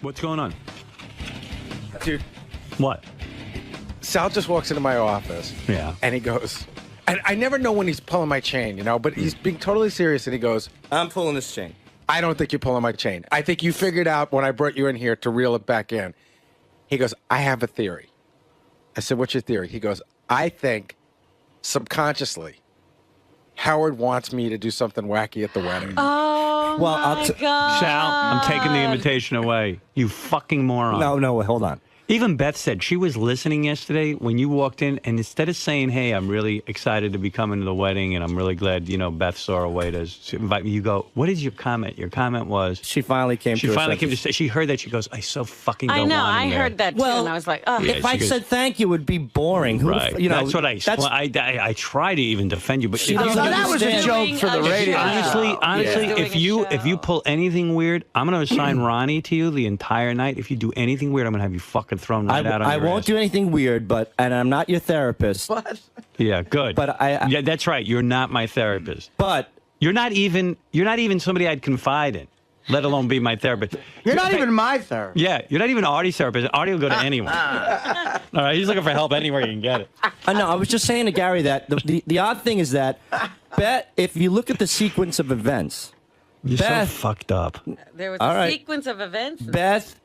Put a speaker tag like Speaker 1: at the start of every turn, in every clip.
Speaker 1: What's going on?
Speaker 2: Dude,
Speaker 1: What?
Speaker 2: Sal just walks into my office.
Speaker 1: Yeah.
Speaker 2: And he goes, and I never know when he's pulling my chain, you know, but he's being totally serious. And he goes,
Speaker 3: I'm pulling this chain.
Speaker 2: I don't think you're pulling my chain. I think you figured out when I brought you in here to reel it back in. He goes, I have a theory. I said, what's your theory? He goes, I think subconsciously Howard wants me to do something wacky at the wedding.
Speaker 4: Oh,
Speaker 3: Well,
Speaker 4: my God.
Speaker 1: Sal, I'm taking the invitation away. You fucking moron.
Speaker 3: No, hold on.
Speaker 1: Even Beth said she was listening yesterday when you walked in, and instead of saying, hey, I'm really excited to be coming to the wedding, and I'm really glad, you know, Beth saw a way to invite me, you go, what is your comment? Your comment was...
Speaker 3: She finally came to her senses.
Speaker 1: say, she heard that, she goes, I so fucking
Speaker 4: I
Speaker 1: don't
Speaker 4: know,
Speaker 1: want him
Speaker 4: I
Speaker 1: there.
Speaker 4: heard that too,
Speaker 3: Well,
Speaker 4: and I was like, oh.
Speaker 1: Yeah,
Speaker 3: If I
Speaker 1: she goes-
Speaker 3: said thank you, it would be boring. Who,
Speaker 1: Right.
Speaker 3: you know,
Speaker 1: that's what I try to even defend you, but
Speaker 3: She
Speaker 1: if you
Speaker 3: doesn't
Speaker 1: do-
Speaker 3: that was a
Speaker 4: joke for the radio.
Speaker 1: Honestly,
Speaker 4: Yeah.
Speaker 1: if you pull anything weird, I'm going to assign Ronnie to you the entire night. If you do anything weird, I'm going to have you fucking thrown right out on
Speaker 3: I
Speaker 1: your
Speaker 3: won't
Speaker 1: ass.
Speaker 3: do anything weird, and I'm not your therapist.
Speaker 2: What?
Speaker 1: Yeah, good.
Speaker 3: But
Speaker 1: yeah, that's right. You're not my therapist.
Speaker 3: But
Speaker 1: You're not even somebody I'd confide in, let alone be my therapist.
Speaker 5: You're not even my therapist.
Speaker 1: Yeah, you're not even Artie's therapist. Artie will go to anyone. All right, he's looking for help anywhere you can get it.
Speaker 3: no, I was just saying to Gary that the odd thing is that Beth, if you look at the sequence of events,
Speaker 1: You're
Speaker 3: Beth,
Speaker 1: so fucked up.
Speaker 4: There was
Speaker 3: All
Speaker 4: a
Speaker 3: right.
Speaker 4: sequence of events.
Speaker 3: Beth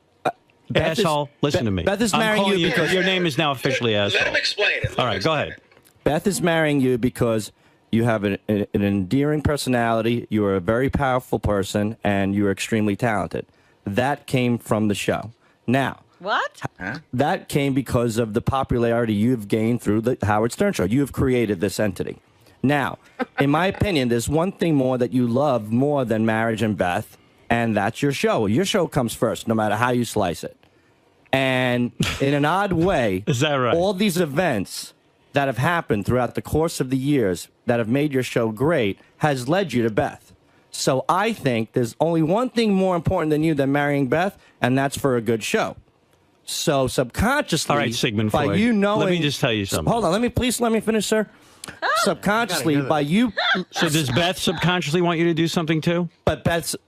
Speaker 1: Asshole, listen to me.
Speaker 3: Beth is
Speaker 1: I'm
Speaker 3: marrying
Speaker 1: calling
Speaker 3: you because
Speaker 1: your name is now officially asshole.
Speaker 6: Let him explain it.
Speaker 1: All right, go ahead.
Speaker 3: Beth is marrying you because you have an endearing personality, you are a very powerful person, and you're extremely talented. That came from the show. Now,
Speaker 4: What?
Speaker 3: that came because of the popularity you've gained through the Howard Stern Show. You have created this entity. Now, in my opinion, there's one thing more that you love more than marriage and Beth, and that's your show. Your show comes first, no matter how you slice it. And in an odd way,
Speaker 1: Is that right?
Speaker 3: all these events that have happened throughout the course of the years that have made your show great has led you to Beth. So I think there's only one thing more important than you than marrying Beth, and that's for a good show. So subconsciously,
Speaker 1: All right, Sigmund
Speaker 3: by
Speaker 1: Freud.
Speaker 3: you knowing,
Speaker 1: Let me just tell you something.
Speaker 3: Hold on, let me finish, sir. Subconsciously, by you,
Speaker 1: So does Beth subconsciously want you to do something too?
Speaker 3: but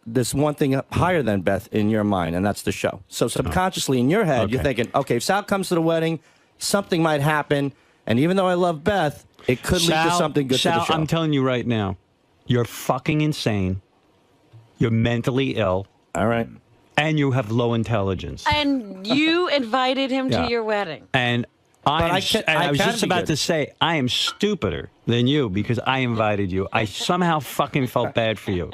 Speaker 3: there's one thing higher than Beth in your mind, and that's the show. So subconsciously in your head, you're
Speaker 1: Okay.
Speaker 3: thinking, okay, if Sal comes to the wedding, something might happen, and even though I love Beth, it could lead to something good
Speaker 1: Sal,
Speaker 3: to the show.
Speaker 1: I'm telling you right now, you're fucking insane. You're mentally ill,
Speaker 3: All right.
Speaker 1: and you have low intelligence.
Speaker 4: And you invited him
Speaker 1: Yeah.
Speaker 4: to your wedding.
Speaker 1: And
Speaker 3: I
Speaker 1: I
Speaker 3: can
Speaker 1: was just
Speaker 3: be
Speaker 1: about
Speaker 3: good.
Speaker 1: to say, I am stupider than you because I invited you. I somehow fucking felt bad for you.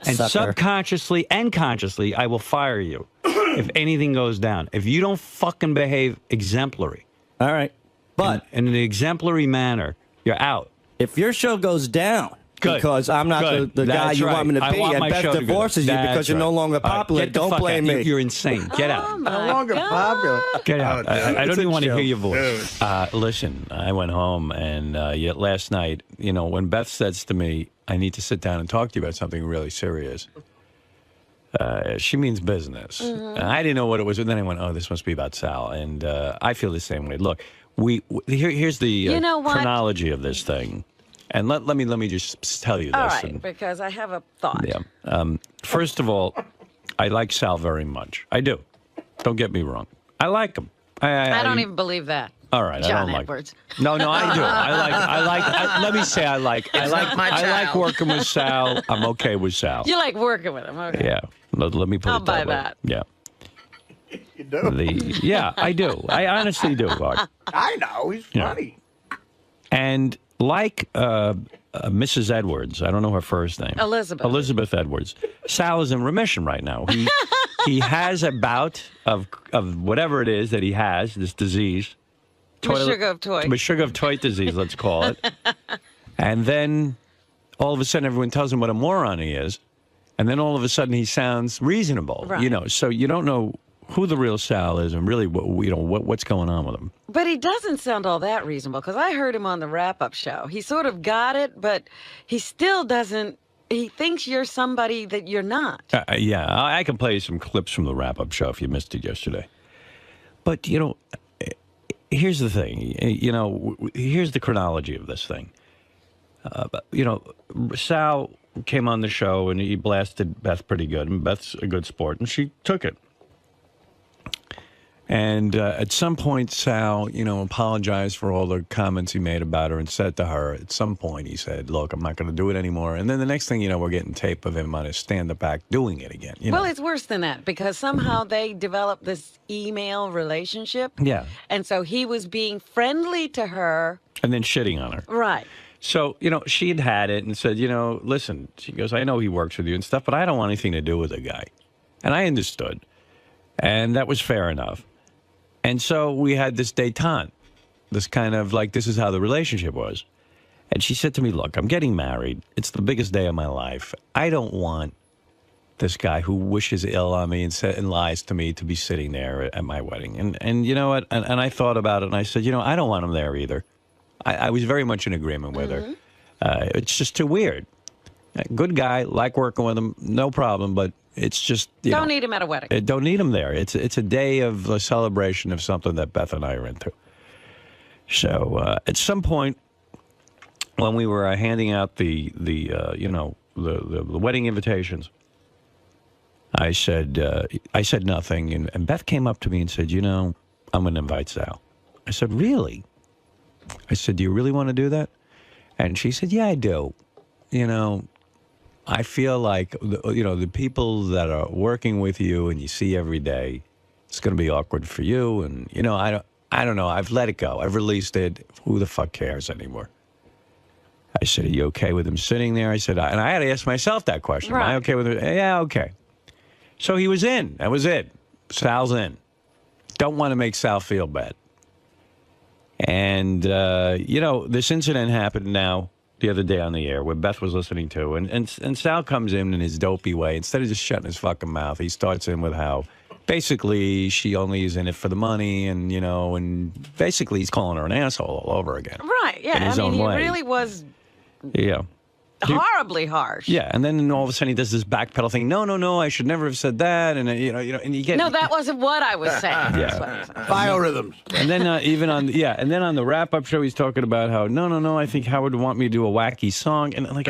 Speaker 1: And
Speaker 3: Sucker.
Speaker 1: subconsciously and consciously, I will fire you if anything goes down. If you don't fucking behave exemplary,
Speaker 3: All right. But
Speaker 1: in an exemplary manner, you're out.
Speaker 3: if your show goes down,
Speaker 1: Good.
Speaker 3: because I'm not
Speaker 1: Good.
Speaker 3: the guy
Speaker 1: That's
Speaker 3: you
Speaker 1: right.
Speaker 3: want me to
Speaker 1: I
Speaker 3: be,
Speaker 1: want
Speaker 3: and
Speaker 1: my
Speaker 3: Beth
Speaker 1: show to go.
Speaker 3: divorces you
Speaker 1: That's
Speaker 3: because you're no
Speaker 1: right.
Speaker 3: longer
Speaker 1: All right,
Speaker 3: popular,
Speaker 1: get the
Speaker 3: don't
Speaker 1: fuck
Speaker 3: blame
Speaker 1: out.
Speaker 3: me.
Speaker 1: You're insane. Get out.
Speaker 4: Oh, my
Speaker 5: No longer
Speaker 4: God.
Speaker 5: popular.
Speaker 1: Get out. I don't
Speaker 5: It's a
Speaker 1: even want to hear
Speaker 5: joke.
Speaker 1: your voice. Listen, I went home, and yet last night, you know, when Beth says to me, I need to sit down and talk to you about something really serious, she means business. And I didn't know what it was, and then I went, oh, this must be about Sal. And I feel the same way. Look, here's the
Speaker 4: You know what?
Speaker 1: chronology of this thing. And let me just tell you this.
Speaker 4: All right,
Speaker 1: and-
Speaker 4: because I have a thought.
Speaker 1: yeah. First of all, I like Sal very much. I do. Don't get me wrong. I like him.
Speaker 4: I don't even believe that.
Speaker 1: All right, I
Speaker 4: John
Speaker 1: don't like.
Speaker 4: Edwards.
Speaker 1: No, I do. Let me say I like working with Sal. I'm okay with Sal.
Speaker 4: You like working with him, okay?
Speaker 1: Yeah. Let me put
Speaker 4: I'll
Speaker 1: it that
Speaker 4: buy
Speaker 1: way.
Speaker 4: that.
Speaker 1: Yeah.
Speaker 5: You do.
Speaker 1: Yeah, I do. I honestly do, Art.
Speaker 5: I know. He's
Speaker 1: Yeah.
Speaker 5: funny.
Speaker 1: And like Mrs. Edwards, I don't know her first name. Elizabeth Edwards. Sal is in remission right now. He has a bout of whatever it is that he has, this disease.
Speaker 4: 𝗏
Speaker 1: disease, let's call it. And then all of a sudden everyone tells him what a moron he is. And then all of a sudden he sounds reasonable.
Speaker 4: Right.
Speaker 1: You know, so you don't know who the real Sal is and really what's going on with him.
Speaker 4: But he doesn't sound all that reasonable, because I heard him on the wrap-up show. He sort of got it, but he still doesn't. He thinks you're somebody that you're not.
Speaker 1: Yeah, I can play you some clips from the wrap-up show if you missed it yesterday. But, you know, here's the thing. You know, here's the chronology of this thing. You know, Sal came on the show and he blasted Beth pretty good, and Beth's a good sport, and she took it. And at some point, Sal, apologized for all the comments he made about her and said to her, at some point, he said, look, I'm not going to do it anymore. And then the next thing you know, we're getting tape of him on his stand-up act doing it again.
Speaker 4: Well, it's worse than that because somehow they developed this email relationship.
Speaker 1: Yeah.
Speaker 4: And so he was being friendly to her.
Speaker 1: And then shitting on her.
Speaker 4: Right.
Speaker 1: So, she had it and said, listen, she goes, I know he works with you and stuff, but I don't want anything to do with the guy. And I understood. And that was fair enough. And so we had this détente, this kind of like, this is how the relationship was. And she said to me, look, I'm getting married. It's the biggest day of my life. I don't want this guy who wishes ill on me and lies to me to be sitting there at my wedding. And you know what? And I thought about it and I said, I don't want him there either. I was very much in agreement with her. It's just too weird. Good guy, like working with him, no problem, but it's just
Speaker 4: don't need him at a wedding.
Speaker 1: Don't need him there. It's a day of a celebration of something that Beth and I are into. So at some point, when we were handing out the wedding invitations, I said nothing, and Beth came up to me and said, I'm going to invite Sal. I said, really? I said, do you really want to do that? And she said, yeah, I do. I feel like, the people that are working with you and you see every day, it's going to be awkward for you. And, I don't know. I've let it go. I've released it. Who the fuck cares anymore? I said, are you okay with him sitting there? I said, and I had to ask myself that question. Right. Am I okay with it? Yeah, okay. So he was in. That was it. Sal's in. Don't want to make Sal feel bad. And, this incident happened now the other day on the air where Beth was listening to. And Sal comes in his dopey way. Instead of just shutting his fucking mouth, he starts in with how basically she only is in it for the money. And, and basically he's calling her an asshole all over again.
Speaker 4: Right, yeah.
Speaker 1: In his own way.
Speaker 4: He really was
Speaker 1: yeah.
Speaker 4: horribly harsh.
Speaker 1: Yeah, and then all of a sudden he does this backpedal thing. No, I should never have said that. And and you get
Speaker 4: no, that wasn't what I was saying.
Speaker 1: Yeah,
Speaker 5: biorhythms. And then
Speaker 1: and then on the wrap-up show he's talking about how no, I think Howard would want me to do a wacky song, and like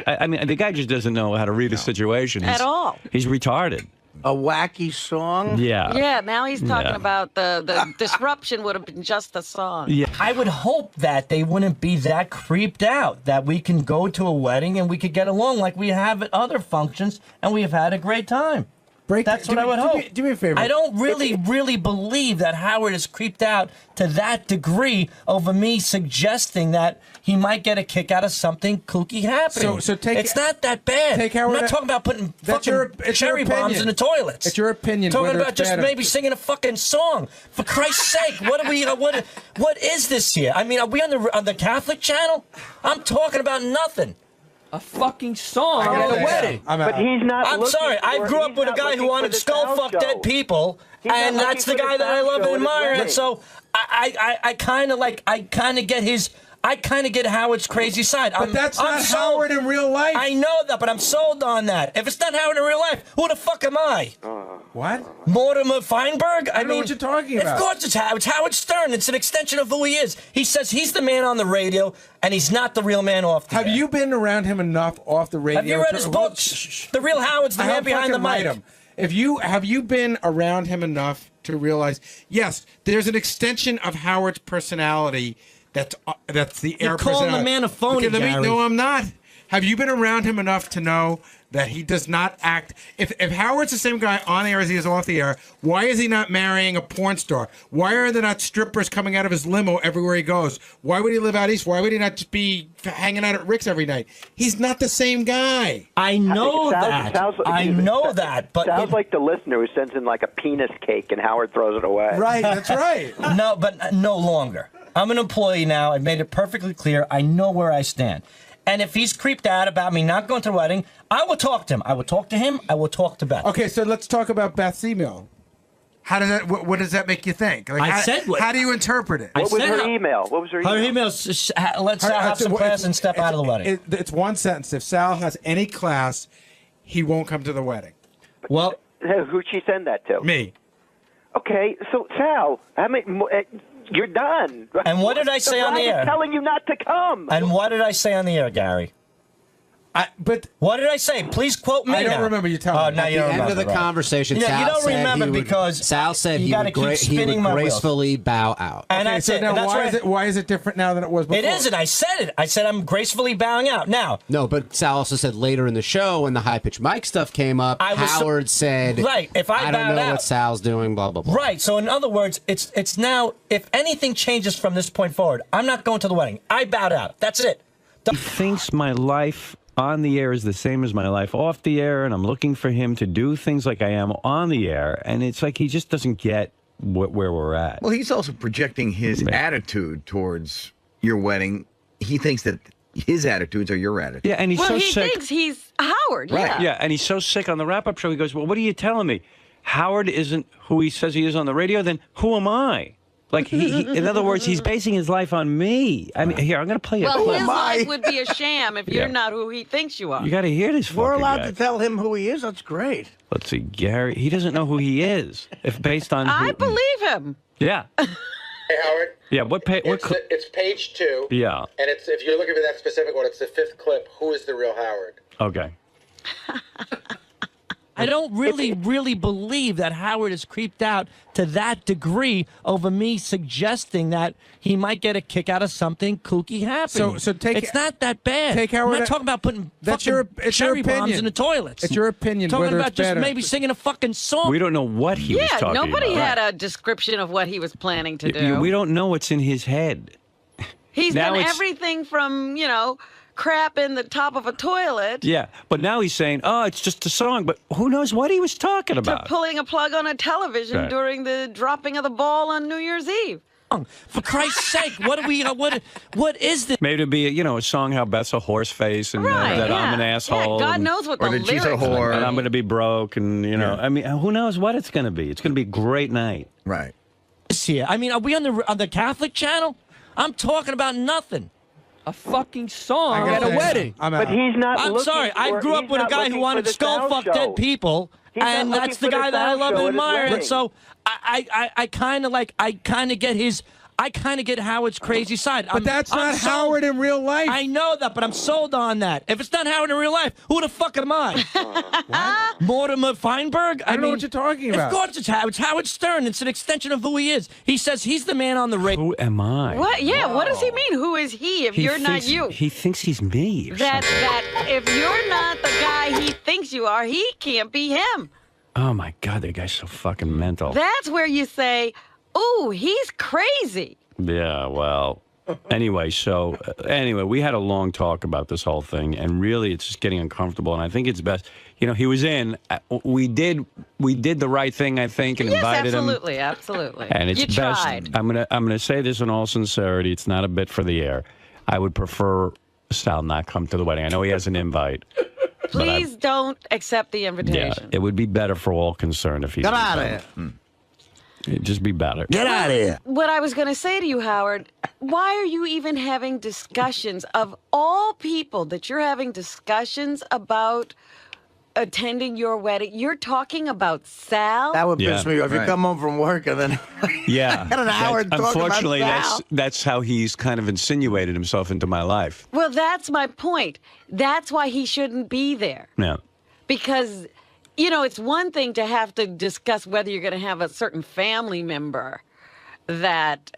Speaker 1: I mean the guy just doesn't know how to read a situation
Speaker 4: at all.
Speaker 1: He's retarded.
Speaker 5: A wacky song?
Speaker 1: Yeah.
Speaker 4: Yeah, now he's talking about the disruption would have been just a song.
Speaker 1: Yeah.
Speaker 3: I would hope that they wouldn't be that creeped out, that we can go to a wedding and we could get along like we have at other functions and we have had a great time. That's what I would hope.
Speaker 2: Do me a favor.
Speaker 3: I don't really believe that Howard is creeped out to that degree over me suggesting that he might get a kick out of something kooky happening.
Speaker 2: So
Speaker 3: it's not that bad.
Speaker 2: Take Howard.
Speaker 3: I'm not talking about putting fucking cherry bombs in the toilets.
Speaker 2: It's your opinion.
Speaker 3: Talking about just maybe singing a fucking song. For Christ's sake, what are we? What is this here? I mean, are we on the Catholic channel? I'm talking about nothing.
Speaker 6: A fucking song at a wedding.
Speaker 5: But he's not.
Speaker 3: I'm sorry. I grew up with a guy who wanted to skull fuck dead people, and that's the guy that I love and admire. And so I kind of get Howard's crazy side.
Speaker 2: But that's not Howard in real life.
Speaker 3: I know that, but I'm sold on that. If it's not Howard in real life, who the fuck am I?
Speaker 2: What?
Speaker 3: 𝗦𝗵cie Feinberg?
Speaker 2: I know what you're talking about.
Speaker 3: Of course it's Howard. It's Howard Stern. It's an extension of who he is. He says he's the man on the radio, and he's not the real man off the air.
Speaker 2: Have you been around him enough off the radio?
Speaker 3: Have you read his books? The real Howard's the man behind the mic.
Speaker 2: Have you been around him enough to realize, yes, there's an extension of Howard's personality that's the air personality.
Speaker 3: You're calling the man a phony, Gary.
Speaker 2: No, I'm not. Have you been around him enough to know that he does not act? If Howard's the same guy on air as he is off the air, why is he not marrying a porn star? Why are there not strippers coming out of his limo everywhere he goes? Why would he live out east? Why would he not just be hanging out at Rick's every night? He's not the same guy.
Speaker 3: I know that. I know that. But
Speaker 7: sounds like the listener who sends in like a penis cake and Howard throws it away.
Speaker 2: Right, that's right.
Speaker 3: No, but no longer. I'm an employee now. I've made it perfectly clear. I know where I stand. And if he's creeped out about me not going to the wedding, I will talk to him. I will talk to him. I will talk to Beth.
Speaker 2: Okay, so let's talk about Beth's email. How does that? What does that make you think? Like, how do you interpret it?
Speaker 7: What was her email? What was her email?
Speaker 3: Her email is, let's have some class and step out of the wedding.
Speaker 2: It's one sentence. If Sal has any class, he won't come to the wedding.
Speaker 3: Well,
Speaker 7: who'd she send that to?
Speaker 2: Me.
Speaker 7: Okay, so Sal, you're done.
Speaker 3: And what did I say on the air?
Speaker 7: Telling you not to come.
Speaker 3: And what did I say on the air, Gary?
Speaker 2: But
Speaker 3: What did I say? Please quote me.
Speaker 2: I don't
Speaker 3: now.
Speaker 2: remember you telling me.
Speaker 3: Now you don't
Speaker 8: End
Speaker 3: remember.
Speaker 8: of the
Speaker 3: right.
Speaker 8: conversation,
Speaker 3: Yeah,
Speaker 8: Sal
Speaker 3: you don't
Speaker 8: said
Speaker 3: remember
Speaker 8: he would-
Speaker 3: because
Speaker 8: Sal said
Speaker 3: you
Speaker 8: he
Speaker 3: gotta
Speaker 8: would,
Speaker 3: keep
Speaker 8: he
Speaker 3: spinning
Speaker 8: would
Speaker 3: my wheels.
Speaker 8: gracefully bow out.
Speaker 3: And
Speaker 2: okay,
Speaker 3: that's
Speaker 2: so
Speaker 3: it.
Speaker 2: now
Speaker 3: And that's
Speaker 2: why is it different now than it was before?
Speaker 3: It isn't. I said it. I said I'm gracefully bowing out. Now,
Speaker 8: No, but Sal also said later in the show when the high-pitched mic stuff came up,
Speaker 3: I was
Speaker 8: Howard said,
Speaker 3: right, if I
Speaker 8: don't
Speaker 3: bowed
Speaker 8: know
Speaker 3: out-
Speaker 8: what Sal's doing, blah, blah, blah.
Speaker 3: right. So in other words, it's now, if anything changes from this point forward, I'm not going to the wedding. I bowed out. That's it.
Speaker 1: He thinks my life on the air is the same as my life off the air, and I'm looking for him to do things like I am on the air, and it's like he just doesn't get where we're at.
Speaker 9: Well, he's also projecting his attitude towards your wedding. He thinks that his attitudes are your attitudes.
Speaker 1: Yeah, and he's so
Speaker 4: he
Speaker 1: sick.
Speaker 4: thinks he's Howard.
Speaker 9: Right.
Speaker 1: Yeah, and he's so sick on the wrap-up show. He goes, well, what are you telling me? Howard isn't who he says he is on the radio, then who am I? Like, in other words, he's basing his life on me. I mean, here, I'm going to play it.
Speaker 4: Well, his life would be a sham if you're
Speaker 1: Yeah.
Speaker 4: not who he thinks you are.
Speaker 1: You got to hear this
Speaker 5: We're
Speaker 1: fucking
Speaker 5: allowed
Speaker 1: guy.
Speaker 5: to tell him who he is. That's great.
Speaker 1: Let's see, Gary. He doesn't know who he is. If based on
Speaker 4: I believe him.
Speaker 1: Yeah.
Speaker 10: Hey, Howard.
Speaker 1: Yeah, what page?
Speaker 10: It's page 2.
Speaker 1: Yeah.
Speaker 10: And it's if you're looking for that specific one, it's the 5th clip. Who is the real Howard?
Speaker 1: Okay.
Speaker 6: I don't really believe that Howard is creeped out to that degree over me suggesting that he might get a kick out of something kooky happening.
Speaker 2: So take
Speaker 6: it's not that bad.
Speaker 2: take Howard-
Speaker 6: I'm not talking about putting
Speaker 2: That's
Speaker 6: fucking
Speaker 2: it's your
Speaker 6: cherry bombs
Speaker 2: opinion.
Speaker 6: in the toilets.
Speaker 2: It's your opinion
Speaker 6: talking
Speaker 2: whether
Speaker 6: about
Speaker 2: it's
Speaker 6: just
Speaker 2: better.
Speaker 6: maybe singing a fucking song.
Speaker 1: We don't know what he was
Speaker 4: Yeah,
Speaker 1: talking
Speaker 4: nobody
Speaker 1: about.
Speaker 4: had a description of what he was planning to do.
Speaker 1: We don't know what's in his head.
Speaker 4: He's
Speaker 1: Now
Speaker 4: done
Speaker 1: it's-
Speaker 4: everything from, crap in the top of a toilet
Speaker 1: Yeah, but now he's saying, oh, it's just a song, but who knows what he was talking
Speaker 4: to
Speaker 1: about.
Speaker 4: pulling a plug on a television
Speaker 1: Right.
Speaker 4: during the dropping of the ball on New Year's Eve.
Speaker 6: For Christ's sake, what is this?
Speaker 1: Maybe it'd be, a song how Beth's a horse face and
Speaker 4: Right,
Speaker 1: that I'm an
Speaker 4: yeah.
Speaker 1: asshole.
Speaker 4: Yeah, God
Speaker 1: and-
Speaker 4: knows what
Speaker 9: or
Speaker 4: the
Speaker 9: that she's a
Speaker 4: lyrics
Speaker 9: whore.
Speaker 4: would
Speaker 1: And
Speaker 4: be.
Speaker 1: I'm going to be broke and, I mean, who knows what it's going to be. It's going to be a great night.
Speaker 9: Right.
Speaker 6: Here? I mean, are we on the Catholic channel? I'm talking about nothing. A fucking song
Speaker 2: I
Speaker 6: at
Speaker 2: gotta
Speaker 6: a
Speaker 2: say,
Speaker 6: wedding.
Speaker 2: I'm
Speaker 5: But
Speaker 2: out.
Speaker 5: he's not
Speaker 6: I'm
Speaker 5: looking
Speaker 6: sorry. I
Speaker 5: for-
Speaker 6: grew up
Speaker 5: he's
Speaker 6: with a
Speaker 5: not
Speaker 6: guy who
Speaker 5: looking
Speaker 6: wanted
Speaker 5: for
Speaker 6: to
Speaker 5: the
Speaker 6: skull
Speaker 5: Sal
Speaker 6: fuck
Speaker 5: show.
Speaker 6: dead people,
Speaker 5: He's not
Speaker 6: and
Speaker 5: looking
Speaker 6: that's the
Speaker 5: for the
Speaker 6: guy that I
Speaker 5: Sal
Speaker 6: love
Speaker 5: show
Speaker 6: and
Speaker 5: at his
Speaker 6: admire. And
Speaker 5: wedding.
Speaker 6: so I kind of get his. I kind of get Howard's crazy side.
Speaker 2: But that's not Howard in real life.
Speaker 6: I know that, but I'm sold on that. If it's not Howard in real life, who the fuck am I? Mortimer Feinberg?
Speaker 2: I don't know what you're talking about.
Speaker 6: Of course it's Howard. It's Howard Stern. It's an extension of who he is. He says he's the man on the radio.
Speaker 1: Who am I?
Speaker 4: What? Yeah, what does he mean? Who is he if you're not
Speaker 1: thinks-
Speaker 4: you?
Speaker 1: He thinks he's me. Or something.
Speaker 4: That if you're not the guy he thinks you are, he can't be him.
Speaker 1: Oh, my God, that guy's so fucking mental.
Speaker 4: That's where you say, "Ooh, he's crazy."
Speaker 1: Yeah, well, anyway, we had a long talk about this whole thing, and really it's just getting uncomfortable, and I think it's best, he was in, we did the right thing, I think, and
Speaker 4: Yes,
Speaker 1: invited him.
Speaker 4: absolutely.
Speaker 1: And it's
Speaker 4: you
Speaker 1: best,
Speaker 4: tried.
Speaker 1: I'm gonna say this in all sincerity, it's not a bit for the air. I would prefer Sal not come to the wedding. I know he has an invite.
Speaker 4: Please don't accept the
Speaker 1: Yeah,
Speaker 4: invitation.
Speaker 1: it would be better for all concerned if he
Speaker 5: Get
Speaker 1: didn't
Speaker 5: out of
Speaker 1: come.
Speaker 5: here.
Speaker 1: It'd just be better.
Speaker 5: Get out of here.
Speaker 4: What I was going to say to you, Howard, why are you even having discussions of all people that you're having discussions about attending your wedding? You're talking about Sal?
Speaker 5: That would piss
Speaker 1: Yeah,
Speaker 5: me off. You
Speaker 9: right.
Speaker 5: come home from work and then
Speaker 1: Yeah.
Speaker 5: Got an hour to talk about
Speaker 1: Unfortunately,
Speaker 5: Sal.
Speaker 1: that's how he's kind of insinuated himself into my life.
Speaker 4: Well, that's my point. That's why he shouldn't be there.
Speaker 1: Yeah.
Speaker 4: Because, it's one thing to have to discuss whether you're going to have a certain family member that,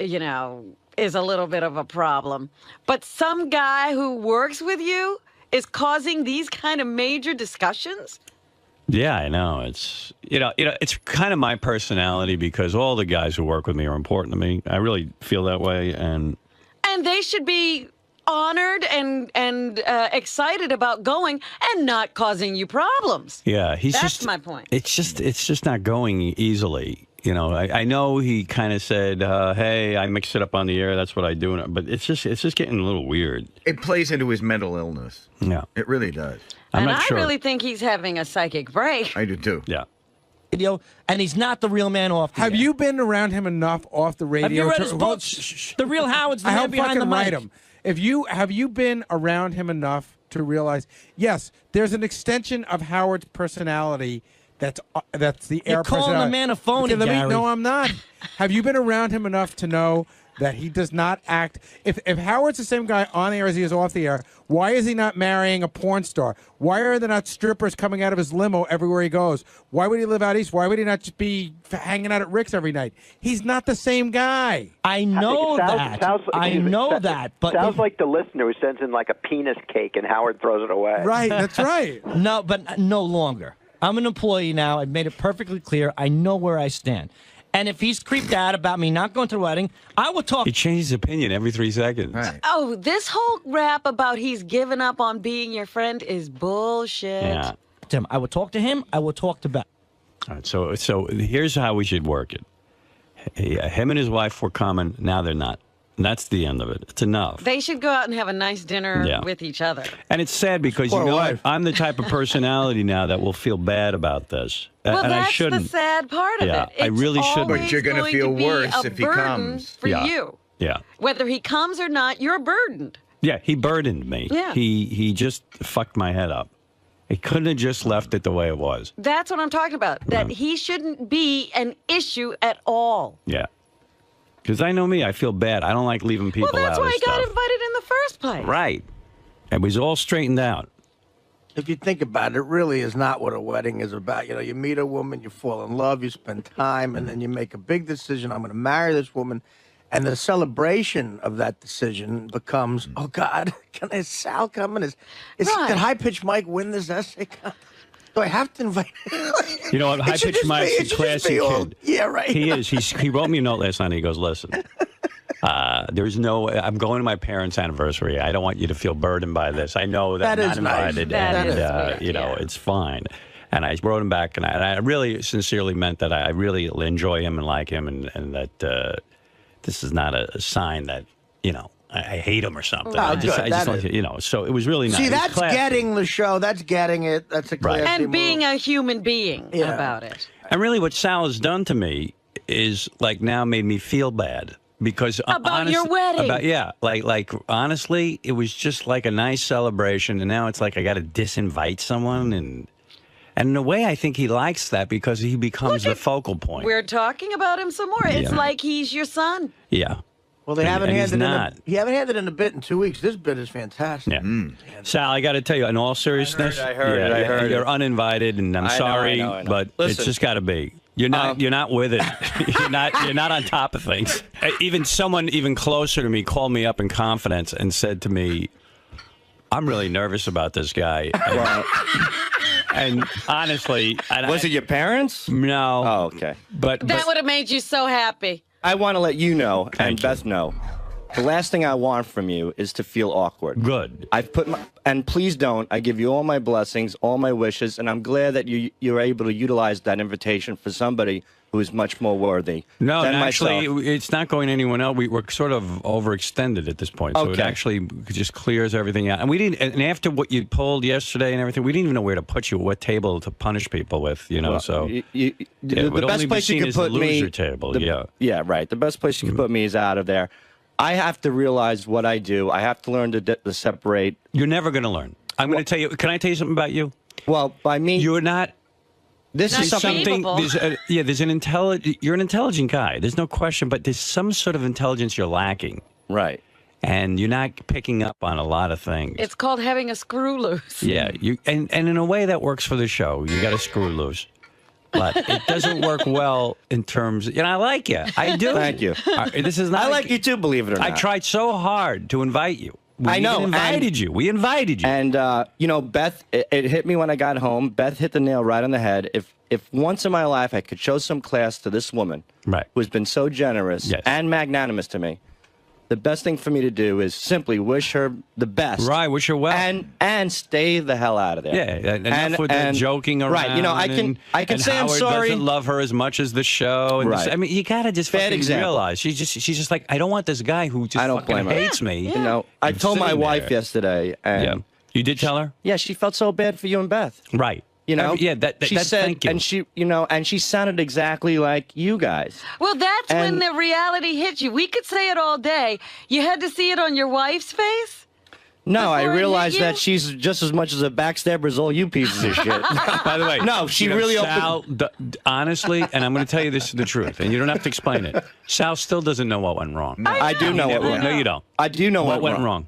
Speaker 4: is a little bit of a problem. But some guy who works with you is causing these kind of major discussions?
Speaker 1: Yeah, I know. It's it's kind of my personality because all the guys who work with me are important to me. I really feel that way, and
Speaker 4: And they should be honored and excited about going and not causing you problems.
Speaker 1: yeah, he's
Speaker 4: That's
Speaker 1: just
Speaker 4: my point.
Speaker 1: It's just not going easily. I know he kind of said, "Hey, I mix it up on the air. That's what I do," but it's just getting a little weird.
Speaker 9: It plays into his mental illness.
Speaker 1: Yeah,
Speaker 9: It really does.
Speaker 1: I'm
Speaker 4: and
Speaker 1: not
Speaker 4: I
Speaker 1: sure.
Speaker 4: really think he's having a psychic break.
Speaker 9: I do too.
Speaker 1: Yeah.
Speaker 6: radio, and he's not the real man off the
Speaker 2: Have
Speaker 6: air.
Speaker 2: you been around him enough off the radio?
Speaker 6: Have you read
Speaker 2: to-
Speaker 6: his
Speaker 2: Well,
Speaker 6: book? The Real Howard's the
Speaker 2: I
Speaker 6: man
Speaker 2: help
Speaker 6: behind the
Speaker 2: fucking write
Speaker 6: mic.
Speaker 2: him. Have you been around him enough to realize, yes, there's an extension of Howard's personality
Speaker 11: That's the
Speaker 6: You're
Speaker 11: air
Speaker 6: calling
Speaker 11: personality.
Speaker 6: the man a phony,
Speaker 11: Okay,
Speaker 6: Gary.
Speaker 11: No, I'm not. Have you been around him enough to know that he does not act? If Howard's the same guy on air as he is off the air, why is he not marrying a porn star? Why are there not strippers coming out of his limo everywhere he goes? Why would he live out east? Why would he not just be hanging out at Rick's every night? He's not the same guy.
Speaker 6: I know that. I know that. But
Speaker 7: sounds like the listener who sends in like a penis cake and Howard throws it away.
Speaker 11: Right, that's right.
Speaker 6: No, but no longer. I'm an employee now. I've made it perfectly clear. I know where I stand. And if he's creeped out about me not going to the wedding, I will talk.
Speaker 1: He changes his opinion every 3 seconds.
Speaker 9: Right.
Speaker 4: Oh, this whole rap about he's given up on being your friend is bullshit.
Speaker 1: Yeah.
Speaker 6: Tim, I will talk to him. I will talk to Beth.
Speaker 1: All right, so here's how we should work it. Him and his wife were common. Now they're not. And that's the end of it. It's enough.
Speaker 4: They should go out and have a nice dinner
Speaker 1: Yeah.
Speaker 4: with each other.
Speaker 1: And it's sad because,
Speaker 11: Poor
Speaker 1: you know,
Speaker 11: wife.
Speaker 1: I'm the type of personality now that will feel bad about this.
Speaker 4: Well,
Speaker 1: and I
Speaker 4: that's
Speaker 1: shouldn't.
Speaker 4: the sad part of
Speaker 1: Yeah,
Speaker 4: it.
Speaker 1: I
Speaker 4: It's
Speaker 1: really shouldn't.
Speaker 4: always
Speaker 9: But you're gonna
Speaker 4: going
Speaker 9: feel
Speaker 4: to be
Speaker 9: worse
Speaker 4: a
Speaker 9: if he
Speaker 4: burden
Speaker 9: comes.
Speaker 4: for
Speaker 1: Yeah.
Speaker 4: you.
Speaker 1: Yeah.
Speaker 4: Whether he comes or not, you're burdened.
Speaker 1: Yeah, he burdened me.
Speaker 4: Yeah.
Speaker 1: He just fucked my head up. He couldn't have just left it the way it was.
Speaker 4: That's what I'm talking about. That he shouldn't be an issue at all.
Speaker 1: Yeah. Because I know me, I feel bad. I don't like leaving people
Speaker 4: Well, that's
Speaker 1: out
Speaker 4: why
Speaker 1: of
Speaker 4: he got
Speaker 1: stuff.
Speaker 4: invited in the first place.
Speaker 1: Right. It was all straightened out.
Speaker 5: If you think about it, it really is not what a wedding is about. You know, you meet a woman, you fall in love, you spend time, and then you make a big decision. I'm going to marry this woman. And the celebration of that decision becomes, oh, God, is Sal coming? Did High-Pitched Mike win this essay? Do I have to invite him?
Speaker 1: You know what?
Speaker 5: It should
Speaker 1: High-Pitched
Speaker 5: just
Speaker 1: Mike's
Speaker 5: be-
Speaker 1: a
Speaker 5: it should just
Speaker 1: classy
Speaker 5: be all-
Speaker 1: kid.
Speaker 5: Yeah, right.
Speaker 1: He is. He wrote me a note last night. He goes, listen, there's no, I'm going to my parents' anniversary. I don't want you to feel burdened by this. I know that,
Speaker 5: That
Speaker 1: I'm
Speaker 5: is
Speaker 1: not
Speaker 5: nice.
Speaker 1: invited.
Speaker 4: That
Speaker 1: and,
Speaker 4: is sweet,
Speaker 1: you know,
Speaker 4: yeah.
Speaker 1: it's fine. And I wrote him back, and I really sincerely meant that I really enjoy him and like him, and that this is not a sign that, you know, I hate him or something.
Speaker 5: Oh,
Speaker 1: I just
Speaker 5: good.
Speaker 1: like,
Speaker 5: That is-
Speaker 1: you know, so it was really nice.
Speaker 5: See,
Speaker 1: It was
Speaker 5: that's
Speaker 1: classy.
Speaker 5: getting the show. That's getting it. That's a classy
Speaker 4: And
Speaker 5: move.
Speaker 4: being a human being
Speaker 5: Yeah.
Speaker 4: about it.
Speaker 1: And really, what Sal has done to me is like now made me feel bad because
Speaker 4: About your wedding.
Speaker 1: like honestly, it was just like a nice celebration, and now it's like I got to disinvite someone, and in a way, I think he likes that because he becomes the focal point.
Speaker 4: We're talking about him some more. It's
Speaker 1: Yeah.
Speaker 4: like he's your son.
Speaker 1: Yeah.
Speaker 5: Well, they haven't
Speaker 1: and he's
Speaker 5: handed in
Speaker 1: not.
Speaker 5: you haven't handed in a bit in 2 weeks. This bit is fantastic.
Speaker 1: Yeah. Sal, I got to tell you, in all seriousness,
Speaker 3: I heard
Speaker 1: you're
Speaker 3: it.
Speaker 1: uninvited, and I'm
Speaker 3: I know,
Speaker 1: sorry,
Speaker 3: I know.
Speaker 1: but
Speaker 3: Listen,
Speaker 1: it's just got to be. You're not with it. you're not on top of things. Even someone even closer to me called me up in confidence and said to me, "I'm really nervous about this guy." And honestly,
Speaker 3: Was it your parents?
Speaker 1: No.
Speaker 3: Oh, okay.
Speaker 1: But
Speaker 4: That would have made you so happy.
Speaker 3: I want to let you know
Speaker 1: Thank
Speaker 3: and
Speaker 1: you.
Speaker 3: Beth know. The last thing I want from you is to feel awkward.
Speaker 1: Good.
Speaker 3: I've put my, and please don't. I give you all my blessings, all my wishes, and I'm glad that you're able to utilize that invitation for somebody who is much more worthy
Speaker 1: No,
Speaker 3: than
Speaker 1: actually,
Speaker 3: myself.
Speaker 1: it's not going to anyone else. We're sort of overextended at this point, so it
Speaker 3: Okay.
Speaker 1: actually just clears everything out. And we didn't. And after what you pulled yesterday and everything, we didn't even know where to put you, what table to punish people with. You know,
Speaker 3: Well,
Speaker 1: so
Speaker 3: the
Speaker 1: it would only
Speaker 3: best
Speaker 1: be
Speaker 3: place you
Speaker 1: seen
Speaker 3: could
Speaker 1: as the
Speaker 3: put me,
Speaker 1: loser table.
Speaker 3: the-
Speaker 1: Yeah.
Speaker 3: right. The best place you could put me is out of there. I have to realize what I do. I have to learn to separate.
Speaker 1: You're never going to learn. I'm going to tell you. Can I tell you something about you?
Speaker 3: Well, by me,
Speaker 1: You're not.
Speaker 3: this
Speaker 4: Not
Speaker 3: is something.
Speaker 4: capable.
Speaker 1: There's an intelligent. You're an intelligent guy. There's no question. But there's some sort of intelligence you're lacking,
Speaker 3: Right.
Speaker 1: and you're not picking up on a lot of things.
Speaker 4: It's called having a screw loose.
Speaker 1: Yeah, and in a way that works for the show. You got to screw loose, but it doesn't work well in terms. I like you. I do.
Speaker 3: Thank you.
Speaker 1: This is not.
Speaker 3: I like you too, believe it or not.
Speaker 1: I tried so hard to invite you.
Speaker 3: I know,
Speaker 1: We invited you. We invited you.
Speaker 3: And Beth, it hit me when I got home. Beth hit the nail right on the head. If once in my life I could show some class to this woman,
Speaker 1: Right.
Speaker 3: who has been so generous
Speaker 1: Yes.
Speaker 3: and magnanimous to me, the best thing for me to do is simply wish her the best.
Speaker 1: Right, wish her well.
Speaker 3: And stay the hell out of there.
Speaker 1: Yeah, enough with the joking around.
Speaker 3: Right, I can
Speaker 1: and
Speaker 3: say I'm
Speaker 1: Howard
Speaker 3: sorry.
Speaker 1: doesn't love her as much as the show. And
Speaker 3: Right.
Speaker 1: I mean, you gotta just
Speaker 3: Bad
Speaker 1: fucking
Speaker 3: example.
Speaker 1: realize she's just like, I don't want this guy who just
Speaker 3: I don't
Speaker 1: fucking
Speaker 3: blame her.
Speaker 1: hates me.
Speaker 3: You know, I told my
Speaker 1: sitting
Speaker 3: wife
Speaker 1: there.
Speaker 3: yesterday, and
Speaker 1: Yeah, you did tell her,
Speaker 3: yeah, she felt so bad for you and Beth.
Speaker 1: right?
Speaker 3: You know,
Speaker 1: Yeah,
Speaker 3: she
Speaker 1: that's
Speaker 3: said,
Speaker 1: thank you.
Speaker 3: and she sounded exactly like you guys.
Speaker 4: Well, that's when
Speaker 3: And-
Speaker 4: the reality hits you. We could say it all day. You had to see it on your wife's face?
Speaker 3: No, I
Speaker 4: before it hit
Speaker 3: realize
Speaker 4: you?
Speaker 3: that she's just as much as a backstabber as all you pieces of shit.
Speaker 1: By the way,
Speaker 3: No, she
Speaker 1: you know,
Speaker 3: really
Speaker 1: Sal, honestly, and I'm going to tell you this is the truth, and you don't have to explain it. Sal still doesn't know what went wrong.
Speaker 3: I do know what went wrong.
Speaker 1: No, you don't.
Speaker 3: I do know
Speaker 1: what went wrong.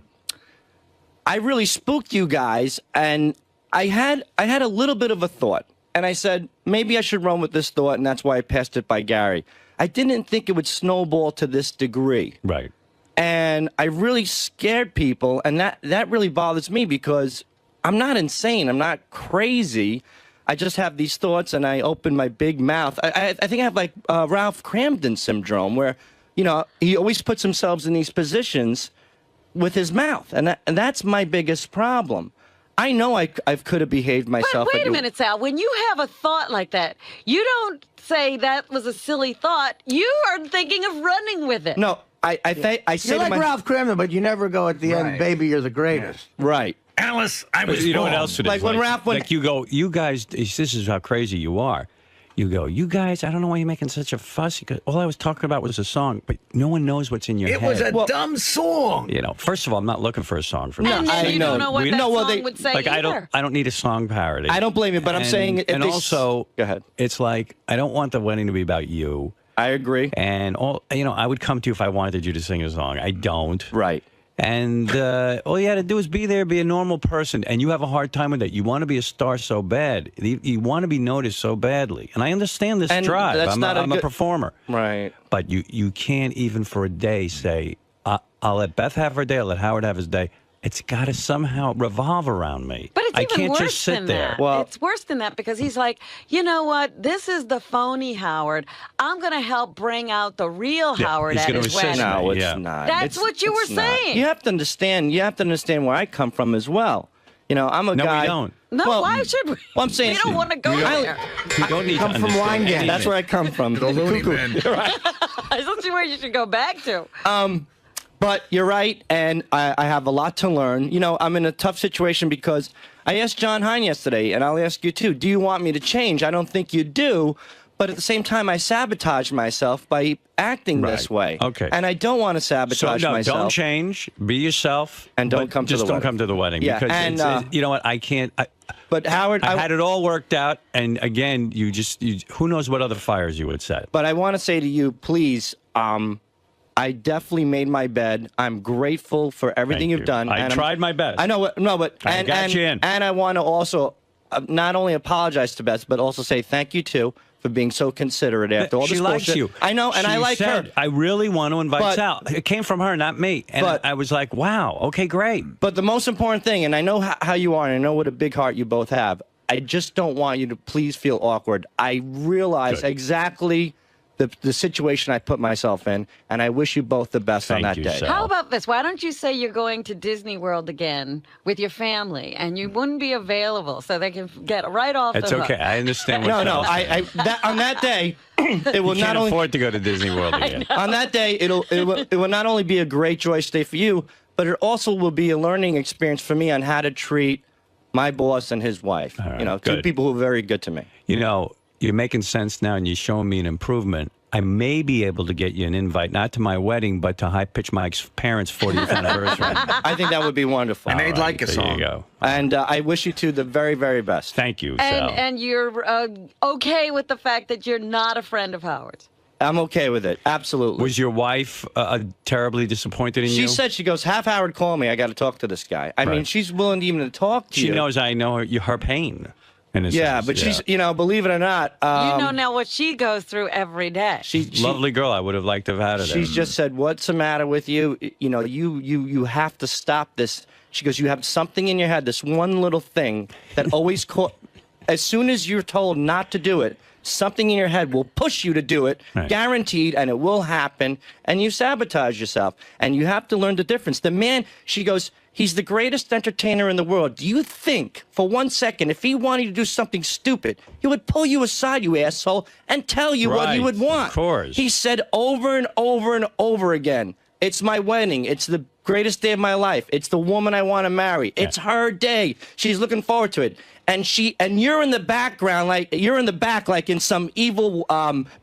Speaker 3: I really spooked you guys, and I had a little bit of a thought, and I said maybe I should run with this thought, and that's why I passed it by Gary. I didn't think it would snowball to this degree.
Speaker 1: Right.
Speaker 3: And I really scared people, and that really bothers me because I'm not insane. I'm not crazy. I just have these thoughts, and I open my big mouth. I think I have like Ralph Cramden syndrome, where, you know, he always puts himself in these positions with his mouth, and that's my biggest problem. I know I could have behaved myself.
Speaker 4: But wait a minute, Sal. When you have a thought like that, you don't say that was a silly thought. You are thinking of running with it.
Speaker 3: No, I say
Speaker 5: You're like Ralph Cramden, but you never go at the end, baby, you're the greatest.
Speaker 3: Right.
Speaker 9: Alice, I was
Speaker 1: You know what
Speaker 9: wrong.
Speaker 1: else it is?
Speaker 3: Like when Ralph went-
Speaker 1: Like you go, you guys, this is how crazy you are. You go, you guys, I don't know why you're making such a fuss. Because all I was talking about was a song, but no one knows what's in your
Speaker 9: It
Speaker 1: head.
Speaker 9: was a dumb song.
Speaker 1: You know, first of all, I'm not looking for a song from
Speaker 4: And
Speaker 1: you.
Speaker 4: then you don't know what that song
Speaker 3: they-
Speaker 4: would say
Speaker 1: Like
Speaker 4: either.
Speaker 1: I don't need a song parody.
Speaker 3: I don't blame you, but I'm saying if
Speaker 1: and
Speaker 3: they-
Speaker 1: also,
Speaker 3: Go ahead.
Speaker 1: It's like I don't want the wedding to be about you.
Speaker 3: I agree.
Speaker 1: And all you know, I would come to you if I wanted you to sing a song. I don't.
Speaker 3: Right.
Speaker 1: And all you had to do is be there, be a normal person, and you have a hard time with it. You want to be a star so bad. You want to be noticed so badly. And I understand this
Speaker 3: And
Speaker 1: drive.
Speaker 3: that's
Speaker 1: I'm
Speaker 3: not a
Speaker 1: a
Speaker 3: good-
Speaker 1: performer.
Speaker 3: Right.
Speaker 1: But you can't even for a day say, I'll let Beth have her day, I'll let Howard have his day. It's got to somehow revolve around me.
Speaker 4: But it's
Speaker 1: I
Speaker 4: even
Speaker 1: can't
Speaker 4: worse
Speaker 1: just sit
Speaker 4: than
Speaker 1: there.
Speaker 4: that.
Speaker 3: Well-
Speaker 4: It's worse than that because he's like, you know what? This is the phony Howard. I'm going to help bring out the real
Speaker 1: Yeah,
Speaker 4: Howard
Speaker 1: he's
Speaker 4: at
Speaker 1: gonna
Speaker 4: his
Speaker 1: assist
Speaker 4: wedding.
Speaker 1: me.
Speaker 3: No, it's
Speaker 1: Yeah.
Speaker 3: not.
Speaker 4: That's what you were
Speaker 3: it's not.
Speaker 4: saying.
Speaker 3: You have to understand. You have to understand where I come from as well. You know, I'm a
Speaker 1: No,
Speaker 3: guy.
Speaker 1: we don't.
Speaker 4: No,
Speaker 3: Well,
Speaker 4: why should we?
Speaker 3: Well, I'm saying
Speaker 4: we don't want to go
Speaker 1: We don't-
Speaker 4: there.
Speaker 1: You don't need
Speaker 5: Come
Speaker 1: to
Speaker 5: from
Speaker 1: understand
Speaker 5: Lange.
Speaker 1: anything.
Speaker 3: That's where I come from.
Speaker 9: The loony bin.
Speaker 4: That's where you should go back to.
Speaker 3: But you're right, and I have a lot to learn. You know, I'm in a tough situation because I asked John Hine yesterday, and I'll ask you too, do you want me to change? I don't think you do, but at the same time, I sabotage myself by acting this way.
Speaker 1: Okay.
Speaker 3: And I don't want to sabotage
Speaker 1: So no,
Speaker 3: myself.
Speaker 1: don't change. Be yourself,
Speaker 3: And don't
Speaker 1: but
Speaker 3: come to
Speaker 1: just
Speaker 3: the
Speaker 1: don't
Speaker 3: wedding.
Speaker 1: come to the wedding.
Speaker 3: Yeah,
Speaker 1: because
Speaker 3: and,
Speaker 1: you know what? I can't.
Speaker 3: But Howard,
Speaker 1: I had it all worked out, and again, you who knows what other fires you would set.
Speaker 3: But I want to say to you, please, I definitely made my bed. I'm grateful for everything
Speaker 1: Thank
Speaker 3: you've
Speaker 1: you.
Speaker 3: done.
Speaker 1: I
Speaker 3: and
Speaker 1: tried my best.
Speaker 3: I know, no, but
Speaker 1: I got you in.
Speaker 3: And I want to also not only apologize to Beth, but also say thank you too for being so considerate after all
Speaker 1: She
Speaker 3: this
Speaker 1: likes
Speaker 3: bullshit.
Speaker 1: you.
Speaker 3: I know, and
Speaker 1: She
Speaker 3: I like
Speaker 1: said,
Speaker 3: her.
Speaker 1: I really want to invite
Speaker 3: But-
Speaker 1: Sal. It came from her, not me. And
Speaker 3: But-
Speaker 1: I was like, wow, okay, great.
Speaker 3: But the most important thing, and I know how you are, and I know what a big heart you both have. I just don't want you to please feel awkward. I realize
Speaker 1: Good.
Speaker 3: exactly the situation I put myself in, and I wish you both the best on
Speaker 1: Thank
Speaker 3: that
Speaker 1: you,
Speaker 3: day.
Speaker 1: Sal.
Speaker 4: How about this? Why don't you say you're going to Disney World again with your family and you wouldn't be available so they can get right off
Speaker 1: It's
Speaker 4: the hook?
Speaker 1: okay. I understand what
Speaker 3: No,
Speaker 1: Sal's
Speaker 3: no.
Speaker 1: saying.
Speaker 3: On that day, it will
Speaker 1: You
Speaker 3: not
Speaker 1: can't
Speaker 3: only
Speaker 1: afford to go to Disney World again.
Speaker 3: on that day it will not only be a great joyous day for you, but it also will be a learning experience for me on how to treat my boss and his wife.
Speaker 1: All right,
Speaker 3: you know, two
Speaker 1: good.
Speaker 3: people who are very good to me.
Speaker 1: You know, you're making sense now, and you're showing me an improvement. I may be able to get you an invite, not to my wedding, but to High-Pitch Mike's parents' 40th anniversary.
Speaker 3: I think that would be wonderful.
Speaker 9: And they'd
Speaker 1: All right,
Speaker 9: like a
Speaker 1: there
Speaker 9: song.
Speaker 1: you go.
Speaker 3: And I wish you two the very, very best.
Speaker 1: Thank you, Sal.
Speaker 4: And you're okay with the fact that you're not a friend of Howard's?
Speaker 3: I'm okay with it. Absolutely.
Speaker 1: Was your wife terribly disappointed in you?
Speaker 3: She said, she goes, have Howard call me. I got to talk to this guy. I mean,
Speaker 1: Right.
Speaker 3: she's willing to even talk to
Speaker 1: She
Speaker 3: you.
Speaker 1: knows I know her pain. In a
Speaker 3: Yeah,
Speaker 1: sense,
Speaker 3: but she's, you know, believe it or not.
Speaker 4: You know now what she goes through every day.
Speaker 3: she
Speaker 1: lovely girl. I would have liked to have had her there.
Speaker 3: She's just said, "What's the matter with you? You know, you have to stop this." She goes, "You have something in your head, this one little thing that always as soon as you're told not to do it, something in your head will push you to do it,
Speaker 1: Right.
Speaker 3: guaranteed, and it will happen, and you sabotage yourself. And you have to learn the difference." The man, she goes, "He's the greatest entertainer in the world. Do you think, for 1 second, if he wanted to do something stupid, he would pull you aside, you asshole, and tell you what he
Speaker 1: Right,
Speaker 3: would want?"
Speaker 1: of course.
Speaker 3: He said over and over and over again, It's my wedding. It's the greatest day of my life. It's the woman I want to marry. It's her day. She's looking forward to it. And you're in the background, like you're in the back, like in some evil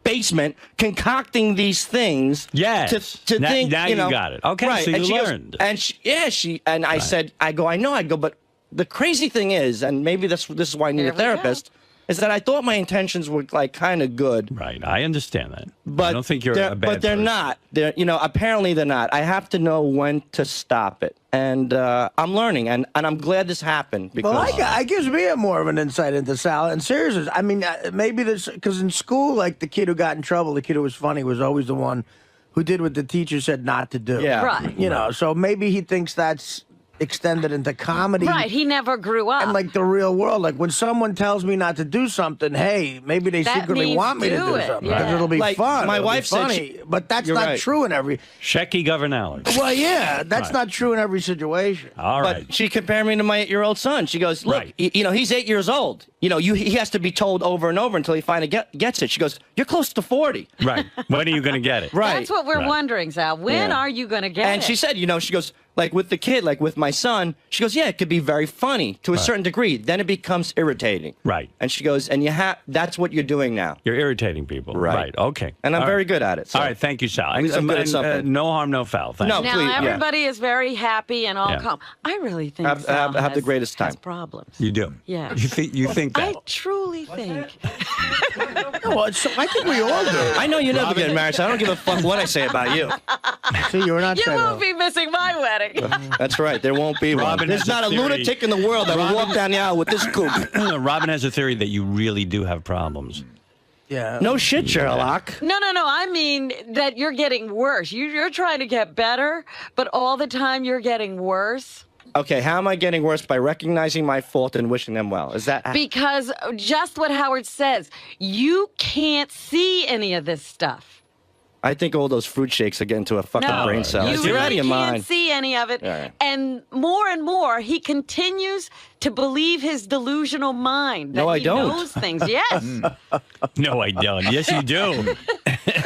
Speaker 3: basement, concocting these things.
Speaker 1: Yes.
Speaker 3: To think,
Speaker 1: now
Speaker 3: you know,
Speaker 1: got it. Okay,
Speaker 3: right.
Speaker 1: so you
Speaker 3: and she
Speaker 1: learned.
Speaker 3: Goes, and I said, I know, but the crazy thing is, and maybe this is why I need a therapist, is that I thought my intentions were like kind of good.
Speaker 1: Right. I understand that.
Speaker 3: But
Speaker 1: I don't think you're a bad
Speaker 3: But they're
Speaker 1: person.
Speaker 3: not. They're, apparently they're not. I have to know when to stop it. And I'm learning, and I'm glad this happened. Because
Speaker 5: Well, it gives me more of an insight into Sal. And seriously, I mean, maybe this, because in school, like the kid who got in trouble, the kid who was funny, was always the one who did what the teacher said not to do.
Speaker 3: Yeah.
Speaker 4: Right.
Speaker 5: You know, so maybe he thinks that's extended into comedy.
Speaker 4: Right, he never grew up.
Speaker 5: And like the real world, like when someone tells me not to do something, hey, maybe they
Speaker 4: That
Speaker 5: secretly
Speaker 4: means
Speaker 5: want me to
Speaker 4: do
Speaker 5: do
Speaker 4: it,
Speaker 5: something
Speaker 4: yeah.
Speaker 5: because it'll be
Speaker 3: Like,
Speaker 5: fun.
Speaker 3: my
Speaker 5: It'll be
Speaker 3: wife said
Speaker 5: funny, but that's
Speaker 3: You're
Speaker 5: not
Speaker 3: right.
Speaker 5: true in every.
Speaker 1: Shecky governor.
Speaker 5: Well, yeah, that's
Speaker 1: Right.
Speaker 5: not true in every situation.
Speaker 1: All right.
Speaker 3: But she compared me to my 8-year-old son. She goes, look,
Speaker 1: Right.
Speaker 3: he's 8 years old. He has to be told over and over until he finally gets it. She goes, you're close to 40.
Speaker 1: Right. When are you going to get it?
Speaker 3: Right.
Speaker 4: That's what we're
Speaker 1: Right.
Speaker 4: wondering, Sal. When
Speaker 3: Yeah.
Speaker 4: are you going to get
Speaker 3: And
Speaker 4: it?
Speaker 3: she said, she goes, like with the kid, like with my son, she goes, yeah, it could be very funny to a certain degree. Then it becomes irritating.
Speaker 1: Right.
Speaker 3: And she goes, and that's what you're doing now.
Speaker 1: You're irritating people.
Speaker 3: Right.
Speaker 1: Okay.
Speaker 3: And I'm
Speaker 1: All
Speaker 3: very
Speaker 1: right.
Speaker 3: good at it. So.
Speaker 1: All right. Thank you, Sal.
Speaker 3: At least I'm good at something.
Speaker 1: No harm, no foul. Thank
Speaker 3: No,
Speaker 1: you.
Speaker 4: now
Speaker 3: please, yeah.
Speaker 4: everybody is very happy and all
Speaker 1: Yeah.
Speaker 4: calm. I really think
Speaker 3: Have
Speaker 4: Sal
Speaker 3: the
Speaker 4: has-
Speaker 3: greatest
Speaker 4: has
Speaker 3: time.
Speaker 4: problems.
Speaker 1: You do.
Speaker 4: Yeah.
Speaker 1: You think that?
Speaker 4: I truly think.
Speaker 5: No, I think we all do.
Speaker 3: I know you're never getting married, so I don't give a fuck what I say about you.
Speaker 5: See, you're not
Speaker 4: You
Speaker 5: saying
Speaker 4: won't be missing my wedding.
Speaker 3: That's right. There won't be one.
Speaker 1: Robin
Speaker 3: There's
Speaker 1: has a
Speaker 3: not a
Speaker 1: theory.
Speaker 3: lunatic in the world that will walk down the aisle with this coupe.
Speaker 1: Robin has a theory that you really do have problems.
Speaker 5: Yeah.
Speaker 3: No shit, Sherlock.
Speaker 4: No. I mean that you're getting worse. You're trying to get better, but all the time you're getting worse.
Speaker 3: Okay, how am I getting worse? By recognizing my fault and wishing them well. Is that...
Speaker 4: Because just what Howard says, you can't see any of this stuff.
Speaker 3: I think all those fruit shakes are getting to a fucking
Speaker 4: No,
Speaker 3: brain cell.
Speaker 4: you
Speaker 3: You're
Speaker 4: really
Speaker 3: out of your
Speaker 4: can't
Speaker 3: mind.
Speaker 4: see any of it.
Speaker 3: Yeah.
Speaker 4: And more, he continues to believe his delusional mind. That
Speaker 3: No, I
Speaker 4: he
Speaker 3: don't.
Speaker 4: knows things. Yes.
Speaker 1: No, I don't. Yes, you do.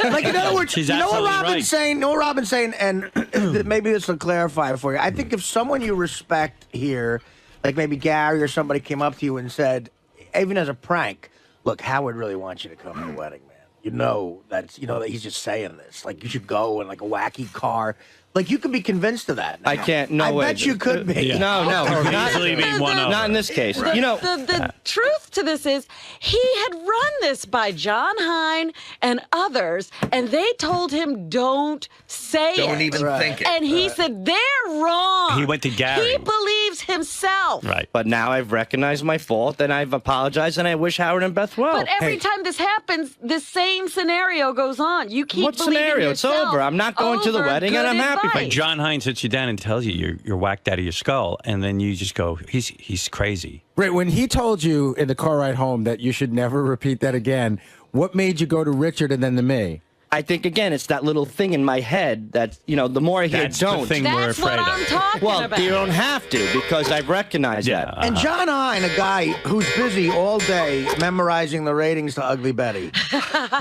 Speaker 5: Like, in other words,
Speaker 1: She's
Speaker 5: you know what
Speaker 1: absolutely
Speaker 5: Robin's
Speaker 1: right.
Speaker 5: saying? You know what Robin's saying? And maybe this will clarify for you. I think if someone you respect here, like maybe Gary or somebody came up to you and said, even as a prank, look, Howard really wants you to come to the wedding, man. You know that he's just saying this. Like, you should go in like a wacky car. Like, you could be convinced of that.
Speaker 3: I can't. No way.
Speaker 5: I bet you could be.
Speaker 1: Yeah.
Speaker 3: No,
Speaker 1: Could
Speaker 3: not,
Speaker 1: easily be one of
Speaker 3: not in
Speaker 1: them.
Speaker 3: this case.
Speaker 4: The truth to this is he had run this by John Hein and others, and they told him don't say it.
Speaker 9: Don't even think it.
Speaker 4: And he said they're wrong.
Speaker 1: He went to Gary.
Speaker 4: He believes himself.
Speaker 1: Right.
Speaker 3: But now I've recognized my fault, and I've apologized, and I wish Howard and Beth well.
Speaker 4: But every time this happens, the same scenario goes on. You keep
Speaker 3: What
Speaker 4: believing
Speaker 3: scenario? It's
Speaker 4: yourself
Speaker 3: over. I'm not going to the
Speaker 4: over
Speaker 3: wedding, and
Speaker 4: good
Speaker 3: I'm happy.
Speaker 4: advice.
Speaker 1: But John Hein sits you down and tells you you're whacked out of your skull, and then you just go, he's crazy.
Speaker 11: Right, when he told you in the car ride home that you should never repeat that again, what made you go to Richard and then to me?
Speaker 3: I think, again, it's that little thing in my head that, the more I hear
Speaker 1: That's
Speaker 3: don't.
Speaker 1: the thing we're
Speaker 4: That's what
Speaker 1: afraid
Speaker 4: I'm
Speaker 1: of.
Speaker 4: talking
Speaker 3: Well,
Speaker 4: about.
Speaker 3: you don't have to, because I've recognized
Speaker 1: Yeah.
Speaker 3: that.
Speaker 5: And John Hein, a guy who's busy all day memorizing the ratings to Ugly Betty,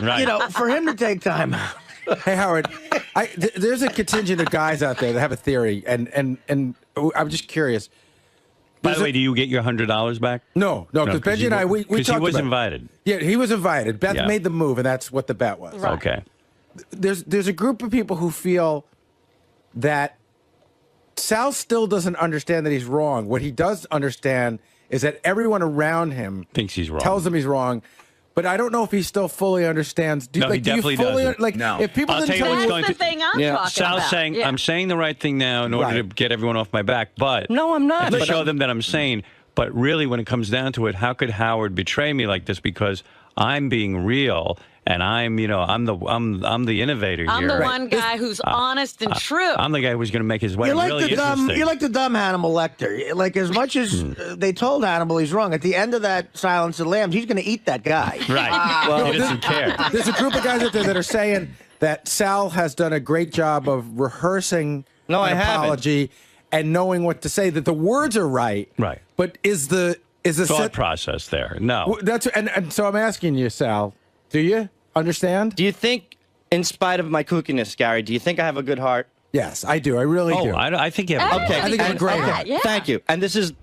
Speaker 1: Right.
Speaker 5: for him to take time out.
Speaker 11: Hey, Howard, there's a contingent of guys out there that have a theory, and I'm just curious.
Speaker 1: By the way, do you get your $100 back?
Speaker 11: No, because Benji and I, we talked
Speaker 1: he was
Speaker 11: about it.
Speaker 1: invited.
Speaker 11: Yeah, he was invited. Beth
Speaker 1: Yeah.
Speaker 11: made the move, and that's what the bet was.
Speaker 4: Right.
Speaker 1: Okay.
Speaker 11: There's a group of people who feel that Sal still doesn't understand that he's wrong. What he does understand is that everyone around him
Speaker 1: Thinks he's wrong.
Speaker 11: tells him he's wrong. But I don't know if he still fully understands.
Speaker 1: No, he definitely
Speaker 11: do you fully,
Speaker 1: doesn't.
Speaker 11: Like,
Speaker 9: No.
Speaker 11: if people
Speaker 1: I'll
Speaker 11: didn't
Speaker 1: tell you
Speaker 11: tell
Speaker 1: what's
Speaker 11: you,
Speaker 1: going
Speaker 4: That's the
Speaker 1: to-
Speaker 4: thing I'm
Speaker 3: Yeah.
Speaker 4: talking
Speaker 1: Sal's
Speaker 4: about.
Speaker 1: saying,
Speaker 4: Yeah.
Speaker 1: I'm saying the right thing now in order to
Speaker 11: Right.
Speaker 1: get everyone off my back, but
Speaker 3: No, I'm not.
Speaker 1: to
Speaker 3: But
Speaker 1: show
Speaker 3: I'm-
Speaker 1: them that I'm sane. But really, when it comes down to it, how could Howard betray me like this? Because I'm being real, and I'm the innovator
Speaker 4: I'm
Speaker 1: here.
Speaker 4: the one guy who's honest and true.
Speaker 1: I'm the guy who's going to make his wedding
Speaker 5: You're like
Speaker 1: really
Speaker 5: the dumb.
Speaker 1: interesting.
Speaker 5: You're like the dumb Hannibal Lecter. Like, as much as they told Hannibal he's wrong, at the end of that Silence of the Lambs, he's going to eat that guy.
Speaker 1: right. He doesn't care.
Speaker 11: there's a group of guys out there that are saying that Sal has done a great job of rehearsing
Speaker 3: No, I
Speaker 11: an
Speaker 3: haven't.
Speaker 11: apology and knowing what to say. That the words are right.
Speaker 1: Right.
Speaker 11: But is the
Speaker 1: Thought process there. No.
Speaker 11: That's and so I'm asking you, Sal. Do you understand?
Speaker 3: Do you think, in spite of my kookiness, Gary, do you think I have a good heart?
Speaker 11: Yes, I do. I really do.
Speaker 1: I think you have.
Speaker 3: Okay,
Speaker 11: I think it's a great
Speaker 4: that,
Speaker 11: one.
Speaker 4: yeah.
Speaker 3: Thank you. And this is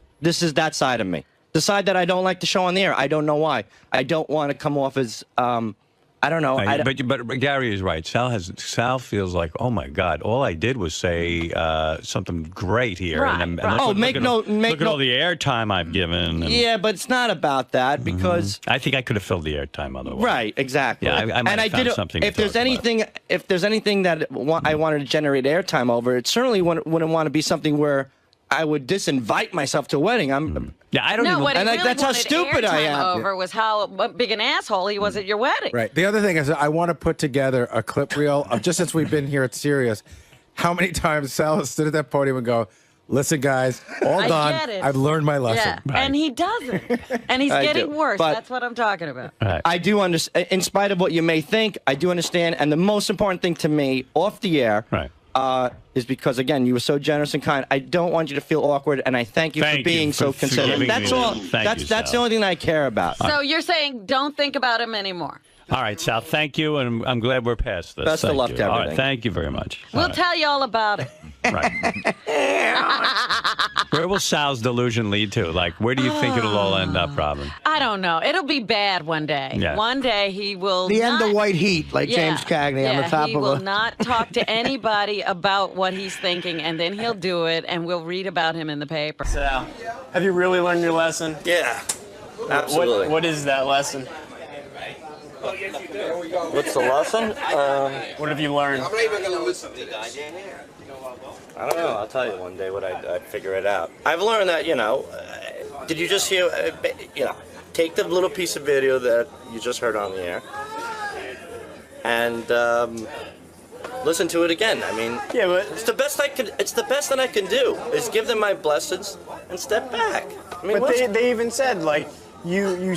Speaker 3: that side of me. The side that I don't like to show on the air. I don't know why. I don't want to come off as I don't know.
Speaker 1: But Gary is right. Sal feels like, oh my God, all I did was say something great here.
Speaker 4: Right,
Speaker 1: and
Speaker 4: right.
Speaker 1: look at all the airtime I've given. And,
Speaker 3: yeah, but it's not about that because
Speaker 1: I think I could have filled the airtime otherwise.
Speaker 3: right, exactly.
Speaker 1: Yeah, I might have found something.
Speaker 3: If there's anything that I wanted to generate airtime over, it certainly wouldn't want to be something where I would disinvite myself to a wedding.
Speaker 1: Yeah, I don't even.
Speaker 4: What he really
Speaker 3: that's how
Speaker 4: wanted
Speaker 3: stupid I
Speaker 4: airtime
Speaker 3: am.
Speaker 4: Over was how big an asshole he was at your wedding.
Speaker 11: Right. The other thing is, I want to put together a clip reel of just since we've been here at Sirius, how many times Sal has stood at that podium and go, "Listen, guys, all
Speaker 4: I
Speaker 11: done.
Speaker 4: get it.
Speaker 11: I've learned my lesson."
Speaker 4: Yeah, and he doesn't, and he's getting worse.
Speaker 3: but-
Speaker 4: That's what I'm talking about.
Speaker 3: I do understand. In spite of what you may think, I do understand. And the most important thing to me, off the air, is because again, you were so generous and kind. I don't want you to feel awkward, and I thank you for being so considerate. That's all. That's the only thing I care about.
Speaker 4: So you're saying don't think about him anymore.
Speaker 1: All right, Sal, thank you, and I'm glad we're past this.
Speaker 3: Best of luck to everything.
Speaker 1: All right, thank you very much.
Speaker 4: We'll tell you all about it.
Speaker 1: Right. Where will Sal's delusion lead to? Like, where do you think it'll all end up, Robin?
Speaker 4: I don't know. It'll be bad one day.
Speaker 1: Yeah.
Speaker 4: One day he will.
Speaker 5: The end
Speaker 4: not,
Speaker 5: of White Heat, like James Cagney on the top
Speaker 4: he
Speaker 5: of
Speaker 4: will
Speaker 5: a.
Speaker 4: not talk to anybody about what he's thinking, and then he'll do it, and we'll read about him in the paper.
Speaker 12: Sal, have you really learned your lesson?
Speaker 3: Yeah, absolutely.
Speaker 12: What is that lesson?
Speaker 3: What's the lesson?
Speaker 12: What have you learned?
Speaker 3: I don't know. I'll tell you one day when I figure it out. I've learned that, did you just hear, take the little piece of video that you just heard on the air and listen to it again. I mean,
Speaker 12: yeah, but
Speaker 3: it's the best that I can do is give them my blessings and step back. I mean,
Speaker 12: but they even said like you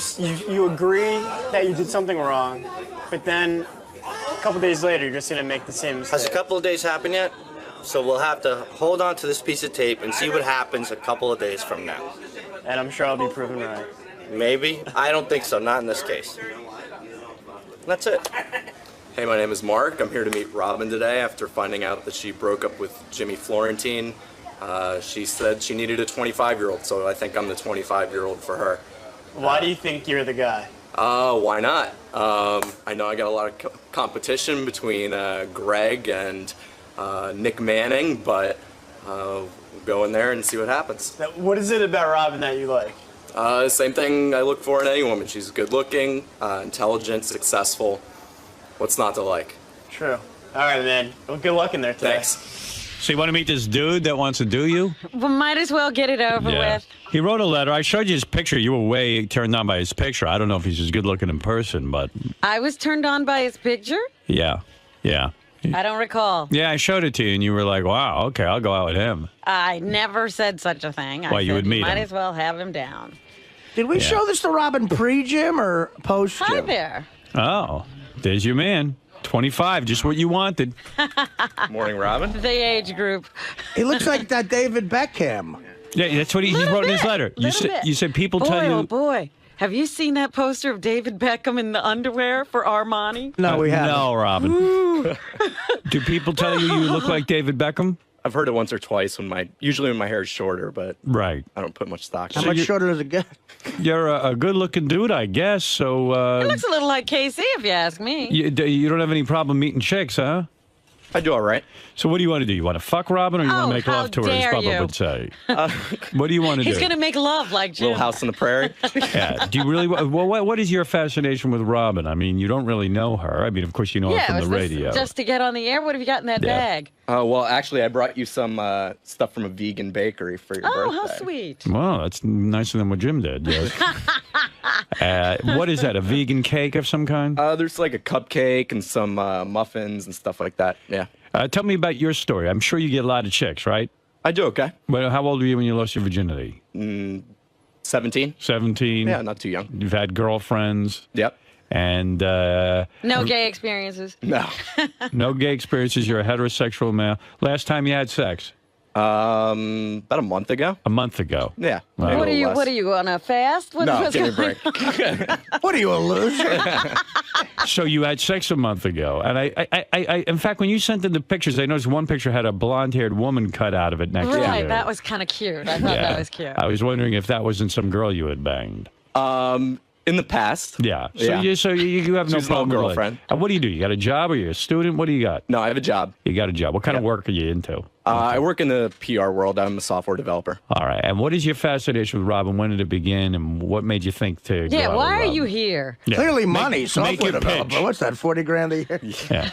Speaker 12: agree that you did something wrong, but then a couple days later you're just gonna make the same mistake.
Speaker 3: Has a couple of days happened yet? So we'll have to hold on to this piece of tape and see what happens a couple of days from now.
Speaker 12: And I'm sure I'll be proven right.
Speaker 3: Maybe. I don't think so. Not in this case. That's it.
Speaker 13: Hey, my name is Mark. I'm here to meet Robin today after finding out that she broke up with Jimmy Florentine. She said she needed a 25-year-old, so I think I'm the 25-year-old for her.
Speaker 12: Why do you think you're the guy?
Speaker 13: Why not? I know I got a lot of competition between Greg and Nick Manning, but we'll go in there and see what happens.
Speaker 12: What is it about Robin that you like?
Speaker 13: Same thing I look for in any woman. She's good looking, intelligent, successful. What's not to like?
Speaker 12: True. All right, man. Well, good luck in there today.
Speaker 13: Thanks.
Speaker 1: So you want to meet this dude that wants to do you?
Speaker 4: Well, might as well get it over with.
Speaker 1: He wrote a letter. I showed you his picture. You were way turned on by his picture. I don't know if he's as good looking in person, but
Speaker 4: I was turned on by his picture?
Speaker 1: yeah.
Speaker 4: I don't recall.
Speaker 1: Yeah, I showed it to you, and you were like, wow, okay, I'll go out with him.
Speaker 4: I never said such a thing. I
Speaker 1: Well, you
Speaker 4: said
Speaker 1: would meet
Speaker 4: might
Speaker 1: him.
Speaker 4: as well have him down.
Speaker 5: Did we show this to Robin pre-gym or post-gym?
Speaker 4: Hi there.
Speaker 1: Oh, there's your man. 25, just what you wanted.
Speaker 13: Morning, Robin.
Speaker 4: The age group.
Speaker 5: He looks like that David Beckham.
Speaker 1: Yeah, that's what he wrote in his letter. You said people
Speaker 4: boy,
Speaker 1: tell you.
Speaker 4: Oh, boy. Have you seen that poster of David Beckham in the underwear for Armani?
Speaker 5: No, we haven't.
Speaker 1: No, Robin. Do people tell you you look like David Beckham?
Speaker 13: I've heard it once or twice usually when my hair is shorter, but
Speaker 1: Right.
Speaker 13: I don't put much stock
Speaker 5: How
Speaker 13: in
Speaker 5: much
Speaker 13: it.
Speaker 5: shorter does it get?
Speaker 1: You're a good-looking dude, I guess. So
Speaker 4: He looks a little like KC, if you ask me.
Speaker 1: you don't have any problem meeting chicks, huh?
Speaker 13: I do all right.
Speaker 1: So what do you want to do? You want to fuck Robin, or you want to make
Speaker 4: how
Speaker 1: love to her, as
Speaker 4: dare
Speaker 1: Bubba
Speaker 4: you.
Speaker 1: would say? What do you want to do?
Speaker 4: He's going to make love like Jim.
Speaker 13: Little House on the Prairie.
Speaker 1: Yeah. Do you really? Well, what is your fascination with Robin? I mean, you don't really know her. I mean, of course, you know her from
Speaker 4: was
Speaker 1: the
Speaker 4: this
Speaker 1: radio.
Speaker 4: just to get on the air? What have you got in that bag?
Speaker 13: Well, actually, I brought you some stuff from a vegan bakery for your birthday.
Speaker 4: Oh, how sweet.
Speaker 1: Well, that's nicer than what Jim did. Yes. What is that? A vegan cake of some kind?
Speaker 13: There's like a cupcake and some muffins and stuff like that. Yeah.
Speaker 1: Tell me about your story. I'm sure you get a lot of chicks, right?
Speaker 13: I do, okay.
Speaker 1: Well, how old were you when you lost your virginity?
Speaker 13: 17.
Speaker 1: 17.
Speaker 13: Yeah, not too young.
Speaker 1: You've had girlfriends.
Speaker 13: Yep.
Speaker 1: And
Speaker 4: No gay experiences.
Speaker 13: No.
Speaker 1: no gay experiences. You're a heterosexual male. Last time you had sex?
Speaker 13: About a month ago.
Speaker 1: A month ago.
Speaker 13: Yeah.
Speaker 1: Wow.
Speaker 4: What are you on a fast?
Speaker 13: No, give me a break.
Speaker 5: What are you, a loser?
Speaker 1: So you had sex a month ago, and I in fact, when you sent in the pictures, I noticed one picture had a blonde-haired woman cut out of it next to you.
Speaker 4: Right, that was kind of cute. I thought that was cute.
Speaker 1: I was wondering if that wasn't some girl you had banged.
Speaker 13: In the past.
Speaker 1: Yeah. So you have no
Speaker 13: She's an old
Speaker 1: problem with
Speaker 13: girlfriend.
Speaker 1: What do you do? You got a job, or you're a student? What do you got?
Speaker 13: No, I have a job.
Speaker 1: You got a job. What kind of work are you into?
Speaker 13: I work in the PR world. I'm a software developer.
Speaker 1: All right. And what is your fascination with Robin? When did it begin, and what made you think to go out
Speaker 4: why
Speaker 1: with
Speaker 4: are
Speaker 1: Robin?
Speaker 4: you here?
Speaker 1: Yeah.
Speaker 5: Clearly money.
Speaker 1: Make
Speaker 5: Software
Speaker 1: your
Speaker 5: developer.
Speaker 1: pitch.
Speaker 5: What's that, 40 grand a year?
Speaker 1: Yeah.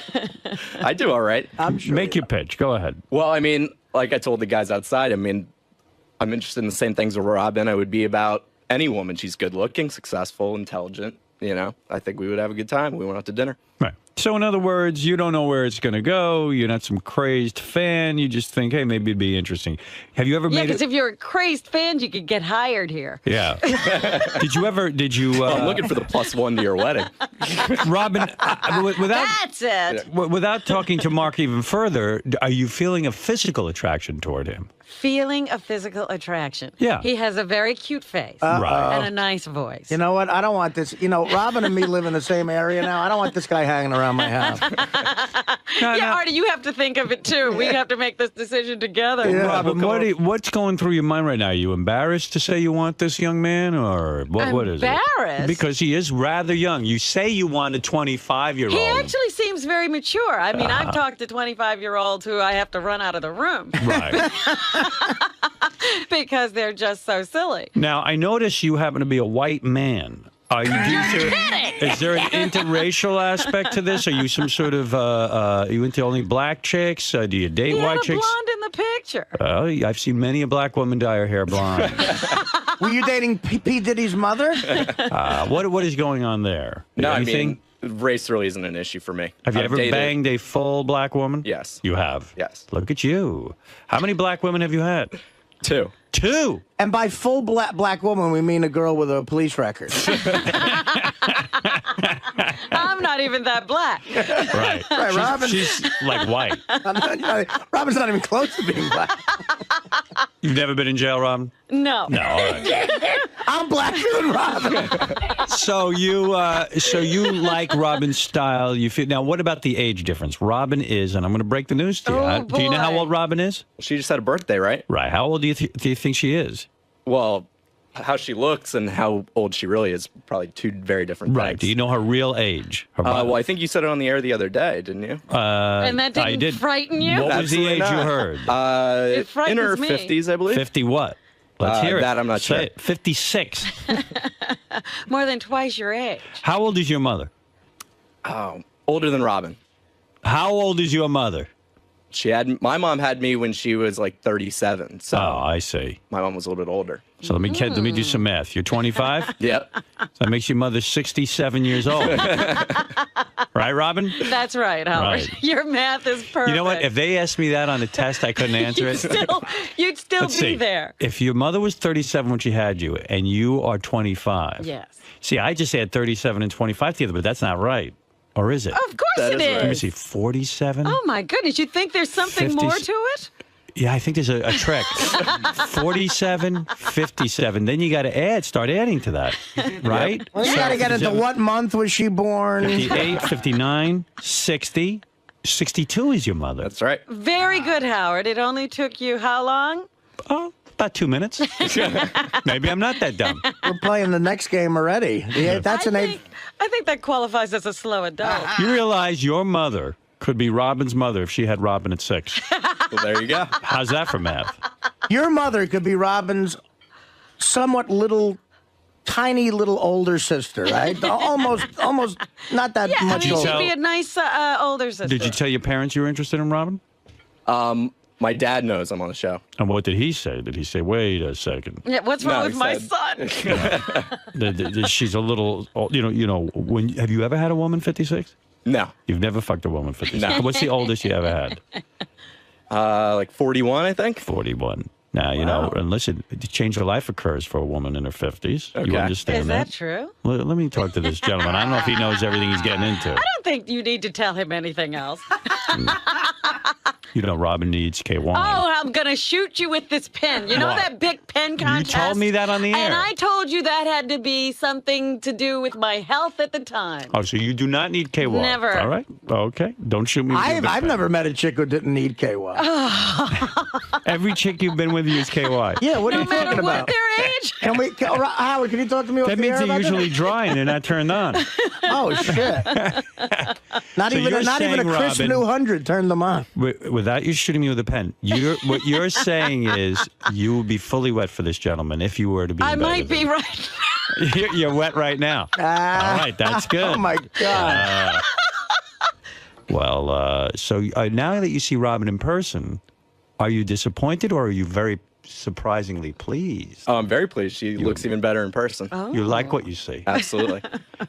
Speaker 13: I do all right.
Speaker 5: I'm sure.
Speaker 1: Make your pitch. Go ahead.
Speaker 13: Well, I mean, like I told the guys outside, I mean, I'm interested in the same things with Robin. I would be about any woman. She's good looking, successful, intelligent. You know, I think we would have a good time. We went out to dinner.
Speaker 1: Right. So, in other words, you don't know where it's going to go. You're not some crazed fan. You just think, hey, maybe it'd be interesting. Have you ever
Speaker 4: Yeah,
Speaker 1: made
Speaker 4: because
Speaker 1: it?
Speaker 4: if you're a crazed fan, you could get hired here.
Speaker 1: Yeah. Did you?
Speaker 13: I'm looking for the +1 to your wedding.
Speaker 1: Robin, without
Speaker 4: That's it.
Speaker 1: without talking to Mark even further, are you feeling a physical attraction toward him?
Speaker 4: Feeling a physical attraction.
Speaker 1: Yeah.
Speaker 4: He has a very cute face.
Speaker 1: Right.
Speaker 4: And a nice voice.
Speaker 5: You know what? I don't want this. You know, Robin and me live in the same area now. I don't want this guy hanging around my house.
Speaker 4: Artie, you have to think of it too. We have to make this decision together.
Speaker 5: Yeah.
Speaker 1: Robin, what's going through your mind right now? Are you embarrassed to say you want this young man, or what is it?
Speaker 4: Embarrassed?
Speaker 1: Because he is rather young. You say you want a 25-year-old.
Speaker 4: He actually seems very mature. I mean, I've talked to 25-year-olds who I have to run out of the room.
Speaker 1: Right.
Speaker 4: Because they're just so silly.
Speaker 1: Now, I notice you happen to be a white man. Are you is there an interracial aspect to this? Are you some sort of you into only black chicks? Do you date
Speaker 4: He
Speaker 1: white
Speaker 4: had a
Speaker 1: chicks?
Speaker 4: blonde in the picture.
Speaker 1: I've seen many a black woman dye her hair blonde.
Speaker 5: Were you dating P. Diddy's mother?
Speaker 1: What is going on there?
Speaker 13: No,
Speaker 1: Anything?
Speaker 13: I mean, race really isn't an issue for me.
Speaker 1: Have you
Speaker 13: I've
Speaker 1: ever
Speaker 13: dated-
Speaker 1: banged a full black woman?
Speaker 13: Yes.
Speaker 1: You have?
Speaker 13: Yes.
Speaker 1: Look at you. How many black women have you had?
Speaker 13: 2.
Speaker 1: 2?
Speaker 5: And by full black woman, we mean a girl with a police record.
Speaker 4: I'm not even that black.
Speaker 1: Right.
Speaker 5: Right, Robin.
Speaker 1: She's like white.
Speaker 5: Robin's not even close to being black.
Speaker 1: You've never been in jail, Robin?
Speaker 4: No.
Speaker 1: No, all right.
Speaker 5: I'm blacker than Robin.
Speaker 1: So you like Robin's style. You feel now. What about the age difference? Robin is, and I'm going to break the news to you.
Speaker 4: Oh,
Speaker 1: Do you know how
Speaker 4: boy.
Speaker 1: old Robin is?
Speaker 13: She just had a birthday, right?
Speaker 1: Right. How old do you think she is?
Speaker 13: Well, how she looks and how old she really is probably 2 very different
Speaker 1: Right.
Speaker 13: things.
Speaker 1: Do you know her real age? Her
Speaker 13: Well, I think you said it on the air the other day, didn't you?
Speaker 4: And that
Speaker 1: I
Speaker 4: didn't
Speaker 1: did.
Speaker 4: frighten you?
Speaker 1: What was the
Speaker 13: Absolutely
Speaker 1: age
Speaker 13: not.
Speaker 1: you heard?
Speaker 4: It frightens
Speaker 13: in her
Speaker 4: me.
Speaker 13: 50s, I believe.
Speaker 1: 50 what? Let's hear it.
Speaker 13: That I'm not
Speaker 1: Say
Speaker 13: sure.
Speaker 1: it. 56.
Speaker 4: More than twice your age.
Speaker 1: How old is your mother?
Speaker 13: Oh, older than Robin.
Speaker 1: How old is your mother?
Speaker 13: My mom had me when she was like 37. So
Speaker 1: Oh, I see.
Speaker 13: my mom was a little bit older.
Speaker 1: So let me do some math. You're 25?
Speaker 13: Yep.
Speaker 1: So that makes your mother 67 years old. Right, Robin?
Speaker 4: That's right, Howard.
Speaker 1: Right.
Speaker 4: Your math is perfect.
Speaker 1: You know what? If they asked me that on a test, I couldn't answer it.
Speaker 4: You'd still
Speaker 1: Let's
Speaker 4: be
Speaker 1: see.
Speaker 4: there.
Speaker 1: If your mother was 37 when she had you and you are 25.
Speaker 4: Yes.
Speaker 1: See, I just add 37 and 25 together, but that's not right. Or is it?
Speaker 4: Of course
Speaker 13: That
Speaker 4: it
Speaker 13: is
Speaker 4: is.
Speaker 13: right.
Speaker 1: Let me see. 47?
Speaker 4: Oh, my goodness. You think there's something
Speaker 1: 50
Speaker 4: more to it?
Speaker 1: Yeah, I think there's a trick. 47, 57. Then you got to start adding to that. Right?
Speaker 5: Well, you got to get into what month was she born?
Speaker 1: 58, 59, 60. 62 is your mother.
Speaker 13: That's right.
Speaker 4: Very good, Howard. It only took you how long?
Speaker 1: Oh, about 2 minutes. Maybe I'm not that dumb.
Speaker 5: We're playing the next game already. Yeah, that's
Speaker 4: I think that qualifies as a slow adult.
Speaker 1: You realize your mother could be Robin's mother if she had Robin at 6.
Speaker 13: Well, there you go.
Speaker 1: How's that for math?
Speaker 5: Your mother could be Robin's somewhat tiny little older sister, right? almost not that
Speaker 4: Yeah, I
Speaker 5: much
Speaker 4: mean,
Speaker 5: older.
Speaker 4: she'd be a nice older sister.
Speaker 1: Did you tell your parents you were interested in Robin?
Speaker 13: My dad knows I'm on the show.
Speaker 1: And what did he say? Did he say, wait a second?
Speaker 4: Yeah, what's wrong
Speaker 13: No,
Speaker 4: with
Speaker 13: he
Speaker 4: my
Speaker 13: said-
Speaker 4: son?
Speaker 1: She's a little, have you ever had a woman 56?
Speaker 13: No.
Speaker 1: You've never fucked a woman 56?
Speaker 13: No.
Speaker 1: What's the oldest you ever had?
Speaker 13: Like 41, I think.
Speaker 1: 41. Now, and listen, change of life occurs for a woman in her 50s. You
Speaker 13: Okay.
Speaker 1: understand
Speaker 4: Is that true?
Speaker 1: Let me talk to this gentleman. I don't know if he knows everything he's getting into.
Speaker 4: I don't think you need to tell him anything else.
Speaker 1: You know, Robin needs KY.
Speaker 4: Oh, I'm going to shoot you with this pen. You know
Speaker 1: What?
Speaker 4: that big pen contest?
Speaker 1: You told me that on the air.
Speaker 4: And I told you that had to be something to do with my health at the time.
Speaker 1: Oh, so you do not need KY?
Speaker 4: Never.
Speaker 1: All right. Okay. Don't shoot me. With your big
Speaker 5: I've
Speaker 1: pen.
Speaker 5: never met a chick who didn't need KY.
Speaker 1: Every chick you've been with used KY.
Speaker 5: Yeah, what are you talking
Speaker 4: No matter what
Speaker 5: about?
Speaker 4: their age.
Speaker 5: Howard, can you talk to me?
Speaker 1: That means they're usually dry and they're not turned on.
Speaker 5: Oh shit! Not
Speaker 1: So
Speaker 5: even
Speaker 1: you're
Speaker 5: a crisp
Speaker 1: saying,
Speaker 5: new
Speaker 1: Robin,
Speaker 5: 100 turned them on.
Speaker 1: Without you shooting me with a pen, what you're saying is you would be fully wet for this gentleman if you were to be.
Speaker 4: I
Speaker 1: in bed
Speaker 4: might
Speaker 1: with
Speaker 4: be
Speaker 1: him.
Speaker 4: right.
Speaker 1: You're wet right now. All right, that's good.
Speaker 5: Oh my god.
Speaker 1: So now that you see Robin in person, are you disappointed or are you very surprisingly pleased?
Speaker 13: Oh, I'm very pleased. She looks even better in person.
Speaker 4: Oh.
Speaker 1: You like what you see.
Speaker 13: Absolutely.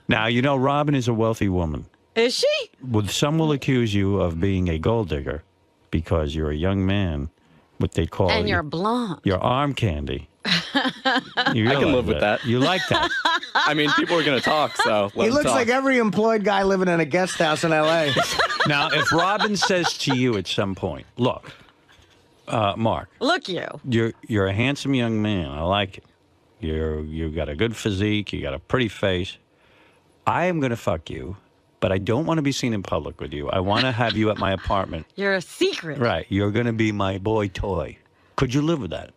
Speaker 1: Now, you know, Robin is a wealthy woman.
Speaker 4: Is she?
Speaker 1: Well, some will accuse you of being a gold digger because you're a young man, what they call
Speaker 4: And you're blonde.
Speaker 1: your arm candy.
Speaker 13: I can live with that.
Speaker 1: You like that.
Speaker 13: I mean, people are going to talk, so let
Speaker 5: He
Speaker 13: them
Speaker 5: looks
Speaker 13: talk.
Speaker 5: like every employed guy living in a guest house in L.A.
Speaker 1: Now, if Robin says to you at some point, look, Mark,
Speaker 4: Look you.
Speaker 1: you're a handsome young man. I like it. You got a good physique. You got a pretty face. I am going to fuck you, but I don't want to be seen in public with you. I want to have you at my apartment.
Speaker 4: You're a secret.
Speaker 1: Right. You're going to be my boy toy. Could you live with that?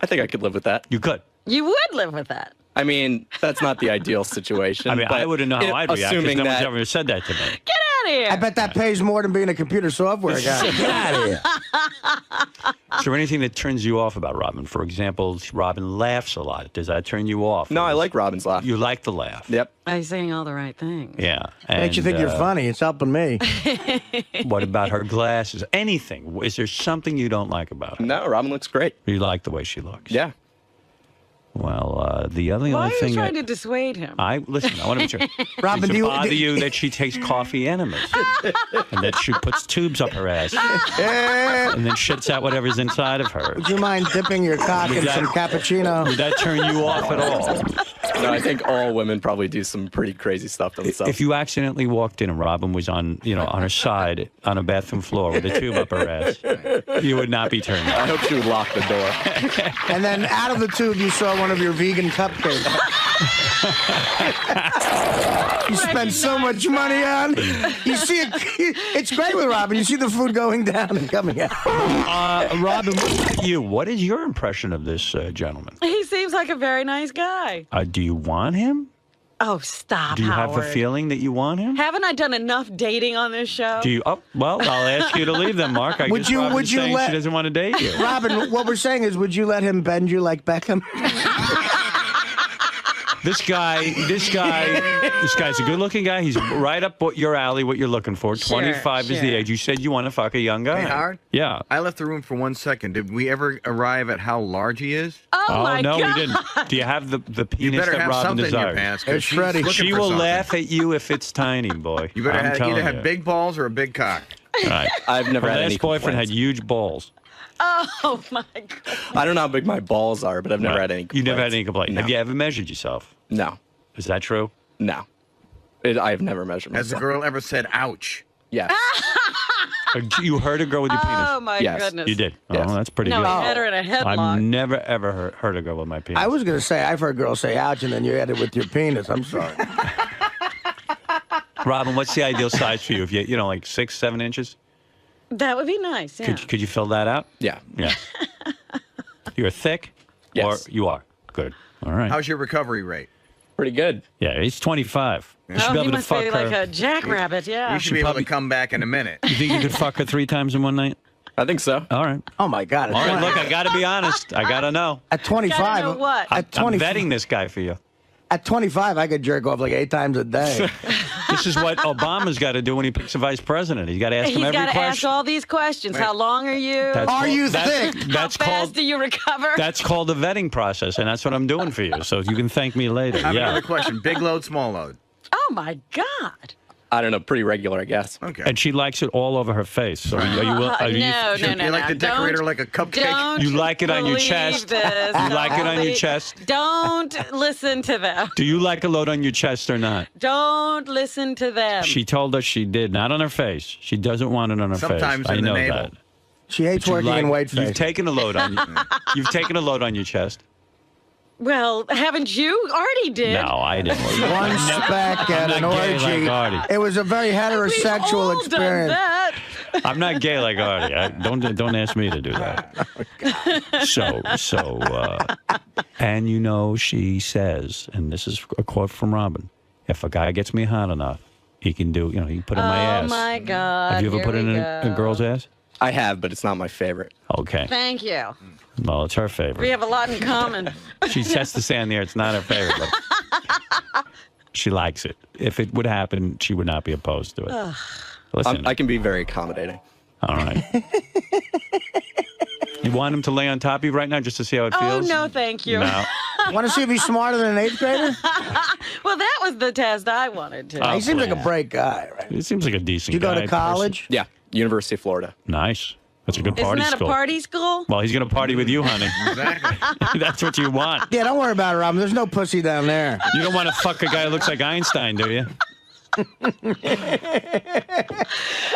Speaker 13: I think I could live with that.
Speaker 1: You could.
Speaker 4: You would live with that.
Speaker 13: I mean, that's not the ideal situation.
Speaker 1: I mean, I
Speaker 13: but
Speaker 1: wouldn't know how I'd react because
Speaker 13: assuming
Speaker 1: no one's
Speaker 13: that
Speaker 1: ever said that to me.
Speaker 4: Get out of here.
Speaker 5: I bet that pays more than being a computer software guy. Get out of here.
Speaker 1: Is there anything that turns you off about Robin? For example, Robin laughs a lot. Does that turn you off?
Speaker 13: No, I like Robin's laugh.
Speaker 1: You like the laugh?
Speaker 13: Yep.
Speaker 4: I'm saying all the right things.
Speaker 1: Yeah.
Speaker 5: Makes you think you're funny. It's helping me.
Speaker 1: What about her glasses? Anything? Is there something you don't like about her?
Speaker 13: No, Robin looks great.
Speaker 1: You like the way she looks?
Speaker 13: Yeah.
Speaker 1: Well, the only
Speaker 4: Why are you
Speaker 1: thing
Speaker 4: trying to dissuade him?
Speaker 1: I want to be sure.
Speaker 5: Robin,
Speaker 1: Does
Speaker 5: do
Speaker 1: it
Speaker 5: you
Speaker 1: bother you that she takes coffee enemas and that she puts tubes up her ass and then shits out whatever's inside of her?
Speaker 5: Would you mind dipping your cock in some cappuccino?
Speaker 1: Would that turn you off at all?
Speaker 13: No, I think all women probably do some pretty crazy stuff themselves.
Speaker 1: If you accidentally walked in and Robin was on her side on a bathroom floor with a tube up her ass, you would not be turned
Speaker 13: I
Speaker 1: on.
Speaker 13: hope she would lock the door.
Speaker 5: And then out of the tube, you saw one of your vegan cupcakes. You spend so much money on. You see it. It's great with Robin. You see the food going down and coming out.
Speaker 1: Robin, what is your impression of this gentleman?
Speaker 4: He seems like a very nice guy.
Speaker 1: Do you want him?
Speaker 4: Oh, stop,
Speaker 1: Do you have
Speaker 4: Howard.
Speaker 1: a feeling that you want him?
Speaker 4: Haven't I done enough dating on this show?
Speaker 1: Do you? Oh, well, I'll ask you to leave then, Mark. I guess Robin's saying she doesn't want to date you.
Speaker 5: Robin, what we're saying is, would you let him bend you like Beckham?
Speaker 1: This guy's a good-looking guy. He's right up your alley, what you're looking for. 25 is the
Speaker 4: sure.
Speaker 1: age. You said you want to fuck a young guy.
Speaker 9: Hey, Howard?
Speaker 1: Yeah.
Speaker 9: I left the room for 1 second. Did we ever arrive at how large he is?
Speaker 4: Oh, my
Speaker 1: no,
Speaker 4: God.
Speaker 1: we didn't. Do you have the
Speaker 9: You
Speaker 1: penis
Speaker 9: better
Speaker 1: that
Speaker 9: have
Speaker 1: Robin
Speaker 9: something in your
Speaker 1: desires?
Speaker 9: pants. 'cause
Speaker 5: It's
Speaker 9: she's
Speaker 5: Freddie.
Speaker 9: looking
Speaker 1: She
Speaker 9: for
Speaker 1: will
Speaker 9: something.
Speaker 1: laugh at you if it's tiny, boy.
Speaker 9: You better
Speaker 1: I'm
Speaker 9: have,
Speaker 1: telling
Speaker 9: either
Speaker 1: you.
Speaker 9: have big balls or a big cock.
Speaker 1: Right.
Speaker 13: I've never
Speaker 1: Her
Speaker 13: had any
Speaker 1: last boyfriend had
Speaker 13: complaints.
Speaker 1: huge balls.
Speaker 4: Oh, my God.
Speaker 13: I don't know how big my balls are, but I've never had any complaints.
Speaker 1: You never had any complaints.
Speaker 13: No.
Speaker 1: Have you ever measured yourself?
Speaker 13: No.
Speaker 1: Is that true?
Speaker 13: No. I have never measured myself.
Speaker 9: Has the girl ever said, ouch?
Speaker 13: Yes.
Speaker 1: You heard a girl with your penis?
Speaker 4: Oh, my
Speaker 13: Yes.
Speaker 4: goodness.
Speaker 1: You did?
Speaker 13: Yes.
Speaker 1: Oh, that's pretty
Speaker 4: No,
Speaker 1: good.
Speaker 4: he had her in a headlock.
Speaker 1: I've never, ever heard a girl with my penis.
Speaker 5: I was going to say, I've heard girls say ouch, and then you add it with your penis. I'm sorry.
Speaker 1: Robin, what's the ideal size for you? If you like 6, 7 inches?
Speaker 4: That would be nice, yeah.
Speaker 1: Could you fill that out?
Speaker 13: Yeah.
Speaker 1: Yeah. You're thick?
Speaker 13: Yes.
Speaker 1: Or you are? Good. All right.
Speaker 9: How's your recovery rate?
Speaker 13: Pretty good.
Speaker 1: Yeah, he's 25. You should
Speaker 4: Oh,
Speaker 1: be
Speaker 4: he
Speaker 1: able to
Speaker 4: must
Speaker 1: fuck
Speaker 4: be
Speaker 1: her.
Speaker 4: like a jackrabbit, yeah.
Speaker 9: You should be able to come back in a minute.
Speaker 1: You think you could fuck her 3 times in one night?
Speaker 13: I think so.
Speaker 1: All right.
Speaker 5: Oh, my God.
Speaker 1: All right, look, I got to be honest. I got to know.
Speaker 5: At 25,
Speaker 4: Gotta know what?
Speaker 1: I'm
Speaker 5: At 20,
Speaker 1: vetting this guy for you.
Speaker 5: At 25, I could jerk off like 8 times a day.
Speaker 1: This is what Obama's got to do when he picks a vice president. He's got to ask him
Speaker 4: He's
Speaker 1: every
Speaker 4: got to ask
Speaker 1: question.
Speaker 4: all these questions. How long are you?
Speaker 1: That's
Speaker 5: Are
Speaker 1: called-
Speaker 5: you
Speaker 1: that's-
Speaker 5: thick?
Speaker 1: That's
Speaker 4: How fast
Speaker 1: called
Speaker 4: do you recover?
Speaker 1: that's called the vetting process, and that's what I'm doing for you. So you can thank me later.
Speaker 9: I have
Speaker 1: Yeah.
Speaker 9: another question. Big load, small load?
Speaker 4: Oh, my God.
Speaker 13: I don't know, pretty regular, I guess.
Speaker 9: Okay.
Speaker 1: And she likes it all over her face. So are you
Speaker 4: No.
Speaker 9: You like to decorate her like a cupcake?
Speaker 4: Don't
Speaker 1: You like it on your
Speaker 4: believe
Speaker 1: chest?
Speaker 4: this.
Speaker 1: You like it on your
Speaker 4: Don't
Speaker 1: chest?
Speaker 4: Don't listen to them.
Speaker 1: Do you like a load on your chest or not?
Speaker 4: Don't listen to them.
Speaker 1: She told us she did. Not on her face. She doesn't want it on her
Speaker 9: Sometimes
Speaker 1: face. I
Speaker 9: in the
Speaker 1: know
Speaker 9: navel.
Speaker 1: that.
Speaker 5: She hates
Speaker 1: You
Speaker 5: working in white face.
Speaker 1: You've taken a load on you've taken a load on your chest.
Speaker 4: Well, haven't you? Artie did.
Speaker 1: No, I didn't.
Speaker 5: One speck at
Speaker 1: I'm
Speaker 5: an
Speaker 1: not gay
Speaker 5: orgy.
Speaker 1: like Artie.
Speaker 5: It was a very heterosexual
Speaker 4: We've all done
Speaker 5: experience.
Speaker 4: that.
Speaker 1: I'm not gay like Artie. Don't ask me to do that. And you know, she says, and this is a quote from Robin: "If a guy gets me hot enough, he can do. You know, he can put it in my ass."
Speaker 4: Oh my God!
Speaker 1: Have you ever
Speaker 4: Here
Speaker 1: put it
Speaker 4: we
Speaker 1: in a
Speaker 4: go.
Speaker 1: girl's ass?
Speaker 13: I have, but it's not my favorite.
Speaker 1: Okay.
Speaker 4: Thank you.
Speaker 1: Well, it's her
Speaker 4: We
Speaker 1: favorite.
Speaker 4: have a lot in common.
Speaker 1: She has to stand there. It's not her favorite, but she likes it. If it would happen, she would not be opposed to it. Listen,
Speaker 13: I can be very accommodating.
Speaker 1: all right. You want him to lay on top of you right now just to see how it
Speaker 4: Oh
Speaker 1: feels?
Speaker 4: no, thank you.
Speaker 1: No.
Speaker 5: Want to see if he's smarter than an 8th grader?
Speaker 4: Well, that was the test I wanted to.
Speaker 1: Oh,
Speaker 5: He seems like a
Speaker 1: please.
Speaker 5: bright guy, right?
Speaker 1: It seems like a decent
Speaker 5: Did you go
Speaker 1: guy.
Speaker 5: to college?
Speaker 13: Yeah, University of Florida.
Speaker 1: Nice. That's a good
Speaker 4: Isn't
Speaker 1: party
Speaker 4: that
Speaker 1: school.
Speaker 4: a party school?
Speaker 1: Well, he's going to party with you, honey.
Speaker 9: Exactly.
Speaker 1: That's what you want.
Speaker 5: Yeah, don't worry about it, Robin. There's no pussy down there.
Speaker 1: You don't want to fuck a guy who looks like Einstein, do you?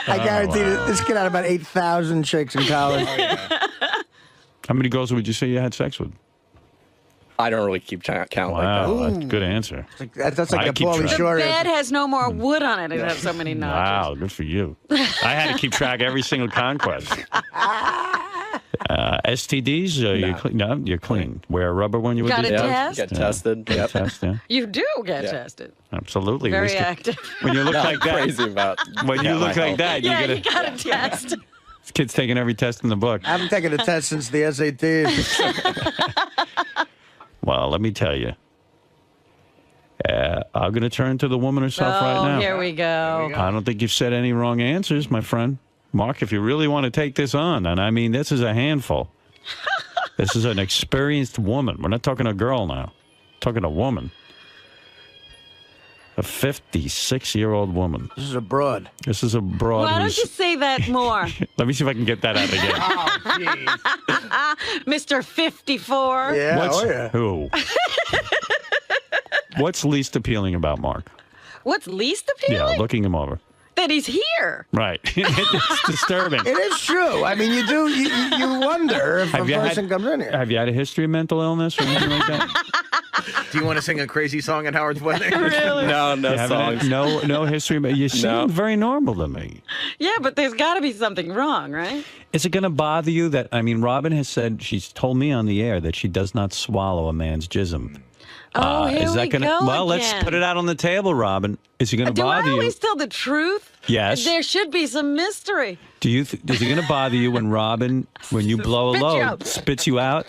Speaker 5: I guarantee this kid had about 8,000 chicks in college.
Speaker 1: How many girls would you say you had sex with?
Speaker 13: I don't really keep count like
Speaker 1: Wow,
Speaker 13: that.
Speaker 1: that's a good answer.
Speaker 5: That's like
Speaker 1: I
Speaker 5: a
Speaker 1: keep
Speaker 5: Pauly
Speaker 1: track.
Speaker 5: Shore.
Speaker 4: Bed has no more wood on it. It has so many notches.
Speaker 1: Wow, good for you. I had to keep track of every single conquest. STDs? You're clean. No, you're clean. Wear a rubber when you would
Speaker 4: Got
Speaker 1: do
Speaker 4: a
Speaker 1: that?
Speaker 4: test?
Speaker 13: Get tested. Yep.
Speaker 1: Test, yeah.
Speaker 4: You do get tested.
Speaker 1: Absolutely.
Speaker 4: Very
Speaker 1: At least
Speaker 4: active.
Speaker 1: when you look
Speaker 13: Not
Speaker 1: like that,
Speaker 13: crazy about
Speaker 1: when you look like that,
Speaker 4: Yeah,
Speaker 1: you
Speaker 4: you got a test.
Speaker 1: This kid's taking every test in the book.
Speaker 5: I haven't taken a test since the SATs.
Speaker 1: Well, let me tell you. I'm going to turn to the woman herself right
Speaker 4: Oh,
Speaker 1: now.
Speaker 4: here we go.
Speaker 1: I don't think you've said any wrong answers, my friend. Mark, if you really want to take this on, and I mean, this is a handful. This is an experienced woman. We're not talking a girl now. We're talking a woman. A 56-year-old woman.
Speaker 5: This is a broad.
Speaker 1: This is a broad.
Speaker 4: Why don't
Speaker 1: who's-
Speaker 4: you say that more?
Speaker 1: Let me see if I can get that out again.
Speaker 4: Mr. 54?
Speaker 5: Yeah,
Speaker 1: What's,
Speaker 5: oh yeah.
Speaker 1: Who? What's least appealing about Mark?
Speaker 4: What's least appealing?
Speaker 1: Yeah, looking him over.
Speaker 4: That he's here.
Speaker 1: Right. It's disturbing.
Speaker 5: It is true. I mean, you wonder if a person comes in here.
Speaker 1: Have you had a history of mental illness or anything like that?
Speaker 9: Do you want to sing a crazy song at Howard's wedding?
Speaker 4: Really?
Speaker 13: No,
Speaker 1: You
Speaker 13: no
Speaker 1: haven't
Speaker 13: songs.
Speaker 1: had- no history. But you seem very normal to me.
Speaker 4: Yeah, but there's got to be something wrong, right?
Speaker 1: Is it going to bother you that, I mean, Robin has said, she's told me on the air that she does not swallow a man's jism.
Speaker 4: Oh, here
Speaker 1: is that
Speaker 4: we
Speaker 1: gonna,
Speaker 4: go
Speaker 1: well, let's
Speaker 4: again.
Speaker 1: put it out on the table, Robin. Is it going to
Speaker 4: Do I
Speaker 1: bother you?
Speaker 4: always tell the truth?
Speaker 1: Yes.
Speaker 4: There should be some mystery.
Speaker 1: Do you? Is it going to bother you when Robin, when you blow a
Speaker 4: Spit you
Speaker 1: load,
Speaker 4: out.
Speaker 1: spits you out?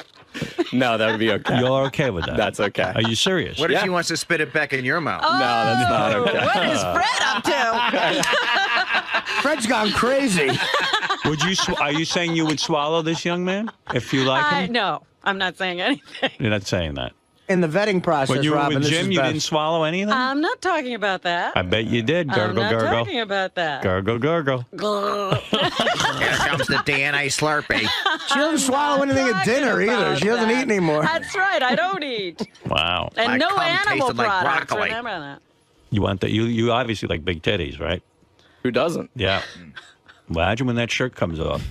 Speaker 13: No, that would be okay.
Speaker 1: You're okay with that?
Speaker 13: That's okay.
Speaker 1: Are you serious?
Speaker 9: What if she wants to spit it back in your mouth?
Speaker 4: Oh,
Speaker 13: No, that's not okay.
Speaker 4: What is Fred up to?
Speaker 5: Fred's gone crazy.
Speaker 1: Would you? Are you saying you would swallow this young man if you like him?
Speaker 4: No, I'm not saying anything.
Speaker 1: You're not saying that.
Speaker 5: In the vetting process,
Speaker 1: When you were
Speaker 5: Robin,
Speaker 1: with
Speaker 5: this
Speaker 1: Jim,
Speaker 5: is
Speaker 1: you
Speaker 5: best.
Speaker 1: didn't swallow anything.
Speaker 4: I'm not talking about that.
Speaker 1: I bet you did.
Speaker 4: I'm
Speaker 1: Gurgle,
Speaker 4: not
Speaker 1: gurgle,
Speaker 4: talking about that.
Speaker 1: gurgle, gurgle.
Speaker 9: Here comes the DNA Slurpee.
Speaker 5: She doesn't swallow anything at dinner either. She doesn't eat anymore.
Speaker 4: That's right. I don't eat.
Speaker 1: Wow.
Speaker 4: And
Speaker 9: My
Speaker 4: no
Speaker 9: cum
Speaker 4: animal
Speaker 9: tasted like
Speaker 4: products.
Speaker 9: broccoli.
Speaker 4: Remember that.
Speaker 1: You want that? You obviously like big titties, right?
Speaker 13: Who doesn't?
Speaker 1: Yeah. Imagine when that shirt comes off.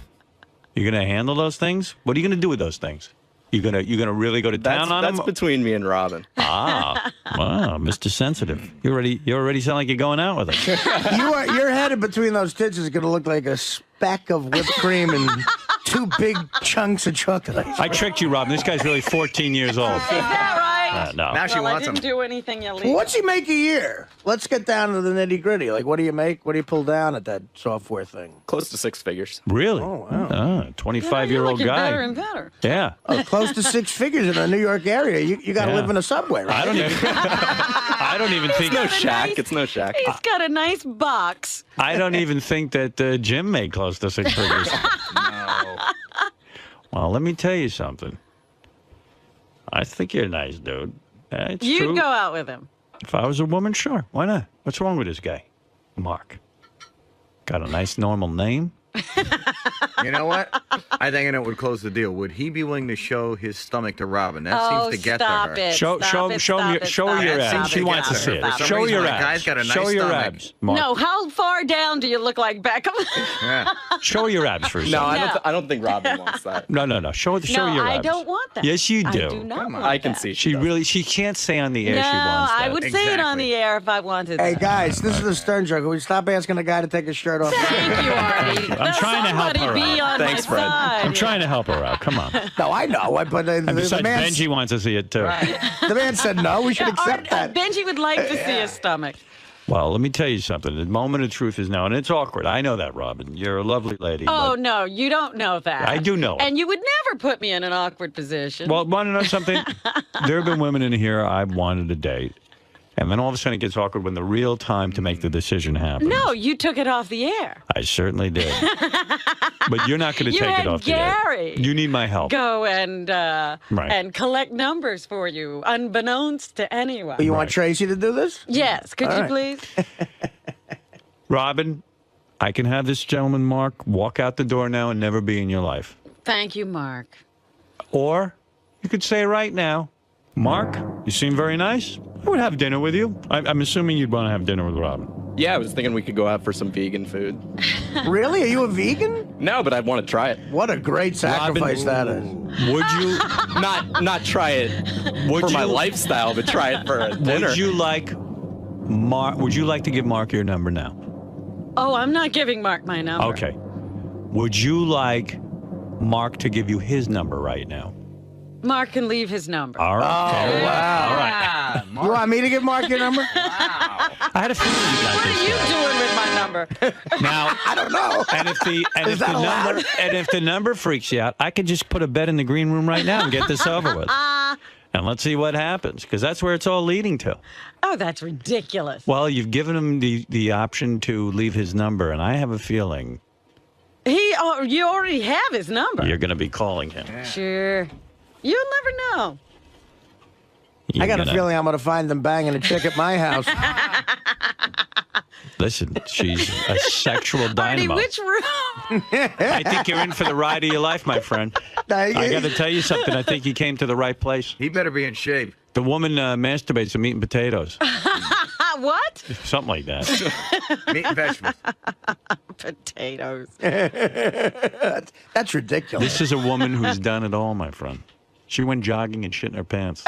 Speaker 1: You're gonna handle those things. What are you gonna do with those things? You're gonna really go to town on
Speaker 13: That's
Speaker 1: them?
Speaker 13: between me and Robin.
Speaker 1: Ah, wow, Mr. Sensitive. You already sound like you're going out with him.
Speaker 5: Your head between those tits is going to look like a speck of whipped cream and two big chunks of chocolate.
Speaker 1: I tricked you, Robin. This guy's really 14 years old.
Speaker 4: Is that right?
Speaker 1: No.
Speaker 9: Now she
Speaker 4: Well, I
Speaker 9: wants
Speaker 4: didn't
Speaker 9: him.
Speaker 4: do anything illegal.
Speaker 5: What's he make a year? Let's get down to the nitty gritty. Like, what do you make? What do you pull down at that software thing?
Speaker 13: Close to 6 figures.
Speaker 1: Really?
Speaker 5: Oh, wow.
Speaker 1: 25-year-old
Speaker 4: You're looking
Speaker 1: guy.
Speaker 4: better and better.
Speaker 1: Yeah.
Speaker 5: Oh, close to 6 figures in the New York area. You got to
Speaker 1: Yeah.
Speaker 5: live in a subway, right?
Speaker 1: I don't even think.
Speaker 13: No shack. It's no shack.
Speaker 4: He's got a nice box.
Speaker 1: I don't even think that Jim made close to 6 figures.
Speaker 9: No.
Speaker 1: Well, let me tell you something. I think you're a nice dude. It's
Speaker 4: You'd
Speaker 1: true.
Speaker 4: go out with him.
Speaker 1: If I was a woman, sure. Why not? What's wrong with this guy? Mark. Got a nice normal name.
Speaker 9: You know what? I think I know what would close the deal. Would he be willing to show his stomach to Robin? That seems to get to her.
Speaker 1: Show her your abs. She wants to see it. Show your abs.
Speaker 9: Guy's got a nice
Speaker 1: show your
Speaker 9: stomach.
Speaker 1: abs. Mark.
Speaker 4: No, how far down do you look like Beckham?
Speaker 9: Yeah.
Speaker 1: Show your abs for a second.
Speaker 13: I don't think Robin wants that.
Speaker 1: No. Show your abs.
Speaker 4: I don't want that.
Speaker 1: Yes, you do.
Speaker 4: I do not want
Speaker 13: I can
Speaker 4: that.
Speaker 13: see.
Speaker 1: She can't say on the air
Speaker 4: No,
Speaker 1: she wants that.
Speaker 4: I would say it on the air if I wanted.
Speaker 5: Hey
Speaker 4: that.
Speaker 5: guys, this is the Stern Show. Can we stop asking the guy to take his shirt off?
Speaker 4: Thank you, Artie.
Speaker 1: I'm trying to help her
Speaker 4: Be
Speaker 1: out.
Speaker 4: on
Speaker 13: Thanks,
Speaker 4: my
Speaker 13: Fred.
Speaker 4: side.
Speaker 1: I'm trying to help her out. Come on.
Speaker 5: No, I know. But
Speaker 1: And
Speaker 5: the
Speaker 1: besides,
Speaker 5: man,
Speaker 1: Benji wants to see it too.
Speaker 5: the man said no. We should accept that.
Speaker 4: Benji would like to see his stomach.
Speaker 1: Well, let me tell you something. The moment of truth is now, and it's awkward. I know that, Robin. You're a lovely lady.
Speaker 4: Oh,
Speaker 1: but
Speaker 4: no, you don't know that.
Speaker 1: I do know it.
Speaker 4: And you would never put me in an awkward position.
Speaker 1: Well, want to know something? There have been women in here I've wanted to date, and then all of a sudden it gets awkward when the real time to make the decision happens.
Speaker 4: No, you took it off the air.
Speaker 1: I certainly did. But you're not going to
Speaker 4: You
Speaker 1: take
Speaker 4: had
Speaker 1: it off
Speaker 4: Gary
Speaker 1: the air. You need my help.
Speaker 4: Go and
Speaker 1: Right.
Speaker 4: and collect numbers for you, unbeknownst to anyone.
Speaker 5: You want Tracy to do this?
Speaker 4: Yes, could
Speaker 5: All
Speaker 4: you
Speaker 5: right.
Speaker 4: please?
Speaker 1: Robin, I can have this gentleman, Mark, walk out the door now and never be in your life.
Speaker 4: Thank you, Mark.
Speaker 1: Or you could say right now, Mark, you seem very nice. I would have dinner with you. I'm assuming you'd want to have dinner with Robin.
Speaker 13: Yeah, I was thinking we could go out for some vegan food.
Speaker 5: Really? Are you a vegan?
Speaker 13: No, but I'd want to try it.
Speaker 5: What a great sacrifice that is.
Speaker 1: Would you
Speaker 13: not try it for my lifestyle, but try it for a dinner?
Speaker 1: Would you like to give Mark your number now?
Speaker 4: Oh, I'm not giving Mark my number.
Speaker 1: Okay. Would you like Mark to give you his number right now?
Speaker 4: Mark can leave his number.
Speaker 1: All right.
Speaker 5: Oh, wow.
Speaker 1: All right.
Speaker 5: You want me to give Mark your number?
Speaker 1: I had a feeling you got
Speaker 4: What
Speaker 1: this.
Speaker 4: are you doing with my number?
Speaker 1: Now,
Speaker 5: I don't know.
Speaker 1: and
Speaker 5: Is that allowed?
Speaker 1: if the number freaks you out, I could just put a bed in the green room right now and get this over with. And let's see what happens, because that's where it's all leading to.
Speaker 4: Oh, that's ridiculous.
Speaker 1: Well, you've given him the option to leave his number, and I have a feeling
Speaker 4: You already have his number.
Speaker 1: you're going to be calling him.
Speaker 4: Sure. You'll never know.
Speaker 1: You're
Speaker 5: I got
Speaker 1: gonna-
Speaker 5: a feeling I'm going to find them banging a chick at my house.
Speaker 1: Listen, she's a sexual
Speaker 4: Artie,
Speaker 1: dynamo.
Speaker 4: which room?
Speaker 1: I think you're in for the ride of your life, my friend. I got to tell you something. I think you came to the right place.
Speaker 9: He better be in shape.
Speaker 1: The woman masturbates from eating potatoes.
Speaker 4: What?
Speaker 1: Something like that.
Speaker 9: Meat and vegetables.
Speaker 4: Potatoes.
Speaker 5: That's ridiculous.
Speaker 1: This is a woman who's done it all, my friend. She went jogging and shit in her pants.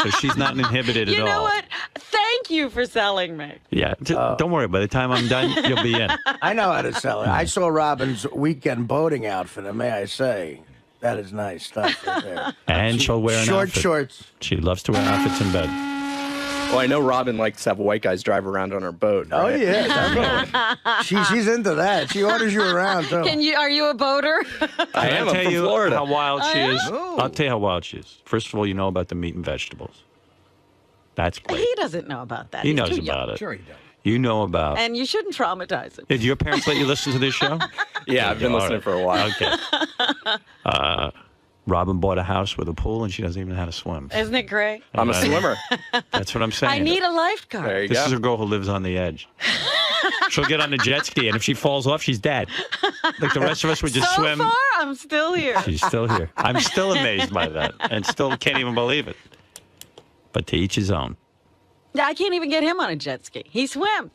Speaker 1: So she's not inhibited at all.
Speaker 4: You know what? Thank you for selling me.
Speaker 1: Yeah, don't worry. By the time I'm done, you'll be in.
Speaker 5: I know how to sell it. I saw Robin's weekend boating outfit, and may I say, that is nice stuff right there.
Speaker 1: And she'll wear an
Speaker 5: Short
Speaker 1: outfit.
Speaker 5: shorts.
Speaker 1: She loves to wear outfits in bed.
Speaker 13: Well, I know Robin likes to have white guys drive around on her boat.
Speaker 5: Oh,
Speaker 13: right?
Speaker 5: yeah. Definitely. She's into that. She orders you around, too.
Speaker 4: Are you a boater?
Speaker 13: I am.
Speaker 1: I'll
Speaker 13: I'm
Speaker 1: tell
Speaker 13: from
Speaker 1: you
Speaker 13: Florida.
Speaker 1: how wild she is.
Speaker 5: Oh.
Speaker 1: I'll tell you how wild she is. First of all, you know about the meat and vegetables. That's great.
Speaker 4: He doesn't know about that.
Speaker 1: He
Speaker 4: He's
Speaker 1: knows
Speaker 4: too young.
Speaker 1: about it.
Speaker 9: Sure he does.
Speaker 1: You know about.
Speaker 4: And you shouldn't traumatize him.
Speaker 1: Did your parents let you listen to this show?
Speaker 13: Yeah, I've been
Speaker 1: All
Speaker 13: listening
Speaker 1: right.
Speaker 13: for a while.
Speaker 1: Okay. Robin bought a house with a pool, and she doesn't even know how to swim.
Speaker 4: Isn't it great?
Speaker 13: I'm a swimmer.
Speaker 1: That's what I'm saying.
Speaker 4: I need a lifeguard.
Speaker 13: There you
Speaker 1: This
Speaker 13: go.
Speaker 1: is a girl who lives on the edge. She'll get on the jet ski, and if she falls off, she's dead. Like the rest of us would just
Speaker 4: so
Speaker 1: swim.
Speaker 4: far, I'm still here.
Speaker 1: She's still here. I'm still amazed by that, and still can't even believe it. But to each his own.
Speaker 4: I can't even get him on a jet ski. He swims.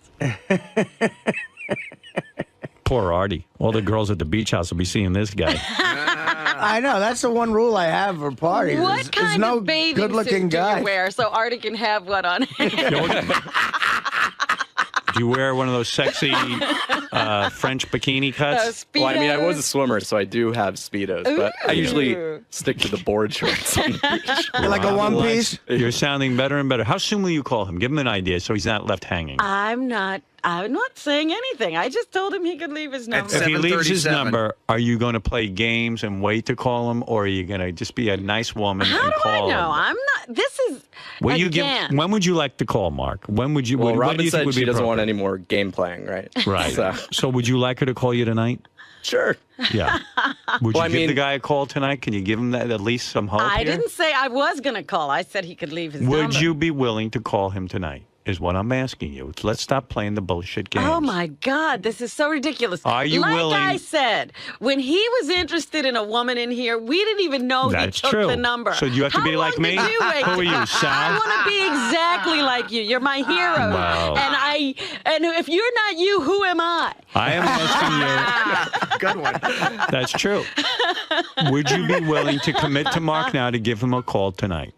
Speaker 1: Poor Artie. All the girls at the beach house will be seeing this guy.
Speaker 5: I know. That's the one rule I have for parties.
Speaker 4: What
Speaker 5: There's
Speaker 4: kind
Speaker 5: no
Speaker 4: of bathing
Speaker 5: good-looking
Speaker 4: suit do
Speaker 5: guy.
Speaker 4: you wear so Artie can have one on?
Speaker 1: Do you wear one of those sexy French bikini cuts?
Speaker 13: Well, I mean, I was a swimmer, so I do have Speedos, but I usually stick to the board shorts on the beach.
Speaker 5: You're like a one piece.
Speaker 1: You're sounding better and better. How soon will you call him? Give him an idea so he's not left hanging.
Speaker 4: I'm not saying anything. I just told him he could leave his number.
Speaker 1: If he leaves his
Speaker 9: 7:37.
Speaker 1: number, are you going to play games and wait to call him, or are you going to just be a nice woman
Speaker 4: How
Speaker 1: and
Speaker 4: do I
Speaker 1: call
Speaker 4: know?
Speaker 1: him?
Speaker 4: I'm not. This is
Speaker 1: Will you
Speaker 4: again.
Speaker 1: when would you like to call, Mark? When would you?
Speaker 13: Well,
Speaker 1: when do
Speaker 13: Robin
Speaker 1: you think
Speaker 13: said
Speaker 1: would
Speaker 13: she
Speaker 1: be
Speaker 13: doesn't want
Speaker 1: appropriate?
Speaker 13: any more game playing, right?
Speaker 1: Right.
Speaker 13: So,
Speaker 1: So would you like her to call you tonight?
Speaker 13: sure.
Speaker 1: Yeah. Would
Speaker 13: Well,
Speaker 1: you
Speaker 13: I
Speaker 1: give the
Speaker 13: mean-
Speaker 1: guy a call tonight? Can you give him that, at least some hope
Speaker 4: I
Speaker 1: here?
Speaker 4: didn't say I was going to call. I said he could leave his
Speaker 1: Would
Speaker 4: number.
Speaker 1: you be willing to call him tonight is what I'm asking you. Let's stop playing the bullshit games.
Speaker 4: Oh my God, this is so ridiculous.
Speaker 1: Are you
Speaker 4: like
Speaker 1: willing?
Speaker 4: I said, when he was interested in a woman in here, we didn't even know
Speaker 1: That's
Speaker 4: he took
Speaker 1: true.
Speaker 4: the number.
Speaker 1: So you have to
Speaker 4: How
Speaker 1: be like
Speaker 4: long
Speaker 1: me?
Speaker 4: did you wait?
Speaker 1: Who are you, Sal?
Speaker 4: I want to be exactly like you. You're my hero.
Speaker 1: Wow.
Speaker 4: And if you're not you, who am I?
Speaker 1: I am asking you.
Speaker 9: Good one.
Speaker 1: That's true. Would you be willing to commit to Mark now to give him a call tonight?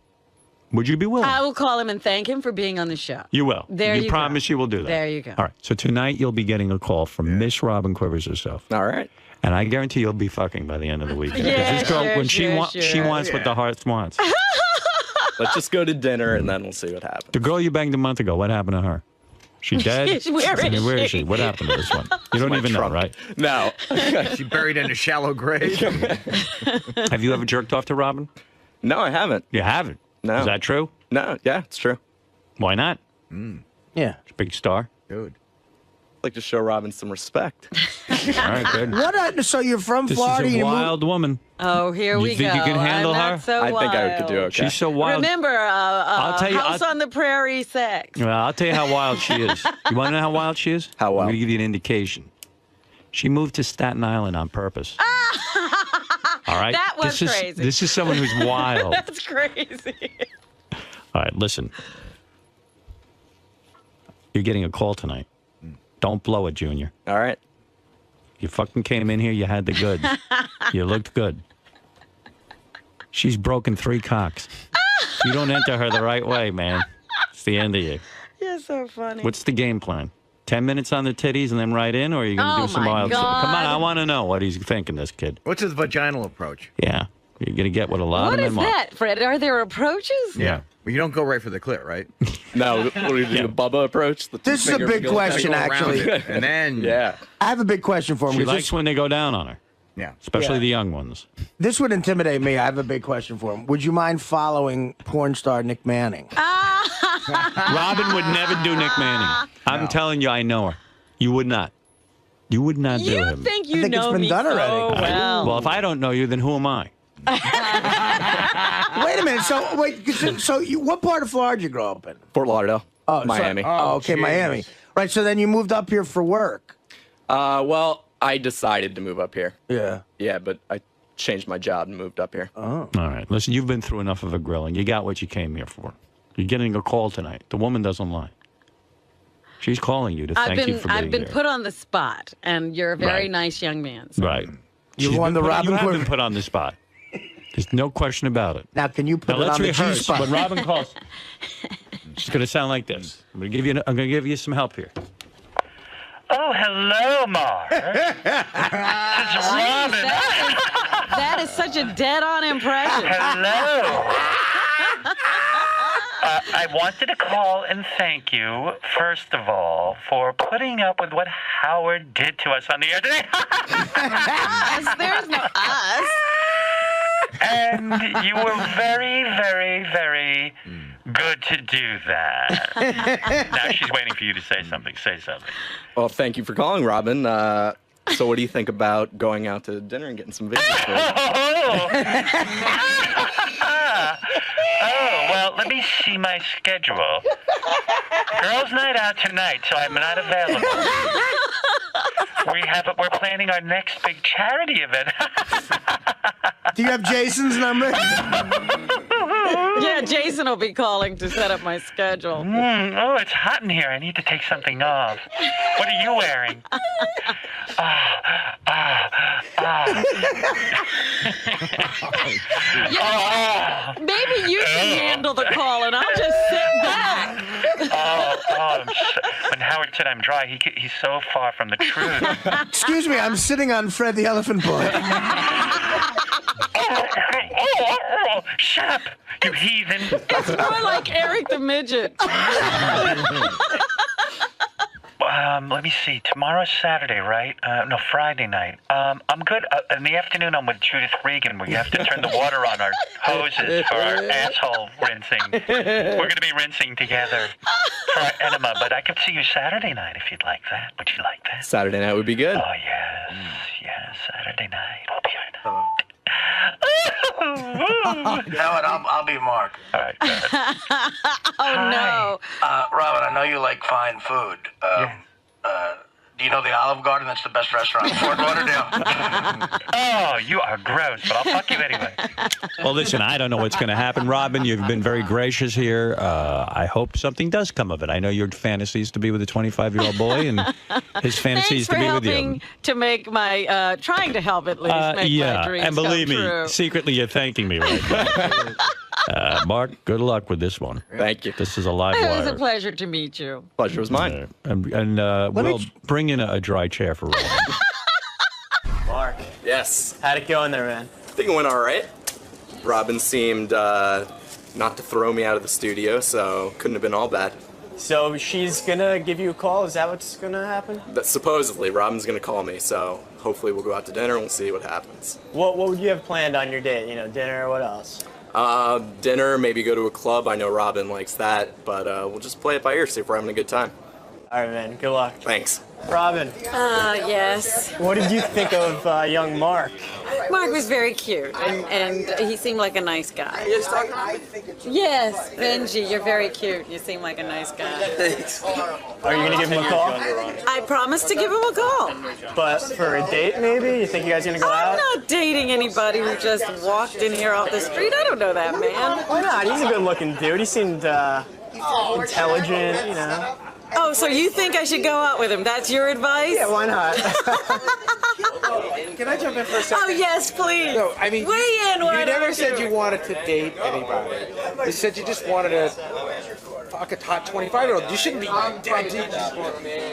Speaker 1: Would you be willing?
Speaker 4: I will call him and thank him for being on the show.
Speaker 1: You will.
Speaker 4: There you
Speaker 1: promise
Speaker 4: go.
Speaker 1: you will do that.
Speaker 4: There you go.
Speaker 1: All right. So tonight you'll be getting a call from Miss Robin Quivers herself.
Speaker 7: All right.
Speaker 1: And I guarantee you'll be fucking by the end of the weekend. 'Cause
Speaker 4: Yeah,
Speaker 1: this girl,
Speaker 4: sure,
Speaker 1: when
Speaker 4: sure,
Speaker 1: she wants what the heart wants.
Speaker 13: Let's just go to dinner and then we'll see what happens.
Speaker 1: The girl you banged a month ago, what happened to her? She dead?
Speaker 4: Where is she?
Speaker 1: What happened to this one? You don't even know, right?
Speaker 13: No.
Speaker 9: She buried in a shallow grave.
Speaker 1: Have you ever jerked off to Robin?
Speaker 13: No, I haven't.
Speaker 1: You haven't?
Speaker 13: No.
Speaker 1: Is that true?
Speaker 13: No, yeah, it's true.
Speaker 1: Why not?
Speaker 5: Yeah.
Speaker 1: She's a big star.
Speaker 9: Dude.
Speaker 13: I'd like to show Robin some respect.
Speaker 1: All right, good.
Speaker 5: So you're from
Speaker 1: This
Speaker 5: Florida?
Speaker 1: is a
Speaker 5: you moved-
Speaker 1: wild woman.
Speaker 4: Oh, here we go.
Speaker 1: You think you can handle
Speaker 4: I'm
Speaker 1: her?
Speaker 4: not so
Speaker 13: I think I could do
Speaker 4: wild.
Speaker 13: okay.
Speaker 1: She's so wild.
Speaker 4: Remember,
Speaker 1: tell you-
Speaker 4: House on the Prairie sex.
Speaker 1: Well, I'll tell you how wild she is. You want to know how wild she is?
Speaker 13: How
Speaker 1: I'm
Speaker 13: wild?
Speaker 1: going to give you an indication. She moved to Staten Island on purpose. All right?
Speaker 4: That was crazy.
Speaker 1: This is someone who's wild.
Speaker 4: That's crazy.
Speaker 1: All right, listen. You're getting a call tonight. Don't blow it, Junior.
Speaker 13: All right.
Speaker 1: You fucking came in here, you had the goods. You looked good. She's broken 3 cocks. If you don't enter her the right way, man, it's the end of you.
Speaker 4: You're so funny.
Speaker 1: What's the game plan? 10 minutes on the titties and then right in, or are you going to
Speaker 4: Oh,
Speaker 1: do some
Speaker 4: my
Speaker 1: wild stuff? Come on,
Speaker 4: God.
Speaker 1: I want to know what he's thinking, this kid.
Speaker 9: What's his vaginal approach?
Speaker 1: Yeah. You're going to get what a lot
Speaker 4: What
Speaker 1: of
Speaker 4: is
Speaker 1: men want.
Speaker 4: that, Fred? Are there approaches?
Speaker 1: Yeah.
Speaker 9: Well, you don't go right for the clit, right?
Speaker 13: No, what do you do? The Bubba approach? The
Speaker 5: This is a
Speaker 13: two-finger
Speaker 5: big
Speaker 13: goes
Speaker 5: question,
Speaker 13: back.
Speaker 5: actually.
Speaker 9: And then
Speaker 13: Yeah.
Speaker 5: I have a big question for him.
Speaker 1: She
Speaker 5: 'cause
Speaker 1: likes when they go down on her,
Speaker 9: yeah.
Speaker 1: especially
Speaker 5: Yeah.
Speaker 1: the young ones.
Speaker 5: This would intimidate me. I have a big question for him. Would you mind following porn star Nick Manning?
Speaker 1: Robin would never do Nick Manning. I'm telling you, I know her. You would not. You would not do
Speaker 4: You
Speaker 1: him.
Speaker 4: think you
Speaker 5: I think it's
Speaker 4: know
Speaker 5: been
Speaker 4: me
Speaker 5: done
Speaker 4: so
Speaker 5: already.
Speaker 4: well.
Speaker 1: Well, if I don't know you, then who am I?
Speaker 5: Wait a minute. So what part of Florida did you grow up in?
Speaker 13: Fort Lauderdale.
Speaker 5: Oh,
Speaker 13: Miami.
Speaker 5: Okay, Miami. Right. So then you moved up here for work.
Speaker 13: Well, I decided to move up here.
Speaker 5: Yeah.
Speaker 13: Yeah, but I changed my job and moved up here.
Speaker 1: All right. Listen, you've been through enough of a grilling. You got what you came here for. You're getting a call tonight. The woman doesn't lie. She's calling you to thank you for being
Speaker 4: I've been
Speaker 1: here.
Speaker 4: put on the spot, and you're a very
Speaker 1: Right.
Speaker 4: nice young man. So.
Speaker 1: Right.
Speaker 5: You
Speaker 1: She's
Speaker 5: won
Speaker 1: been
Speaker 5: the
Speaker 1: put-
Speaker 5: Robin
Speaker 1: You have
Speaker 5: Quiver-
Speaker 1: been put on the spot. There's no question about it.
Speaker 5: Now, can you put
Speaker 1: Now
Speaker 5: it
Speaker 1: let's
Speaker 5: on the
Speaker 1: rehearse.
Speaker 5: G-spot?
Speaker 1: When Robin calls, it's going to sound like this. I'm going to give you some help here.
Speaker 14: Oh, hello, Mark. This is Robin.
Speaker 4: That is such a dead-on impression.
Speaker 14: Hello. I wanted to call and thank you, first of all, for putting up with what Howard did to us on the air today.
Speaker 4: Us, there's no us.
Speaker 14: And you were very, very, very good to do that. Now she's waiting for you to say something. Say something.
Speaker 13: Well, thank you for calling, Robin. So what do you think about going out to dinner and getting some videos?
Speaker 14: Oh, well, let me see my schedule. Girls' night out tonight, so I'm not available. We're planning our next big charity event.
Speaker 5: Do you have Jason's number?
Speaker 4: Yeah, Jason will be calling to set up my schedule.
Speaker 14: Oh, it's hot in here. I need to take something off. What are you wearing?
Speaker 4: Maybe you can handle the call, and I'll just sit back.
Speaker 14: When Howard said I'm dry, he's so far from the truth.
Speaker 5: Excuse me, I'm sitting on Fred the Elephant Boy.
Speaker 14: Shut up, you heathen.
Speaker 4: It's more like Eric the Midget.
Speaker 14: Let me see. Tomorrow's Saturday, right? No, Friday night. I'm good. In the afternoon, I'm with Judith Regan. We have to turn the water on our hoses for our asshole rinsing. We're going to be rinsing together for our enema, but I could see you Saturday night if you'd like that. Would you like that?
Speaker 13: Saturday night would be good.
Speaker 14: Oh, yes. Yes, Saturday night will be our night.
Speaker 5: You know what? I'll be Mark.
Speaker 14: All right. Good.
Speaker 4: Oh no.
Speaker 5: Robin, I know you like fine food. Do you know the Olive Garden? That's the best restaurant in Fort Lauderdale.
Speaker 14: Oh, you are gross, but I'll fuck you anyway.
Speaker 1: Well, listen, I don't know what's going to happen, Robin. You've been very gracious here. I hope something does come of it. I know your fantasy is to be with a 25-year-old boy, and his fantasy is to be with you.
Speaker 4: Thanks for helping to make my, trying to help at least make my dreams
Speaker 1: and believe
Speaker 4: come
Speaker 1: me,
Speaker 4: true.
Speaker 1: secretly you're thanking me right now. Mark, good luck with this one.
Speaker 7: Thank you.
Speaker 1: This is a live
Speaker 4: It was
Speaker 1: wire.
Speaker 4: a pleasure to meet you.
Speaker 7: Pleasure was mine.
Speaker 1: And we'll bring in a dry chair for Robin.
Speaker 12: Mark,
Speaker 13: Yes.
Speaker 12: how'd it go in there, man?
Speaker 13: I think it went all right. Robin seemed not to throw me out of the studio, so couldn't have been all bad.
Speaker 12: So she's gonna give you a call? Is that what's gonna happen?
Speaker 13: Supposedly, Robin's going to call me, so hopefully we'll go out to dinner and we'll see what happens.
Speaker 12: What would you have planned on your date? You know, dinner, what else?
Speaker 13: Dinner, maybe go to a club. I know Robin likes that, but we'll just play it by ear, see if we're having a good time.
Speaker 12: All right, man, good luck.
Speaker 13: Thanks.
Speaker 12: Robin,
Speaker 4: Yes.
Speaker 12: what did you think of young Mark?
Speaker 4: Mark was very cute, and he seemed like a nice guy. Yes, Benji, you're very cute. You seem like a nice guy.
Speaker 12: Thanks. Are you gonna give him a call?
Speaker 4: I promised to give him a call.
Speaker 12: But for a date, maybe? You think you guys are gonna go out?
Speaker 4: I'm not dating anybody who just walked in here off the street. I don't know that man.
Speaker 12: Why not? He's a good-looking dude. He seemed intelligent, you know.
Speaker 4: Oh, so you think I should go out with him? That's your advice?
Speaker 12: Yeah, why not?
Speaker 2: Can I jump in for a second?
Speaker 4: Oh, yes, please.
Speaker 2: No, I mean,
Speaker 4: weigh in.
Speaker 2: you never said you wanted to date anybody. You said you just wanted to fuck a hot 25-year-old. You shouldn't be dead deep.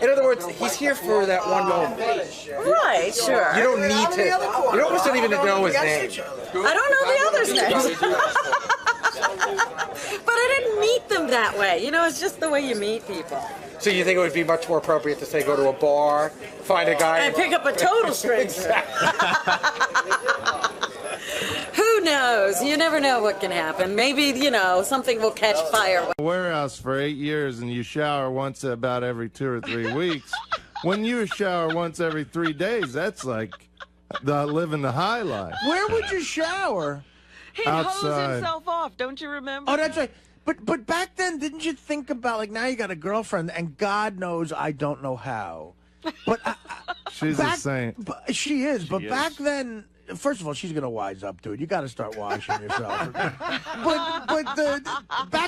Speaker 2: In other words, he's here for that one moment.
Speaker 4: Right, sure.
Speaker 2: You don't need to. You almost don't even know his name.
Speaker 4: I don't know the others' names. But I didn't meet them that way. You know, it's just the way you meet people.
Speaker 2: So you think it would be much more appropriate to say go to a bar, find a guy,
Speaker 4: And pick up a total stranger. Who knows? You never know what can happen. Maybe, you know, something will catch fire.
Speaker 15: Warehouse for 8 years and you shower once about every 2 or 3 weeks. When you shower once every 3 days, that's like living the high life.
Speaker 5: Where would you shower?
Speaker 4: He'd
Speaker 15: Outside.
Speaker 4: hose himself off, don't you remember?
Speaker 5: Oh, that's right. But back then, didn't you think about, like, now you got a girlfriend, and God knows I don't know how. But
Speaker 15: She's a saint.
Speaker 5: She is. But back then, first of all, she's gonna wise up to it. You got to start washing yourself. Back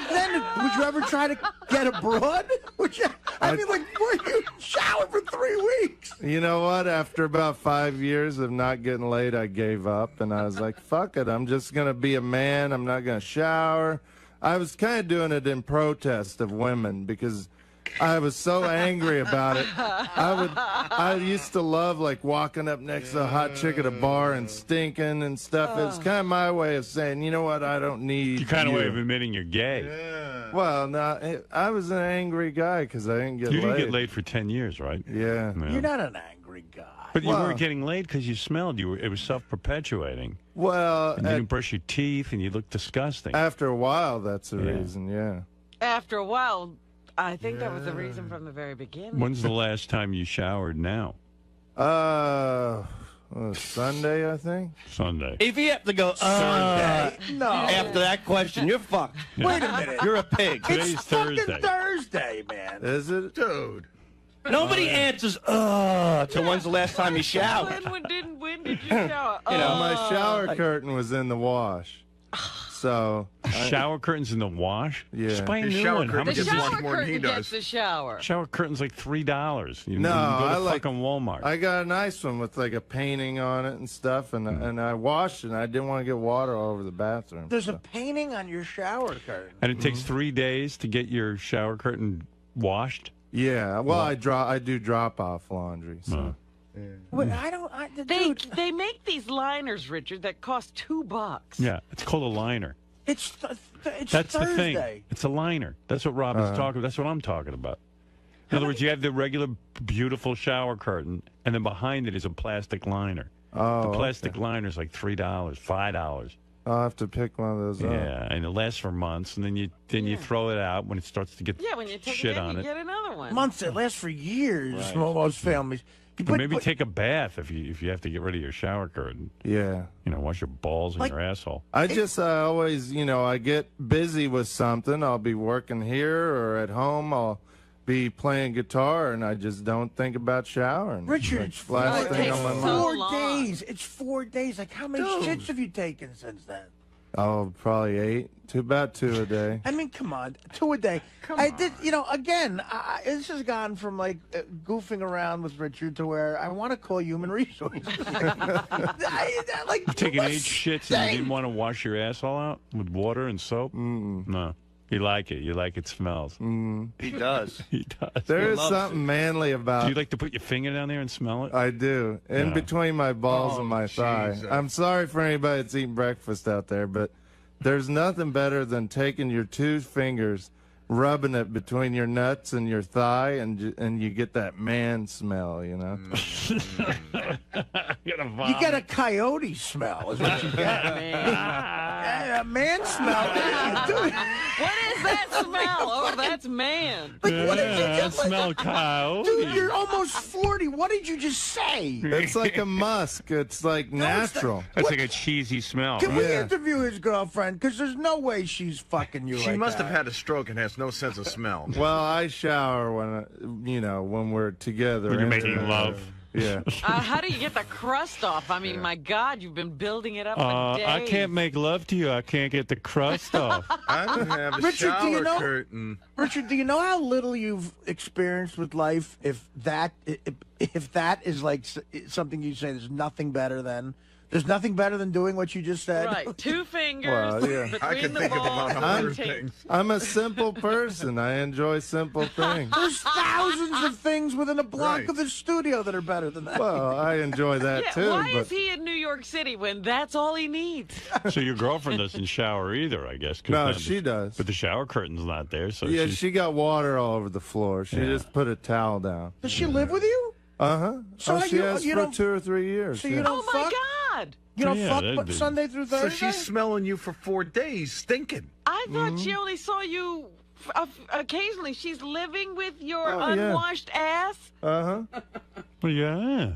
Speaker 5: then, would you ever try to get abroad? I mean, like, were you showered for 3 weeks?
Speaker 15: You know what? After about 5 years of not getting laid, I gave up, and I was like, fuck it. I'm just going to be a man. I'm not going to shower. I was kind of doing it in protest of women because I was so angry about it. I used to love, like, walking up next to a hot chick at a bar and stinking and stuff. It's kind of my way of saying, you know what? I don't need
Speaker 1: Your kind of
Speaker 15: you.
Speaker 1: way of admitting you're gay.
Speaker 15: Yeah. Well, no, I was an angry guy because I didn't get laid.
Speaker 1: You didn't get laid for 10 years, right?
Speaker 15: Yeah.
Speaker 5: You're not an angry guy.
Speaker 1: But you weren't getting laid because you smelled. It was self-perpetuating.
Speaker 15: Well,
Speaker 1: and you didn't brush your teeth, and you looked disgusting.
Speaker 15: After a while, that's the reason, yeah.
Speaker 4: After a while, I think that was the reason from the very beginning.
Speaker 1: When's the last time you showered now?
Speaker 15: Sunday, I think.
Speaker 1: Sunday.
Speaker 3: If you have to go,
Speaker 5: no.
Speaker 3: After that question, you're fucked.
Speaker 5: Wait a minute.
Speaker 3: You're a pig.
Speaker 5: It's fucking Thursday, man.
Speaker 15: Is it?
Speaker 9: Dude.
Speaker 3: Nobody answers, to when's the last time you showered.
Speaker 4: When did you shower?
Speaker 15: You know, my shower curtain was in the wash. So
Speaker 1: shower curtains in the wash?
Speaker 15: Yeah.
Speaker 1: Just buy a new one. How much
Speaker 4: The
Speaker 1: is
Speaker 4: shower curtain gets the shower.
Speaker 1: Shower curtain's like $3. You
Speaker 15: No,
Speaker 1: can go
Speaker 15: I
Speaker 1: to
Speaker 15: like
Speaker 1: fucking Walmart.
Speaker 15: I got a nice one with like a painting on it and stuff, and I washed it. And I didn't want to get water all over the bathroom.
Speaker 5: There's a painting on your shower curtain.
Speaker 1: And it takes 3 days to get your shower curtain washed?
Speaker 15: Yeah. Well, I do drop off laundry. So. Yeah.
Speaker 5: Wait,
Speaker 4: They make these liners, Richard, that cost $2.
Speaker 1: Yeah, it's called a liner.
Speaker 5: It's
Speaker 1: That's
Speaker 5: Thursday.
Speaker 1: the thing. It's a liner. That's what Robin's talking about. That's what I'm talking about. In other words, you have the regular beautiful shower curtain, and then behind it is a plastic liner.
Speaker 15: Oh,
Speaker 1: the plastic liner is like $3, $5.
Speaker 15: I'll have to pick one of those up.
Speaker 1: Yeah, and it lasts for months, and then you throw it out when it starts to get
Speaker 4: when you take
Speaker 1: shit
Speaker 4: it in,
Speaker 1: on
Speaker 4: you
Speaker 1: it.
Speaker 4: get another one.
Speaker 5: Months. It lasts for years.
Speaker 1: Right.
Speaker 5: Most families.
Speaker 1: Or maybe take a bath if you have to get rid of your shower curtain.
Speaker 15: Yeah.
Speaker 1: You know, wash your balls and your asshole.
Speaker 15: I just always, I get busy with something. I'll be working here or at home. I'll be playing guitar, and I just don't think about showering.
Speaker 5: Richard,
Speaker 15: Like, last thing on my mind.
Speaker 5: 4 days. It's 4 days. Like, how many shits have you taken since then?
Speaker 15: Oh, probably 8. About 2 a day.
Speaker 5: I mean, come on, 2 a day. I did, again, this has gone from like goofing around with Richard to where I want to call human resources.
Speaker 1: You've taken 8 shits and you didn't want to wash your asshole out with water and soap? No. You like it. You like it smells.
Speaker 3: He does.
Speaker 1: He does.
Speaker 15: There is something manly about.
Speaker 1: Do you like to put your finger down there and smell it?
Speaker 15: I do. In between my balls and my thigh.
Speaker 1: Jesus.
Speaker 15: I'm sorry for anybody that's eating breakfast out there, but there's nothing better than taking your 2 fingers, rubbing it between your nuts and your thigh, and you get that man smell,
Speaker 5: You get a coyote smell, is what you get. A man smell.
Speaker 4: What is that smell? Oh, that's man.
Speaker 5: Like, what did you just
Speaker 1: smell coyote.
Speaker 5: Dude, you're almost 40. What did you just say?
Speaker 15: It's like a musk. It's like natural.
Speaker 1: It's like a cheesy smell.
Speaker 5: Can we interview his girlfriend? Because there's no way she's fucking you.
Speaker 9: She
Speaker 5: like
Speaker 9: must
Speaker 5: that.
Speaker 9: have had a stroke and has no sense of smell.
Speaker 15: Well, I shower when we're together.
Speaker 1: When you're making love.
Speaker 15: Yeah.
Speaker 4: How do you get the crust off? I mean, my God, you've been building it up for days.
Speaker 1: I can't make love to you. I can't get the crust off.
Speaker 9: I don't have a
Speaker 5: Richard,
Speaker 9: shower curtain.
Speaker 5: Richard, do you know how little you've experienced with life? If that is like something you say, there's nothing better than. There's nothing better than doing what you just said.
Speaker 4: Right, 2 fingers
Speaker 15: Well, yeah.
Speaker 4: between
Speaker 9: I can
Speaker 4: the
Speaker 9: think of
Speaker 4: balls
Speaker 9: about
Speaker 4: and
Speaker 9: 100
Speaker 4: the tape.
Speaker 9: things.
Speaker 15: I'm a simple person. I enjoy simple things.
Speaker 5: There's thousands of things within a block of the studio that are better than that.
Speaker 15: Well, I enjoy that
Speaker 4: Yeah,
Speaker 15: too.
Speaker 4: why
Speaker 15: but
Speaker 4: is he in New York City when that's all he needs?
Speaker 1: So your girlfriend doesn't shower either, I guess. 'cause
Speaker 15: No,
Speaker 1: now
Speaker 15: she does.
Speaker 1: But the shower curtain's not there, so
Speaker 15: yeah,
Speaker 1: she's...
Speaker 15: she got water all over the floor. She just put a towel down.
Speaker 5: Does she live with you?
Speaker 15: So she has for 2 or 3 years.
Speaker 5: So you don't
Speaker 4: Oh, my
Speaker 5: fuck?
Speaker 4: God.
Speaker 5: You don't
Speaker 1: Yeah,
Speaker 5: fuck
Speaker 1: that'd
Speaker 5: but
Speaker 1: be-
Speaker 5: Sunday through
Speaker 9: So
Speaker 5: Thursday?
Speaker 9: she's smelling you for 4 days, stinking.
Speaker 4: I thought she only saw you occasionally. She's living with your
Speaker 15: Oh, yeah.
Speaker 4: unwashed ass?
Speaker 15: Well,
Speaker 1: yeah.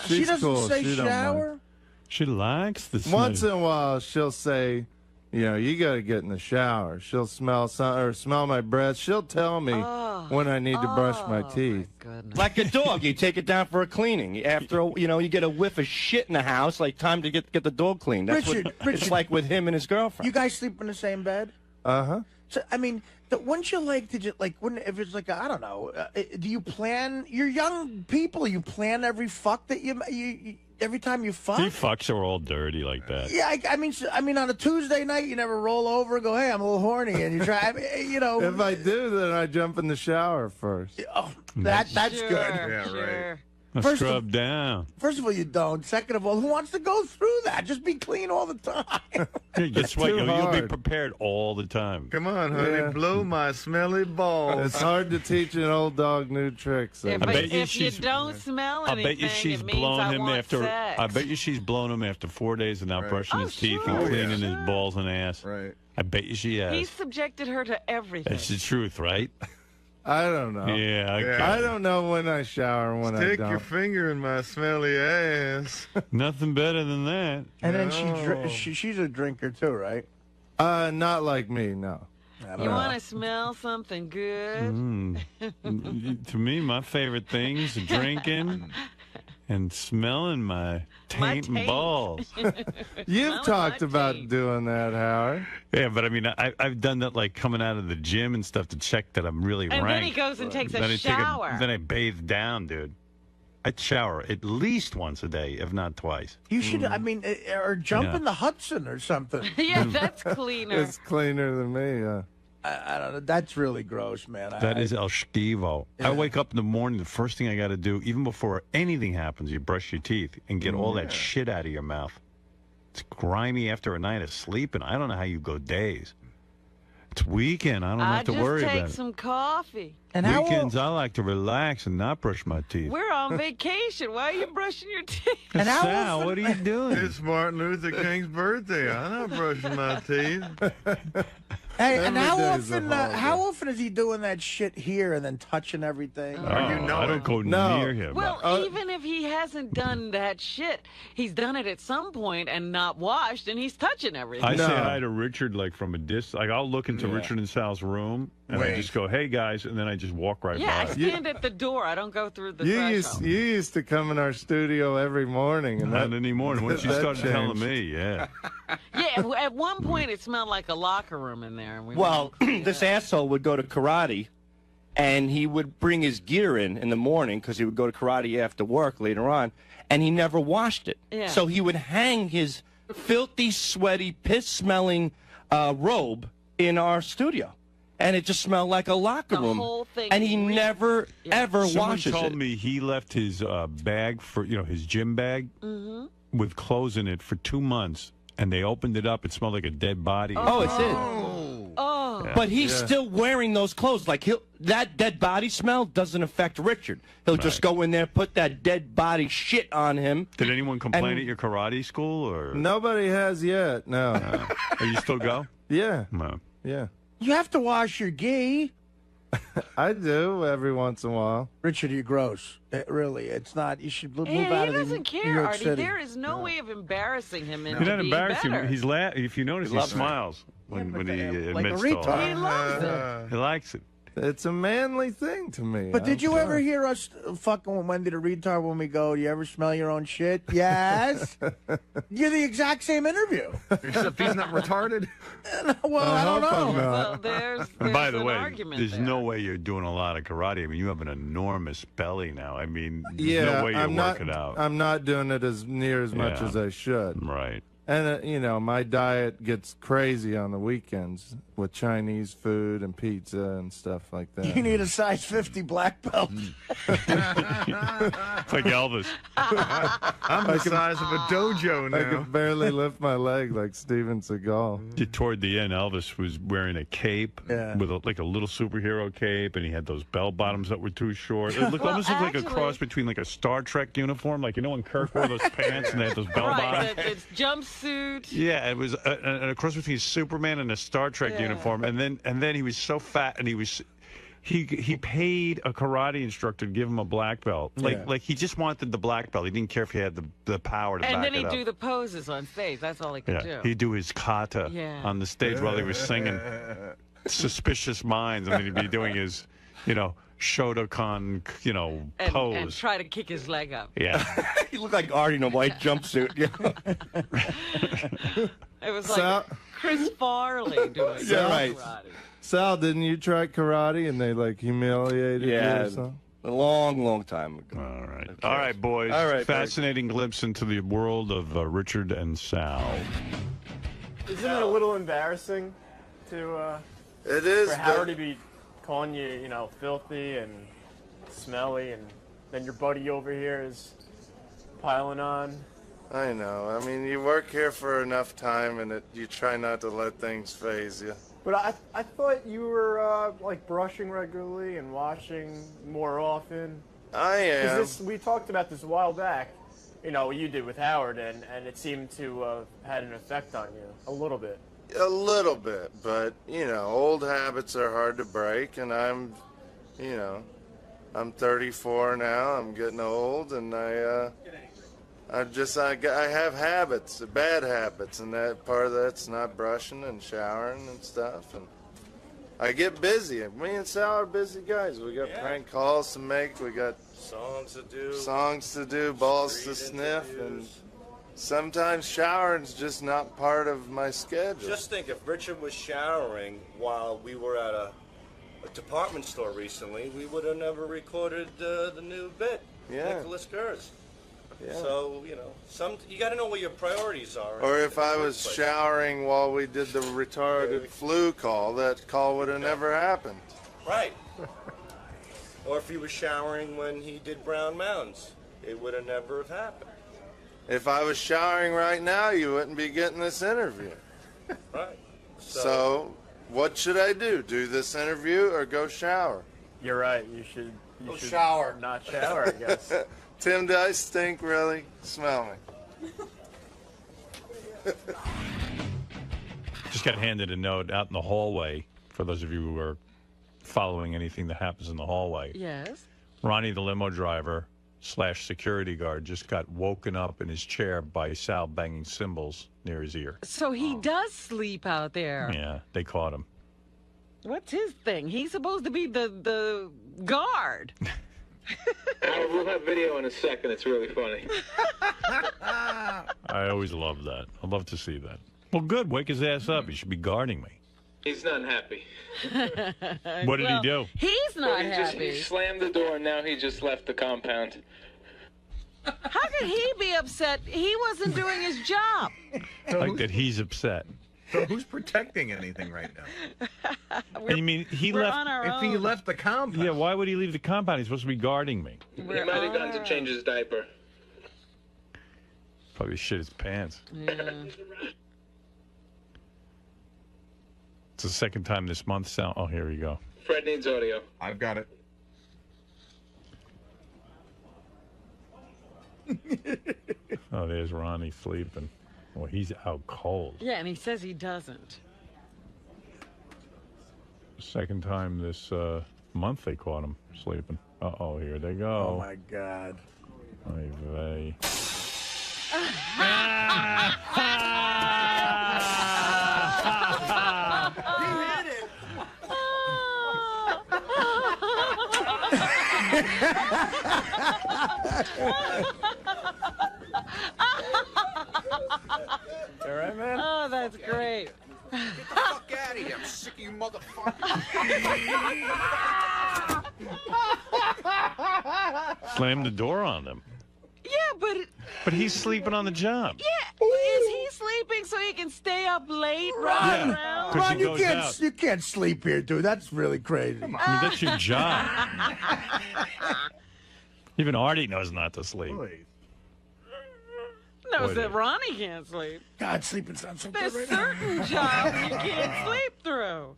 Speaker 5: She
Speaker 15: She's
Speaker 5: doesn't
Speaker 15: cool.
Speaker 5: say
Speaker 15: She don't mind.
Speaker 5: shower?
Speaker 1: She likes the smell.
Speaker 15: Once in a while, she'll say, you got to get in the shower. She'll smell smell my breath. She'll tell me when I need to brush my teeth.
Speaker 3: Like a dog, you take it down for a cleaning. After you get a whiff of shit in the house, like time to get the dog cleaned. That's
Speaker 5: Richard,
Speaker 3: what it's like with him and his girlfriend.
Speaker 5: You guys sleep in the same bed?
Speaker 15: Uh-huh.
Speaker 5: So, I mean, wouldn't you like to just, like, if it's like, I don't know, do you plan, you're young people, you plan every fuck that you every time you fuck?
Speaker 1: He fucks her all dirty like that.
Speaker 5: Yeah, I mean, on a Tuesday night, you never roll over and go, hey, I'm a little horny, and you try,
Speaker 15: If I do, then I jump in the shower first.
Speaker 5: Oh, that's
Speaker 4: Sure,
Speaker 5: good.
Speaker 9: Yeah,
Speaker 4: sure.
Speaker 9: right.
Speaker 5: First
Speaker 1: Scrub down.
Speaker 5: First of all, you don't. Second of all, who wants to go through that? Just be clean all the time.
Speaker 1: Yeah, guess what?
Speaker 15: too
Speaker 1: You'll be
Speaker 15: hard.
Speaker 1: prepared all the time.
Speaker 9: Come on, honey,
Speaker 15: Yeah.
Speaker 9: blow my smelly balls.
Speaker 15: It's hard to teach an old dog new tricks.
Speaker 4: If,
Speaker 1: bet you
Speaker 4: if you
Speaker 1: she's-
Speaker 4: don't smell
Speaker 1: I
Speaker 4: anything,
Speaker 1: bet you she's
Speaker 4: it means
Speaker 1: blown
Speaker 4: I
Speaker 1: him
Speaker 4: want
Speaker 1: after.
Speaker 4: sex.
Speaker 1: I bet you she's blown him after 4 days of not brushing
Speaker 4: Oh,
Speaker 1: his teeth
Speaker 4: sure.
Speaker 1: and cleaning
Speaker 9: yeah.
Speaker 1: his balls and ass.
Speaker 9: Right.
Speaker 1: I bet you she has.
Speaker 4: He's subjected her to everything.
Speaker 1: That's the truth, right?
Speaker 15: I don't know.
Speaker 1: Yeah.
Speaker 15: I don't know when I shower and when I
Speaker 9: Stick
Speaker 15: don't.
Speaker 9: your finger in my smelly ass.
Speaker 1: Nothing better than that.
Speaker 5: And then she's a drinker too, right?
Speaker 15: Not like me, no.
Speaker 4: You want to smell something good?
Speaker 1: To me, my favorite things are drinking and smelling my taint and
Speaker 4: taint.
Speaker 1: balls.
Speaker 15: You've talked about doing that, Howard.
Speaker 1: Yeah, but I mean, I've done that like coming out of the gym and stuff to check that I'm really
Speaker 4: And
Speaker 1: rank.
Speaker 4: then he goes and takes
Speaker 1: Then I
Speaker 4: a shower.
Speaker 1: then I bathe down, dude. I shower at least once a day, if not twice.
Speaker 5: You should, I mean, or jump
Speaker 1: Yeah.
Speaker 5: in the Hudson or something.
Speaker 4: Yeah, that's cleaner.
Speaker 15: It's cleaner than me, yeah.
Speaker 5: I don't know. That's really gross, man.
Speaker 1: That is 𝗛cie𝘄𝗿𝗍. I wake up in the morning, the first thing I got to do, even before anything happens, you brush your teeth and get all that shit out of your mouth. It's grimy after a night of sleep, and I don't know how you go days. It's weekend. I don't have to worry
Speaker 4: just take
Speaker 1: about it.
Speaker 4: some coffee.
Speaker 5: And
Speaker 1: Weekends, I like to relax and not brush my teeth.
Speaker 4: We're on vacation. Why are you brushing your teeth?
Speaker 5: And how
Speaker 1: Sal, what are you doing?
Speaker 9: It's Martin Luther King's birthday. I'm not brushing my teeth.
Speaker 5: Hey, and
Speaker 15: Every
Speaker 5: how
Speaker 15: day's a
Speaker 5: often?
Speaker 15: holiday.
Speaker 5: How often is he doing that shit here and then touching everything?
Speaker 1: I don't go near him.
Speaker 4: Well, even if he hasn't done that shit, he's done it at some point and not washed, and he's touching everything.
Speaker 1: I say hi to Richard like from a distance. Like I'll look into Richard and Sal's room and I just go, "Hey guys," and then I just walk right
Speaker 4: Yeah,
Speaker 1: by.
Speaker 4: I stand at the door. I don't go through the
Speaker 15: You
Speaker 4: threshold.
Speaker 15: used to come in our studio every morning, and
Speaker 1: Not anymore. Once you
Speaker 15: that
Speaker 1: started telling
Speaker 15: changed.
Speaker 1: me, yeah.
Speaker 4: Yeah, at one point it smelled like a locker room in there. And we
Speaker 3: Well, this asshole would go to karate, and he would bring his gear in the morning because he would go to karate after work later on, and he never washed it.
Speaker 4: Yeah.
Speaker 3: So he would hang his filthy, sweaty, piss-smelling robe in our studio, and it just smelled like a locker room.
Speaker 4: whole thing
Speaker 3: and he never, ever
Speaker 1: Someone
Speaker 3: washes
Speaker 1: told
Speaker 3: it.
Speaker 1: me he left his bag for his gym bag with clothes in it for 2 months, and they opened it up. It smelled like a dead body.
Speaker 3: Oh, it's it.
Speaker 4: Oh.
Speaker 1: Yeah.
Speaker 3: But he's still wearing those clothes. Like that dead body smell doesn't affect Richard. He'll just go in there, put that dead body shit on him.
Speaker 1: Did anyone complain
Speaker 3: and-
Speaker 1: at your karate school or?
Speaker 15: Nobody has yet. No.
Speaker 1: Are you still go?
Speaker 15: Yeah.
Speaker 1: No.
Speaker 15: Yeah.
Speaker 5: You have to wash your gi.
Speaker 15: I do every once in a while.
Speaker 5: Richard, you're gross. Really, it's not. You should move
Speaker 4: Yeah,
Speaker 5: out
Speaker 4: he
Speaker 5: of the
Speaker 4: doesn't
Speaker 5: New
Speaker 4: care,
Speaker 5: York
Speaker 4: Artie.
Speaker 5: City.
Speaker 4: There is no way of embarrassing him into
Speaker 1: He's not
Speaker 4: being
Speaker 1: embarrassing.
Speaker 4: better.
Speaker 1: He's if you notice, he
Speaker 3: loves it.
Speaker 1: smiles when he
Speaker 5: like a
Speaker 1: admits to all
Speaker 5: retard.
Speaker 4: He loves it.
Speaker 1: He likes it.
Speaker 15: It's a manly thing to me.
Speaker 5: But did
Speaker 15: I'm
Speaker 5: you
Speaker 15: sorry.
Speaker 5: ever hear us fucking with Wendy the retard when we go, do you ever smell your own shit? Yes. You're the exact same interview.
Speaker 9: Except he's not retarded.
Speaker 5: Well, I don't
Speaker 15: hope
Speaker 5: know.
Speaker 15: I'm
Speaker 4: Well,
Speaker 15: not.
Speaker 4: there's
Speaker 1: And by the
Speaker 4: an
Speaker 1: way,
Speaker 4: argument
Speaker 1: there's
Speaker 4: there.
Speaker 1: no way you're doing a lot of karate. I mean, you have an enormous belly now. I mean, there's
Speaker 15: Yeah,
Speaker 1: no way you
Speaker 15: I'm
Speaker 1: work
Speaker 15: not.
Speaker 1: it out.
Speaker 15: I'm not doing it as near as much
Speaker 1: Yeah.
Speaker 15: as I should.
Speaker 1: Right.
Speaker 15: And my diet gets crazy on the weekends with Chinese food and pizza and stuff like that.
Speaker 5: You need a size 50 black belt.
Speaker 1: It's like Elvis.
Speaker 9: I'm the size of a dojo
Speaker 15: I
Speaker 9: now.
Speaker 15: could barely lift my leg like Steven Seagal.
Speaker 1: Toward the end, Elvis was wearing a cape with like a little superhero cape, and he had those bell bottoms that were too short. It almost looked like a cross between like a Star Trek uniform, like when Kirk wore those pants and they had those bell bottoms.
Speaker 4: Right, it's jumpsuit.
Speaker 1: Yeah, it was a cross between Superman and a Star Trek uniform, and then he was so fat, and he paid a karate instructor to give him a black belt. Like he just wanted the black belt. He didn't care if he had the power to
Speaker 4: And
Speaker 1: back
Speaker 4: then
Speaker 1: it
Speaker 4: he'd
Speaker 1: up.
Speaker 4: do the poses on stage. That's all he could
Speaker 1: Yeah,
Speaker 4: do.
Speaker 1: he'd do his kata on the stage while he was singing Suspicious Minds, and then he'd be doing his, Shotokan, pose.
Speaker 4: And try to kick his leg up.
Speaker 1: Yeah.
Speaker 3: He looked like Artie in a white jumpsuit.
Speaker 4: It was like Chris Farley doing karate.
Speaker 15: Sal, didn't you try karate and they humiliated you or something?
Speaker 3: A long time ago.
Speaker 1: All right. All right, boys.
Speaker 3: All right,
Speaker 1: Fascinating glimpse into the world of Richard and Sal.
Speaker 12: Isn't it a little embarrassing to
Speaker 15: It is.
Speaker 12: for Howard to be calling you, filthy and smelly, and then your buddy over here is piling on?
Speaker 15: I know. I mean, you work here for enough time, and you try not to let things phase you.
Speaker 12: But I thought you were brushing regularly and washing more often.
Speaker 15: I am.
Speaker 12: 'Cause we talked about this a while back. What you did with Howard, and it seemed to have had an effect on you a little bit.
Speaker 15: A little bit, but old habits are hard to break, and I'm 34 now. I'm getting old, and I have habits, bad habits, and that part of that's not brushing and showering and stuff. And I get busy. Me and Sal are busy guys. We got prank calls to make. We got songs to do, balls to sniff, and sometimes showering's just not part of my schedule.
Speaker 16: Just think, if Richard was showering while we were at a department store recently, we would have never recorded the new bit, 𝗦𝗵cie𝘄𝗿𝗱.
Speaker 15: Yeah.
Speaker 16: So, you got to know what your priorities are.
Speaker 15: Or if I was showering while we did the retarded flu call, that call would have never happened.
Speaker 16: Right. Or if he was showering when he did Brown Mounds, it would have never have happened.
Speaker 15: If I was showering right now, you wouldn't be getting this interview.
Speaker 16: Right.
Speaker 15: So what should I do? Do this interview or go shower?
Speaker 12: You're right. You should
Speaker 16: shower.
Speaker 12: Not shower, I guess.
Speaker 15: Tim, do I stink really? Smell me.
Speaker 1: Just got handed a note out in the hallway, for those of you who are following anything that happens in the hallway.
Speaker 4: Yes.
Speaker 1: Ronnie, the limo driver / security guard, just got woken up in his chair by Sal banging cymbals near his ear.
Speaker 4: So he does sleep out there.
Speaker 1: Yeah, they caught him.
Speaker 4: What's his thing? He's supposed to be the guard.
Speaker 10: We'll have video in a second. It's really funny.
Speaker 1: I always love that. I'd love to see that. Well, good. Wake his ass up. He should be guarding me.
Speaker 10: He's not happy.
Speaker 1: What did he do?
Speaker 4: He's not happy.
Speaker 10: He slammed the door and now he just left the compound.
Speaker 4: How could he be upset? He wasn't doing his job.
Speaker 1: Like that he's upset.
Speaker 9: So who's protecting anything right now?
Speaker 1: You mean he
Speaker 4: we're
Speaker 1: left?
Speaker 4: on our
Speaker 9: If he
Speaker 4: own.
Speaker 9: left the compound.
Speaker 1: Yeah, why would he leave the compound? He's supposed to be guarding me.
Speaker 10: He might have gone to change his diaper.
Speaker 1: Probably shit his pants.
Speaker 4: Yeah.
Speaker 1: It's the second time this month. Sal. Oh, here we go.
Speaker 10: Fred needs audio.
Speaker 9: I've got it.
Speaker 1: Oh, there's Ronnie sleeping. Well, he's out cold.
Speaker 4: Yeah, and he says he doesn't.
Speaker 1: Second time this month they caught him sleeping. Uh-oh, here they go.
Speaker 5: Oh, my God.
Speaker 1: Oy vey.
Speaker 5: All right, man?
Speaker 4: Oh, that's great.
Speaker 17: Get the fuck out of here. I'm sick of you motherfuckers.
Speaker 1: Slammed the door on them.
Speaker 4: Yeah, but...
Speaker 1: But he's sleeping on the job.
Speaker 4: Yeah, is he sleeping so he can stay up late running around?
Speaker 1: Because
Speaker 5: Ron,
Speaker 1: he
Speaker 5: you
Speaker 1: goes
Speaker 5: can't,
Speaker 1: out.
Speaker 5: you can't sleep here, dude. That's really crazy.
Speaker 1: I mean, that's your job. Even Artie knows not to sleep.
Speaker 4: Knows
Speaker 1: Boy,
Speaker 4: that Ronnie can't sleep.
Speaker 5: God, sleeping sounds so
Speaker 4: There's
Speaker 5: good right
Speaker 4: certain jobs you can't sleep through.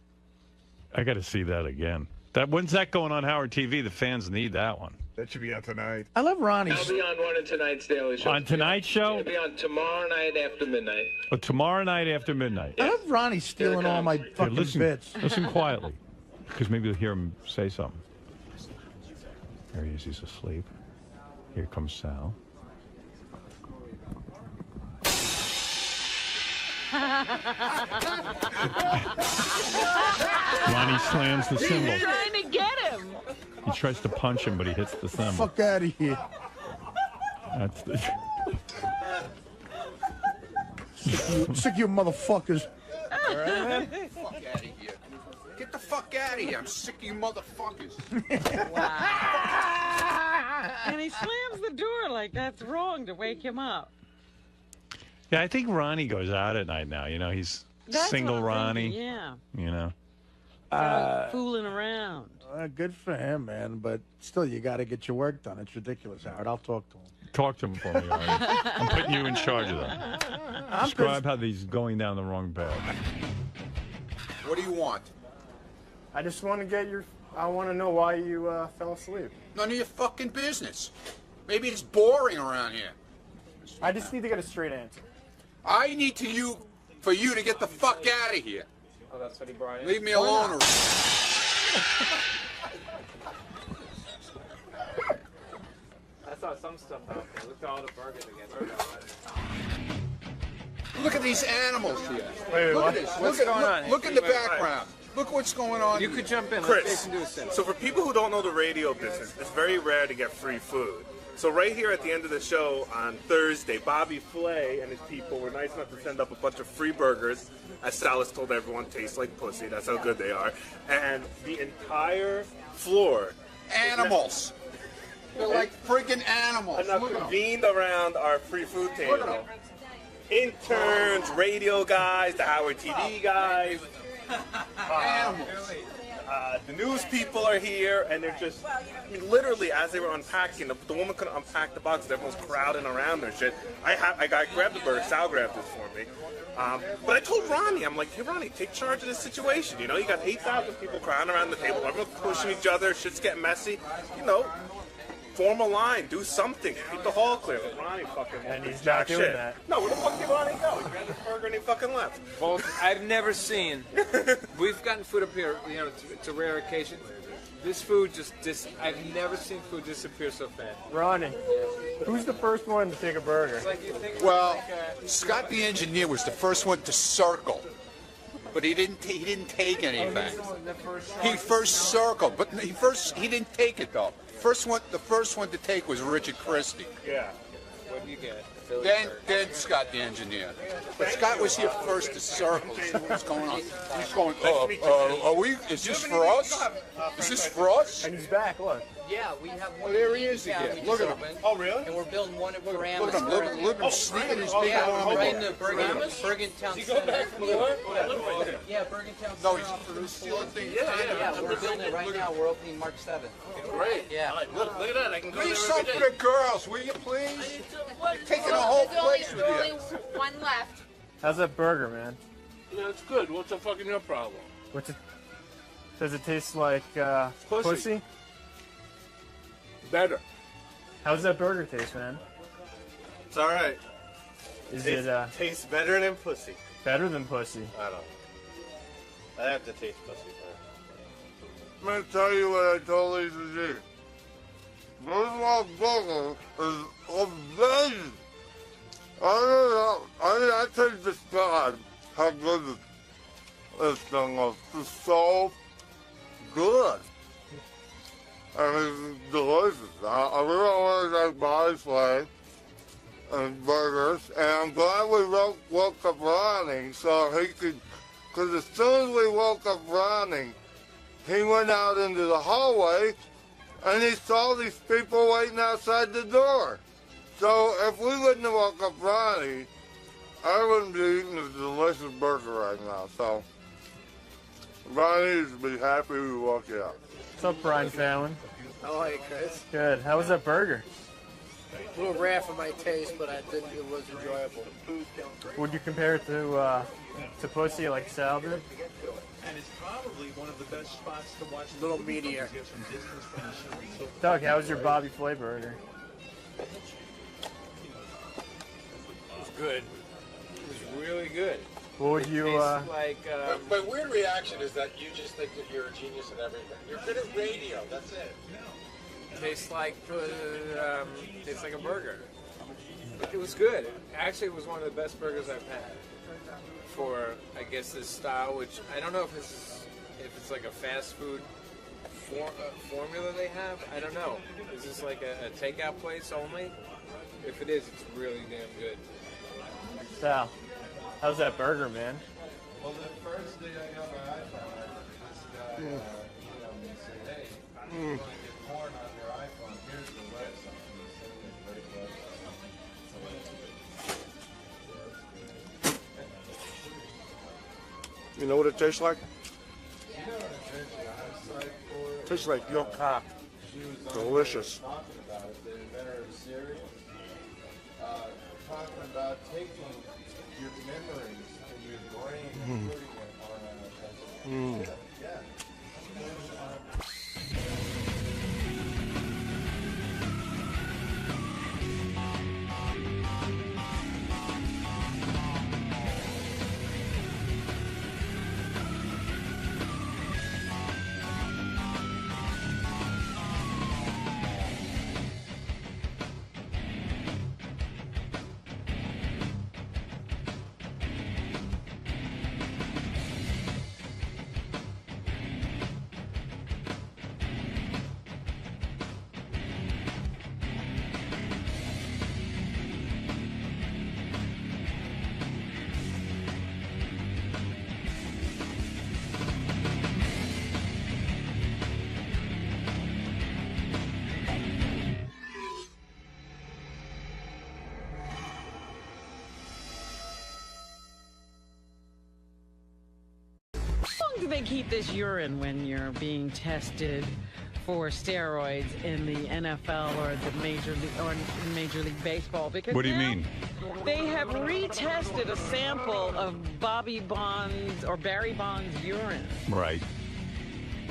Speaker 1: I got to see that again. When's that going on Howard TV? The fans need that one.
Speaker 9: That should be out tonight.
Speaker 5: I love Ronnie.
Speaker 10: I'll be on one of tonight's Daily Show.
Speaker 1: On tonight's show?
Speaker 10: It'll be on tomorrow night after midnight.
Speaker 1: Oh, tomorrow night after midnight.
Speaker 5: I love Ronnie stealing all my
Speaker 1: Here,
Speaker 5: fucking
Speaker 1: listen,
Speaker 5: bits.
Speaker 1: listen quietly, because maybe you'll hear him say something. There he is. He's asleep. Here comes Sal. Ronnie slams the cymbal.
Speaker 4: He's trying to get him.
Speaker 1: He tries to punch him, but he hits the cymbal.
Speaker 5: Fuck out of here.
Speaker 1: That's the...
Speaker 5: Sick of you motherfuckers.
Speaker 17: All right, man? Fuck out of here. Get the fuck out of here. I'm sick of you motherfuckers.
Speaker 4: And he slams the door like that's wrong to wake him up.
Speaker 1: Yeah, I think Ronnie goes out at night now. You know, he's
Speaker 4: That's
Speaker 1: single
Speaker 4: what I'm
Speaker 1: Ronnie.
Speaker 4: thinking, yeah.
Speaker 1: You know.
Speaker 4: Fooling around.
Speaker 5: Good for him, man. But still, you got to get your work done. It's ridiculous, Howard. I'll talk to him.
Speaker 1: Talk to him for me, Artie. I'm putting you in charge of that. Describe how he's going down the wrong path.
Speaker 17: What do you want?
Speaker 12: I just want to get your. I want to know why you fell asleep.
Speaker 17: None of your fucking business. Maybe it's boring around here.
Speaker 12: I just need to get a straight answer.
Speaker 17: I need for you to get the fuck out of here.
Speaker 12: Oh, that's what he brought in.
Speaker 17: Leave me alone.
Speaker 12: I saw some stuff out there. Look at all the burgers again.
Speaker 17: Look at these animals here.
Speaker 12: Wait,
Speaker 17: look
Speaker 12: what?
Speaker 17: at this.
Speaker 12: What's
Speaker 17: Look at,
Speaker 12: going on?
Speaker 17: Look at the
Speaker 12: Wait,
Speaker 17: background. Look what's going on.
Speaker 12: You could jump in.
Speaker 18: Chris,
Speaker 12: Let's do a sentence.
Speaker 18: so for people who don't know the radio business, it's very rare to get free food. So right here at the end of the show on Thursday, Bobby Flay and his people were nice enough to send up a bunch of free burgers, as Salas told everyone, taste like pussy. That's how good they are. And the entire floor...
Speaker 17: Animals. They're like freaking animals.
Speaker 18: And now
Speaker 17: Look at 'em.
Speaker 18: convened around our free food table. Interns, radio guys, the Howard TV guys.
Speaker 17: Animals.
Speaker 18: The news people are here, and they're just, I mean, literally, as they were unpacking, the woman couldn't unpack the boxes, everyone's crowding around her shit. I grabbed the burger, Sal grabbed this for me. But I told Ronnie, I'm like, hey Ronnie, take charge of this situation, you know, you got 8,000 people crowding around the table, everyone's pushing each other, shit's getting messy, you know, form a line, do something, keep the hall clear. But Ronnie fucking
Speaker 12: And he's
Speaker 18: jack
Speaker 12: not doing
Speaker 18: shit.
Speaker 12: that.
Speaker 18: No, where the fuck did Ronnie go? He grabbed his burger and he fucking left.
Speaker 19: Well, I've never seen. We've gotten food up here. You know, it's a rare occasion. This food I've never seen food disappear so fast.
Speaker 12: Ronnie, who's the first one to take a burger?
Speaker 19: It's like you think
Speaker 17: Well,
Speaker 19: like,
Speaker 17: Scott the engineer was the first one to circle, but he didn't take anything. He first circled, but he didn't take it though. The first one to take was Richard Christie.
Speaker 18: Yeah.
Speaker 19: What do you get?
Speaker 17: Then Scott the engineer. But Scott was here first to circle. See what's going on. He's going, are we? Is this for us? Is this for us?
Speaker 12: And he's back, look.
Speaker 19: Yeah, we have one.
Speaker 17: Oh, there he is again. Look at him.
Speaker 18: Oh, really?
Speaker 19: And we're building one at
Speaker 17: Look
Speaker 19: Paramus.
Speaker 17: at him. Look at him sneaking his big arm
Speaker 19: Right
Speaker 17: in
Speaker 19: in the Bergen Town
Speaker 18: Did he go back from the war?
Speaker 19: Yeah, Bergen Town
Speaker 17: No,
Speaker 19: Center.
Speaker 17: he's stealing things.
Speaker 19: Yeah, we're building it right now. We're opening March 7th.
Speaker 17: Great.
Speaker 19: Yeah.
Speaker 18: Look at that. I can go
Speaker 17: Leave
Speaker 18: there
Speaker 17: some
Speaker 18: every
Speaker 17: for
Speaker 18: day.
Speaker 17: the girls, will you please? Taking the whole place with you.
Speaker 20: One left.
Speaker 12: How's that burger, man?
Speaker 18: Yeah, it's good. What's the fucking your problem?
Speaker 12: Does it taste like pussy?
Speaker 18: Better.
Speaker 12: How's that burger taste, man?
Speaker 18: It's all right.
Speaker 12: Is
Speaker 18: it
Speaker 12: it
Speaker 18: tastes better than pussy?
Speaker 12: better than pussy?
Speaker 18: I don't know. I have to taste pussy first.
Speaker 15: I'm gonna tell you what I told Lisa G. This motherfucker is amazing. I don't know. I take this God how good this thing was. It's so good. And it's delicious. I really want to like body flay and burgers. And I'm glad we woke up Ronnie so he could, because as soon as we woke up Ronnie, he went out into the hallway and he saw these people waiting outside the door. So if we wouldn't have woke up Ronnie, I wouldn't be eating this delicious burger right now. So Ronnie should be happy we woke you up.
Speaker 12: What's up, Brian Fallon?
Speaker 21: How are you, Chris?
Speaker 12: Good. How was that burger?
Speaker 21: A little rare for my taste, but it was enjoyable.
Speaker 12: Would you compare it to pussy like Sal did?
Speaker 22: And it's probably one of the best spots to watch.
Speaker 21: A little meatier.
Speaker 12: Doug, how was your Bobby Flay burger?
Speaker 19: It was good. It was really good.
Speaker 12: What would you?
Speaker 10: My weird reaction is that you just think that you're a genius at everything. You're good at radio. That's it.
Speaker 19: Tastes like a burger. It was good. Actually, it was one of the best burgers I've had for, I guess, this style. Which I don't know if it's like a fast food formula they have. I don't know. Is this like a takeout place only? If it is, it's really damn good.
Speaker 12: Sal, how's that burger, man?
Speaker 15: Well, the first day I got my iPhone, this guy emailed me and said, hey, you want to get porn on your iPhone, here's the website. And he sent me a great website.
Speaker 2: You know what it tastes like?
Speaker 15: You know what it tastes like? I have a site for it.
Speaker 2: Tastes like your cock. Delicious.
Speaker 15: Talking about it, the inventor of Siri, talking about taking your memories in your brain and putting them on a yeah.
Speaker 4: How long do they keep this urine when you're being tested for steroids in the NFL or the Major League Baseball? Because
Speaker 1: What do you
Speaker 4: now
Speaker 1: mean?
Speaker 4: They have retested a sample of Bobby Bonds or Barry Bonds' urine.
Speaker 1: Right.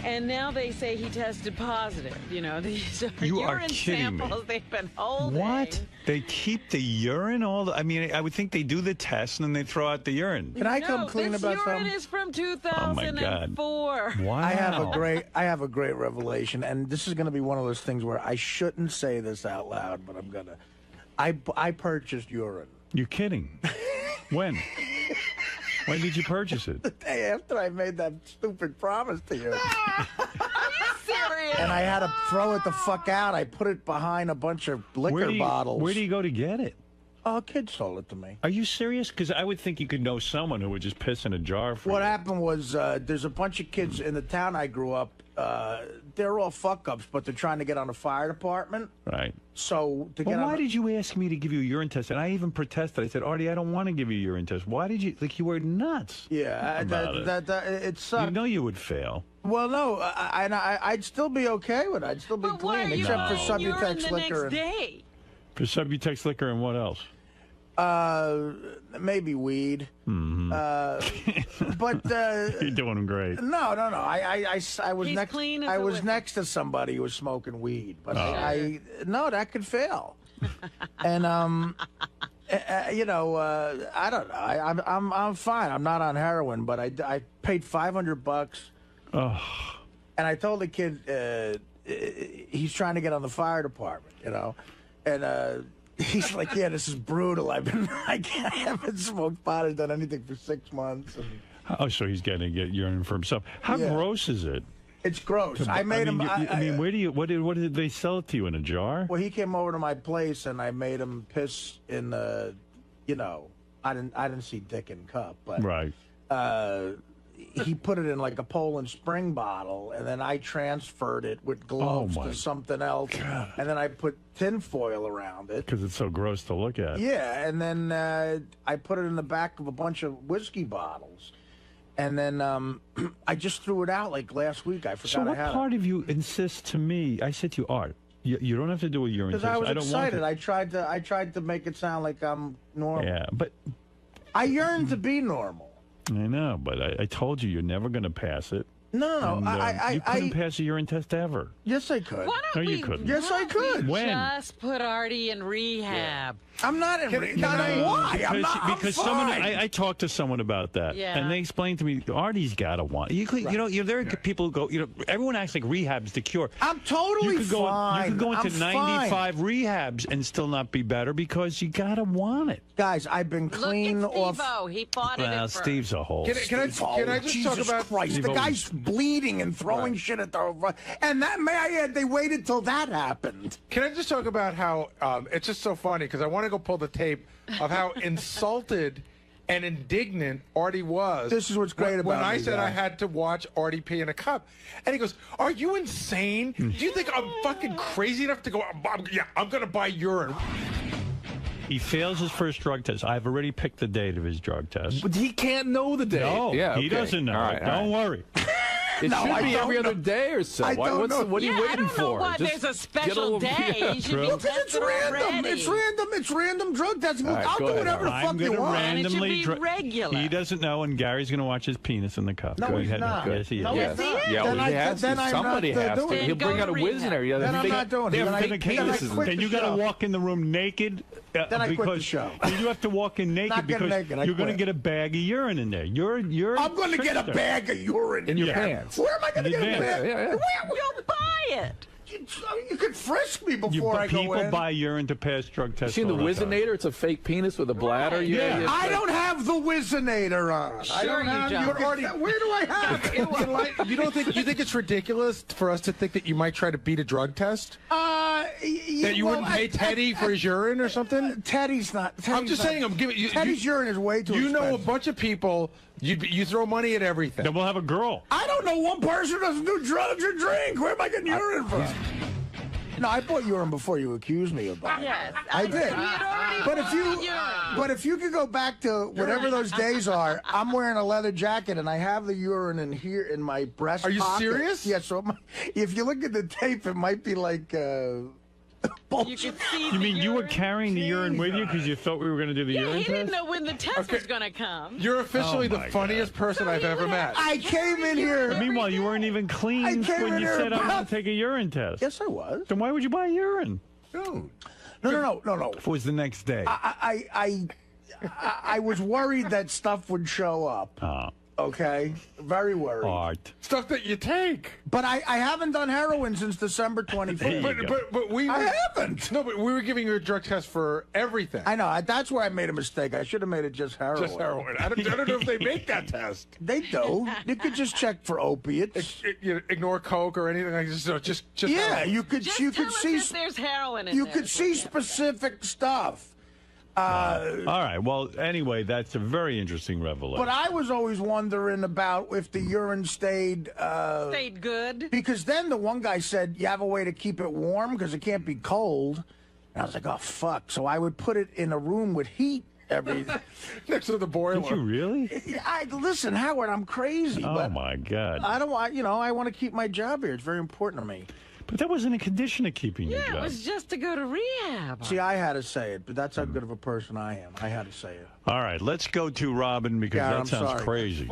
Speaker 4: And now they say he tested positive. You know, these are
Speaker 1: You are
Speaker 4: urine
Speaker 1: kidding me.
Speaker 4: samples they've been holding.
Speaker 1: What? They keep the urine I mean, I would think they do the test and then they throw out the urine.
Speaker 5: Can I come clean
Speaker 4: this
Speaker 5: about
Speaker 4: urine
Speaker 5: something?
Speaker 4: is from
Speaker 1: Oh, my God.
Speaker 4: 2004.
Speaker 1: Wow.
Speaker 5: I have a great revelation, and this is going to be one of those things where I shouldn't say this out loud, but I'm gonna. I purchased urine.
Speaker 1: You're kidding. When? When did you purchase it?
Speaker 5: The day after I made that stupid promise to you.
Speaker 4: Are you serious?
Speaker 5: And I had to throw it the fuck out. I put it behind a bunch of liquor bottles.
Speaker 1: Where do you go to get it?
Speaker 5: Oh, a kid sold it to me.
Speaker 1: Are you serious? Because I would think you could know someone who would just piss in a jar for
Speaker 5: What
Speaker 1: you.
Speaker 5: happened was there's a bunch of kids in the town I grew up. They're all fuck-ups, but they're trying to get on the fire department.
Speaker 1: Right.
Speaker 5: So to
Speaker 1: But
Speaker 5: get
Speaker 1: why
Speaker 5: on
Speaker 1: did you ask me to give you a urine test? And I even protested. I said, Artie, I don't want to give you a urine test. Why did you? Like, you were nuts.
Speaker 5: Yeah, it sucked.
Speaker 1: You know you would fail.
Speaker 5: Well, no, I'd still be okay with it. I'd still be clean, except for Subutex liquor.
Speaker 4: Day?
Speaker 1: For Subutex liquor and what else?
Speaker 5: Maybe weed.
Speaker 1: Mm-hmm.
Speaker 5: But
Speaker 1: You're doing great.
Speaker 5: No. I was
Speaker 4: He's
Speaker 5: next.
Speaker 4: clean as
Speaker 5: I
Speaker 4: a
Speaker 5: was
Speaker 4: whistle.
Speaker 5: next to somebody who was smoking weed, but
Speaker 1: Oh.
Speaker 5: no, that could fail. And you know, I don't know. I'm fine. I'm not on heroin, but I paid $500.
Speaker 1: Oh.
Speaker 5: And I told the kid he's trying to get on the fire department, you know, and he's like, "Yeah, this is brutal. I haven't smoked pot or done anything for 6 months." And
Speaker 1: Oh, so he's going to get urine for himself. How
Speaker 5: Yeah.
Speaker 1: gross is it?
Speaker 5: it's gross. I made him.
Speaker 1: I mean, where do you? What did they sell it to you in a jar?
Speaker 5: Well, he came over to my place, and I made him piss in the, you know, I didn't see dick in cup, but
Speaker 1: Right.
Speaker 5: He put it in like a Poland Spring bottle, and then I transferred it with gloves
Speaker 1: Oh, my
Speaker 5: to something else, and then I put tin foil around it.
Speaker 1: Because it's so gross to look at.
Speaker 5: Yeah, and then I put it in the back of a bunch of whiskey bottles, and then I just threw it out like last week. I forgot
Speaker 1: So
Speaker 5: I
Speaker 1: what
Speaker 5: had
Speaker 1: part of you insists to me? I said to you, Art, you don't have to do a urine
Speaker 5: because
Speaker 1: test.
Speaker 5: I was
Speaker 1: don't
Speaker 5: excited.
Speaker 1: Want
Speaker 5: I tried to make it sound like I'm normal.
Speaker 1: Yeah, but
Speaker 5: I yearn to be normal.
Speaker 1: I know, but I told you you're never going to pass it.
Speaker 5: No.
Speaker 1: And, you couldn't pass a urine test ever.
Speaker 5: Yes, I could.
Speaker 4: Why don't
Speaker 1: No, you
Speaker 4: we?
Speaker 1: couldn't.
Speaker 5: Yes, I could.
Speaker 1: When?
Speaker 4: Just put Artie in rehab.
Speaker 5: I'm not in. Why? I'm not.
Speaker 1: Because
Speaker 5: I'm
Speaker 1: someone,
Speaker 5: fine.
Speaker 1: I talked to someone about that,
Speaker 4: Yeah.
Speaker 1: and they explained to me, Artie's got to want. You know, there are people who go. You know, everyone acts like rehab's the cure.
Speaker 5: I'm totally
Speaker 1: you could go,
Speaker 5: fine.
Speaker 1: You could go into
Speaker 5: I'm
Speaker 1: 95 rehabs and still not be better because you got to want it.
Speaker 5: Guys, I've been clean
Speaker 4: Look at
Speaker 5: off.
Speaker 4: Steve-O. He fought it
Speaker 1: Well,
Speaker 4: at first.
Speaker 1: Steve's a hole.
Speaker 11: Can I just
Speaker 5: Jesus
Speaker 11: talk about
Speaker 5: Christ?
Speaker 1: Steve-O
Speaker 5: The guy's bleeding and throwing shit at the. And that, may I add, they waited till that happened.
Speaker 11: Can I just talk about how it's just so funny because I want to go pull the tape of how insulted and indignant Artie was.
Speaker 5: This is what's great
Speaker 11: when
Speaker 5: about
Speaker 11: I
Speaker 5: me,
Speaker 11: said
Speaker 5: guy.
Speaker 11: I had to watch Artie pee in a cup, and he goes, "Are you insane? Do you think I'm fucking crazy enough to go? I'm going to buy urine."
Speaker 1: He fails his first drug test. I've already picked the date of his drug test.
Speaker 8: But he can't know the date.
Speaker 1: No,
Speaker 8: yeah,
Speaker 1: he
Speaker 8: okay.
Speaker 1: doesn't know.
Speaker 8: All right,
Speaker 1: Don't worry.
Speaker 8: It
Speaker 5: No,
Speaker 8: should
Speaker 5: I
Speaker 8: be
Speaker 5: don't
Speaker 8: every other
Speaker 5: know.
Speaker 8: day or so.
Speaker 5: I
Speaker 8: What
Speaker 5: don't know.
Speaker 8: are you
Speaker 4: Yeah,
Speaker 8: waiting
Speaker 4: I don't know
Speaker 8: for?
Speaker 4: why
Speaker 8: Just
Speaker 4: there's a
Speaker 8: get
Speaker 4: special
Speaker 8: little-
Speaker 4: day.
Speaker 8: Yeah,
Speaker 4: You should
Speaker 1: true.
Speaker 4: be
Speaker 5: Because it's
Speaker 4: tested
Speaker 5: random.
Speaker 4: already.
Speaker 5: It's random drug testing.
Speaker 8: All right,
Speaker 5: I'll
Speaker 8: go
Speaker 5: do
Speaker 8: ahead,
Speaker 5: whatever the
Speaker 1: I'm
Speaker 5: fuck you
Speaker 1: going to
Speaker 5: want.
Speaker 4: And it should
Speaker 1: randomly.
Speaker 4: be regular.
Speaker 1: He doesn't know, and Gary's going to watch his penis in the cup.
Speaker 5: No,
Speaker 1: Go
Speaker 5: he's
Speaker 1: ahead.
Speaker 5: not.
Speaker 1: Yes, he is.
Speaker 5: No,
Speaker 8: Yes.
Speaker 5: he's not.
Speaker 8: Yeah,
Speaker 5: Then
Speaker 8: well, he has
Speaker 5: then
Speaker 8: to.
Speaker 5: I'm
Speaker 8: Somebody
Speaker 5: not
Speaker 8: has to.
Speaker 5: doing it.
Speaker 8: He'll
Speaker 4: Then
Speaker 8: bring
Speaker 4: go
Speaker 8: out a
Speaker 4: to
Speaker 8: whiz in there. Yeah,
Speaker 5: Then I'm
Speaker 8: they-
Speaker 5: not doing it.
Speaker 8: they have
Speaker 5: Then I-
Speaker 8: fake
Speaker 5: then I
Speaker 8: penises.
Speaker 5: quit
Speaker 1: And
Speaker 5: the
Speaker 1: you got to
Speaker 5: show.
Speaker 1: walk in the room naked
Speaker 5: Then I quit
Speaker 1: because
Speaker 5: the show.
Speaker 1: you have to walk in naked
Speaker 5: Not getting
Speaker 1: because
Speaker 5: naked, I
Speaker 1: you're going to
Speaker 5: quit.
Speaker 1: get a bag of urine in there. You're
Speaker 5: I'm going to get a
Speaker 1: trickster.
Speaker 5: bag of urine
Speaker 8: In your
Speaker 5: there.
Speaker 8: pants.
Speaker 5: Where am I going to
Speaker 1: In
Speaker 5: get a
Speaker 1: advance.
Speaker 5: bag?
Speaker 8: Yeah.
Speaker 4: You'll buy it.
Speaker 5: You could frisk me before I go
Speaker 1: People
Speaker 5: in.
Speaker 1: buy urine to pass drug
Speaker 8: You
Speaker 1: tests.
Speaker 8: seen the
Speaker 1: all time.
Speaker 8: Whizzinator? It's a fake penis with a bladder.
Speaker 1: Yeah.
Speaker 5: I don't have the Whizzinator on. I
Speaker 4: Sure
Speaker 5: don't
Speaker 4: you
Speaker 5: have.
Speaker 4: don't.
Speaker 5: But Artie, where do I have it?
Speaker 11: You think it's ridiculous for us to think that you might try to beat a drug test? That you wouldn't pay Teddy for his urine or something?
Speaker 5: Teddy's not.
Speaker 11: I'm just saying. I'm giving you.
Speaker 5: Teddy's urine is way too.
Speaker 11: You know a
Speaker 5: expensive.
Speaker 11: bunch of people. You throw money at everything.
Speaker 1: Then we'll have a girl.
Speaker 5: I don't know one person who doesn't do drugs or drink. Where am I getting urine from? No, I bought urine before you accused me of buying.
Speaker 4: Yes,
Speaker 5: I did.
Speaker 4: He had already
Speaker 5: But if
Speaker 4: bought
Speaker 5: you,
Speaker 4: urine.
Speaker 5: but if you could go back to whatever those days are, I'm wearing a leather jacket and I have the urine in here in my breast.
Speaker 11: Are you
Speaker 5: pocket.
Speaker 11: serious?
Speaker 5: Yeah. So if you look at the tape, it might be like.
Speaker 4: You could see.
Speaker 1: You mean you were carrying the urine with you because you thought we were going to do the
Speaker 4: Yeah,
Speaker 1: urine
Speaker 4: he
Speaker 1: test?
Speaker 4: didn't know when the test was going to come.
Speaker 11: You're officially
Speaker 1: Oh
Speaker 11: the funniest person I've ever met.
Speaker 5: I came in here.
Speaker 1: Meanwhile, you weren't even clean
Speaker 5: came
Speaker 1: when
Speaker 5: in
Speaker 1: you
Speaker 5: here
Speaker 1: said I
Speaker 5: about-
Speaker 1: want to take a urine test.
Speaker 5: Yes, I was.
Speaker 1: Then why would you buy urine?
Speaker 5: No.
Speaker 1: If it was the next day.
Speaker 5: I was worried that stuff would show up. Okay, very worried.
Speaker 1: Art.
Speaker 11: Stuff that you take.
Speaker 5: But I haven't done heroin since December 25th.
Speaker 11: But we.
Speaker 5: I haven't.
Speaker 11: No, but we were giving you a drug test for everything.
Speaker 5: I know. That's where I made a mistake. I should have made it just heroin.
Speaker 11: Just heroin. I don't know if they make that test.
Speaker 5: They do. You could just check for opiates.
Speaker 11: You ignore coke or anything like this. So just
Speaker 5: yeah,
Speaker 11: heroin.
Speaker 5: you could.
Speaker 4: Just
Speaker 5: You
Speaker 4: tell
Speaker 5: could
Speaker 4: us
Speaker 5: see.
Speaker 4: if there's heroin in
Speaker 5: You
Speaker 4: there.
Speaker 5: could see specific stuff.
Speaker 1: All right. Well, anyway, that's a very interesting revelation.
Speaker 5: But I was always wondering about if the urine stayed
Speaker 4: good.
Speaker 5: Because then the one guy said, you have a way to keep it warm because it can't be cold. And I was like, oh, fuck. So I would put it in a room with heat every...
Speaker 11: next to the boiler.
Speaker 1: Did you really?
Speaker 5: Listen, Howard, I'm crazy.
Speaker 1: Oh,
Speaker 5: but
Speaker 1: my God.
Speaker 5: I don't want, I want to keep my job here. It's very important to me.
Speaker 1: But that wasn't a condition of keeping your
Speaker 4: Yeah,
Speaker 1: job.
Speaker 4: it was just to go to rehab.
Speaker 5: See, I had to say it, but that's how good of a person I am. I had to say it.
Speaker 1: All right, let's go to Robin because
Speaker 5: Yeah,
Speaker 1: that
Speaker 5: I'm
Speaker 1: sounds
Speaker 5: sorry.
Speaker 1: crazy.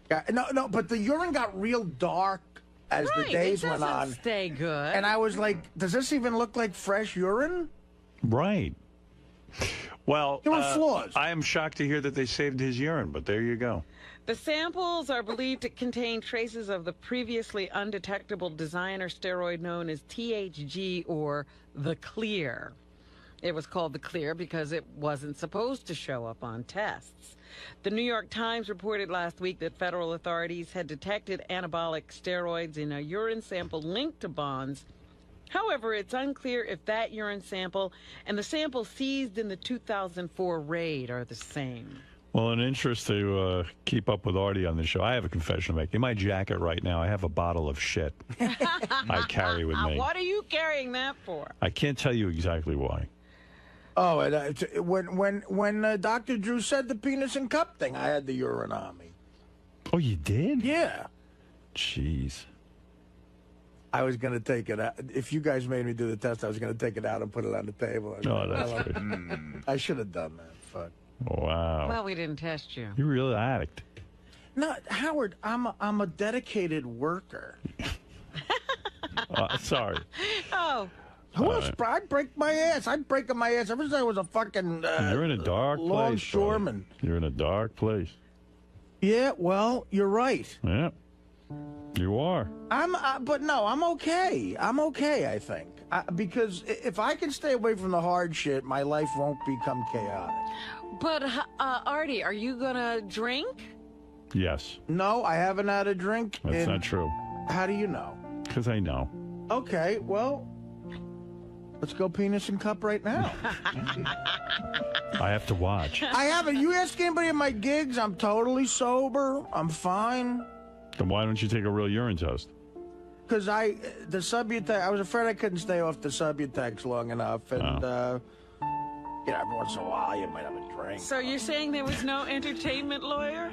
Speaker 5: Yeah, no, but the urine got real dark as the days
Speaker 4: it
Speaker 5: went
Speaker 4: doesn't
Speaker 5: on.
Speaker 4: stay good.
Speaker 5: And I was like, does this even look like fresh urine?
Speaker 1: Right. Well,
Speaker 5: There were flaws.
Speaker 1: I am shocked to hear that they saved his urine, but there you go.
Speaker 4: The samples are believed to contain traces of the previously undetectable designer steroid known as THG or the Clear. It was called the Clear because it wasn't supposed to show up on tests. The New York Times reported last week that federal authorities had detected anabolic steroids in a urine sample linked to Bonds. However, it's unclear if that urine sample and the sample seized in the 2004 raid are the same.
Speaker 1: Well, in interest to keep up with Artie on the show, I have a confession to make. In my jacket right now, I have a bottle of shit I carry with me.
Speaker 4: What are you carrying that for?
Speaker 1: I can't tell you exactly why.
Speaker 5: Oh, and when Dr. Drew said the penis and cup thing, I had the urine on me.
Speaker 1: Oh, you did?
Speaker 5: Yeah.
Speaker 1: Jeez.
Speaker 5: I was going to take it out. If you guys made me do the test, I was going to take it out and put it on the table.
Speaker 1: Oh, that's good.
Speaker 5: I should have done that. Fuck.
Speaker 1: Wow.
Speaker 4: Well, we didn't test you.
Speaker 1: You're really an addict.
Speaker 5: No, Howard, I'm a dedicated worker.
Speaker 1: Sorry.
Speaker 4: Oh.
Speaker 5: Who else? I'd break my ass. I'm breaking my ass ever since I was a fucking
Speaker 1: You're in a dark place.
Speaker 5: longshoreman.
Speaker 1: Brother. You're in a dark place.
Speaker 5: Yeah, well, you're right.
Speaker 1: Yeah. You are.
Speaker 5: But no, I'm okay. I'm okay, I think. Because if I can stay away from the hard shit, my life won't become chaotic.
Speaker 4: But, Artie, are you going to drink?
Speaker 1: Yes.
Speaker 5: No, I haven't had a drink.
Speaker 1: That's not true.
Speaker 5: How do you know?
Speaker 1: Because I know.
Speaker 5: Okay, well, let's go penis and cup right now.
Speaker 1: I have to watch.
Speaker 5: I haven't. You ask anybody at my gigs, I'm totally sober. I'm fine.
Speaker 1: Then why don't you take a real urine test?
Speaker 5: Because I was afraid I couldn't stay off the Subutex long enough. And, every once in a while you might have a drink.
Speaker 4: So you're saying there was no entertainment lawyer?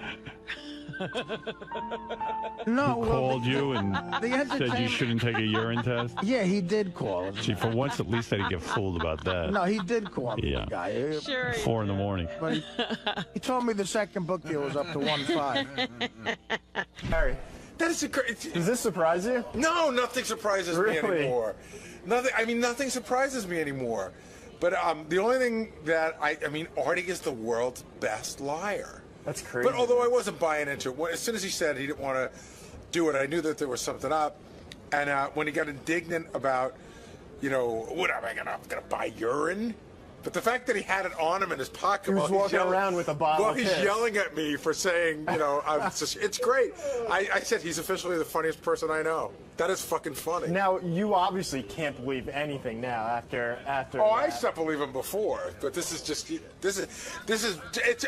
Speaker 5: No.
Speaker 1: Who called you and
Speaker 5: the
Speaker 1: said you
Speaker 5: entertainment-
Speaker 1: shouldn't take a urine test?
Speaker 5: Yeah, he did call.
Speaker 1: See, for once at least I didn't get fooled about that.
Speaker 5: No, he did call me,
Speaker 1: Yeah.
Speaker 5: the guy.
Speaker 4: Sure.
Speaker 1: 4 in the morning.
Speaker 5: But he told me the second book deal was up to 1.5.
Speaker 10: Harry, that is Does
Speaker 12: this surprise you?
Speaker 10: No, nothing surprises me
Speaker 12: Really?
Speaker 10: anymore. Nothing surprises me anymore. But the only thing that Artie is the world's best liar.
Speaker 12: That's crazy.
Speaker 10: But although I wasn't buying into it, as soon as he said he didn't want to do it, I knew that there was something up. And when he got indignant about, what am I gonna buy urine? But the fact that he had it on him in his pocket
Speaker 12: He was
Speaker 10: while
Speaker 12: walking around with a bottle
Speaker 10: while
Speaker 12: of
Speaker 10: he's
Speaker 12: piss.
Speaker 10: yelling at me for saying, it's great. I said he's officially the funniest person I know. That is fucking funny.
Speaker 12: Now, you obviously can't believe anything now after
Speaker 10: Oh, I
Speaker 12: that.
Speaker 10: stopped believing him before, but this is.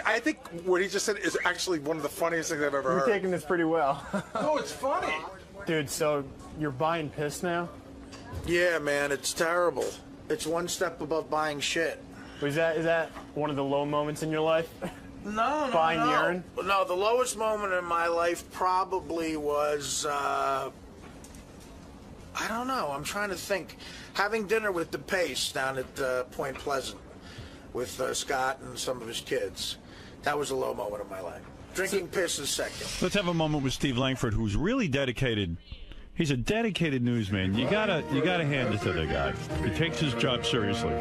Speaker 10: I think what he just said is actually one of the funniest things I've ever
Speaker 12: You're
Speaker 10: heard.
Speaker 12: taking this pretty well.
Speaker 10: No, it's funny.
Speaker 12: Dude, so you're buying piss now?
Speaker 5: Yeah, man, it's terrible. It's one step above buying shit.
Speaker 12: Is that one of the low moments in your life?
Speaker 5: No,
Speaker 12: Buying
Speaker 5: no.
Speaker 12: urine?
Speaker 5: No, the lowest moment in my life probably was
Speaker 22: I don't know. I'm trying to think. Having dinner with 𝗦𝗵cie down at Point Pleasant with Scott and some of his kids, that was a low moment of my life. Drinking piss is second.
Speaker 1: Let's have a moment with Steve Langford, who's really dedicated. He's a dedicated newsman. You gotta hand it to the guy. He takes his job seriously.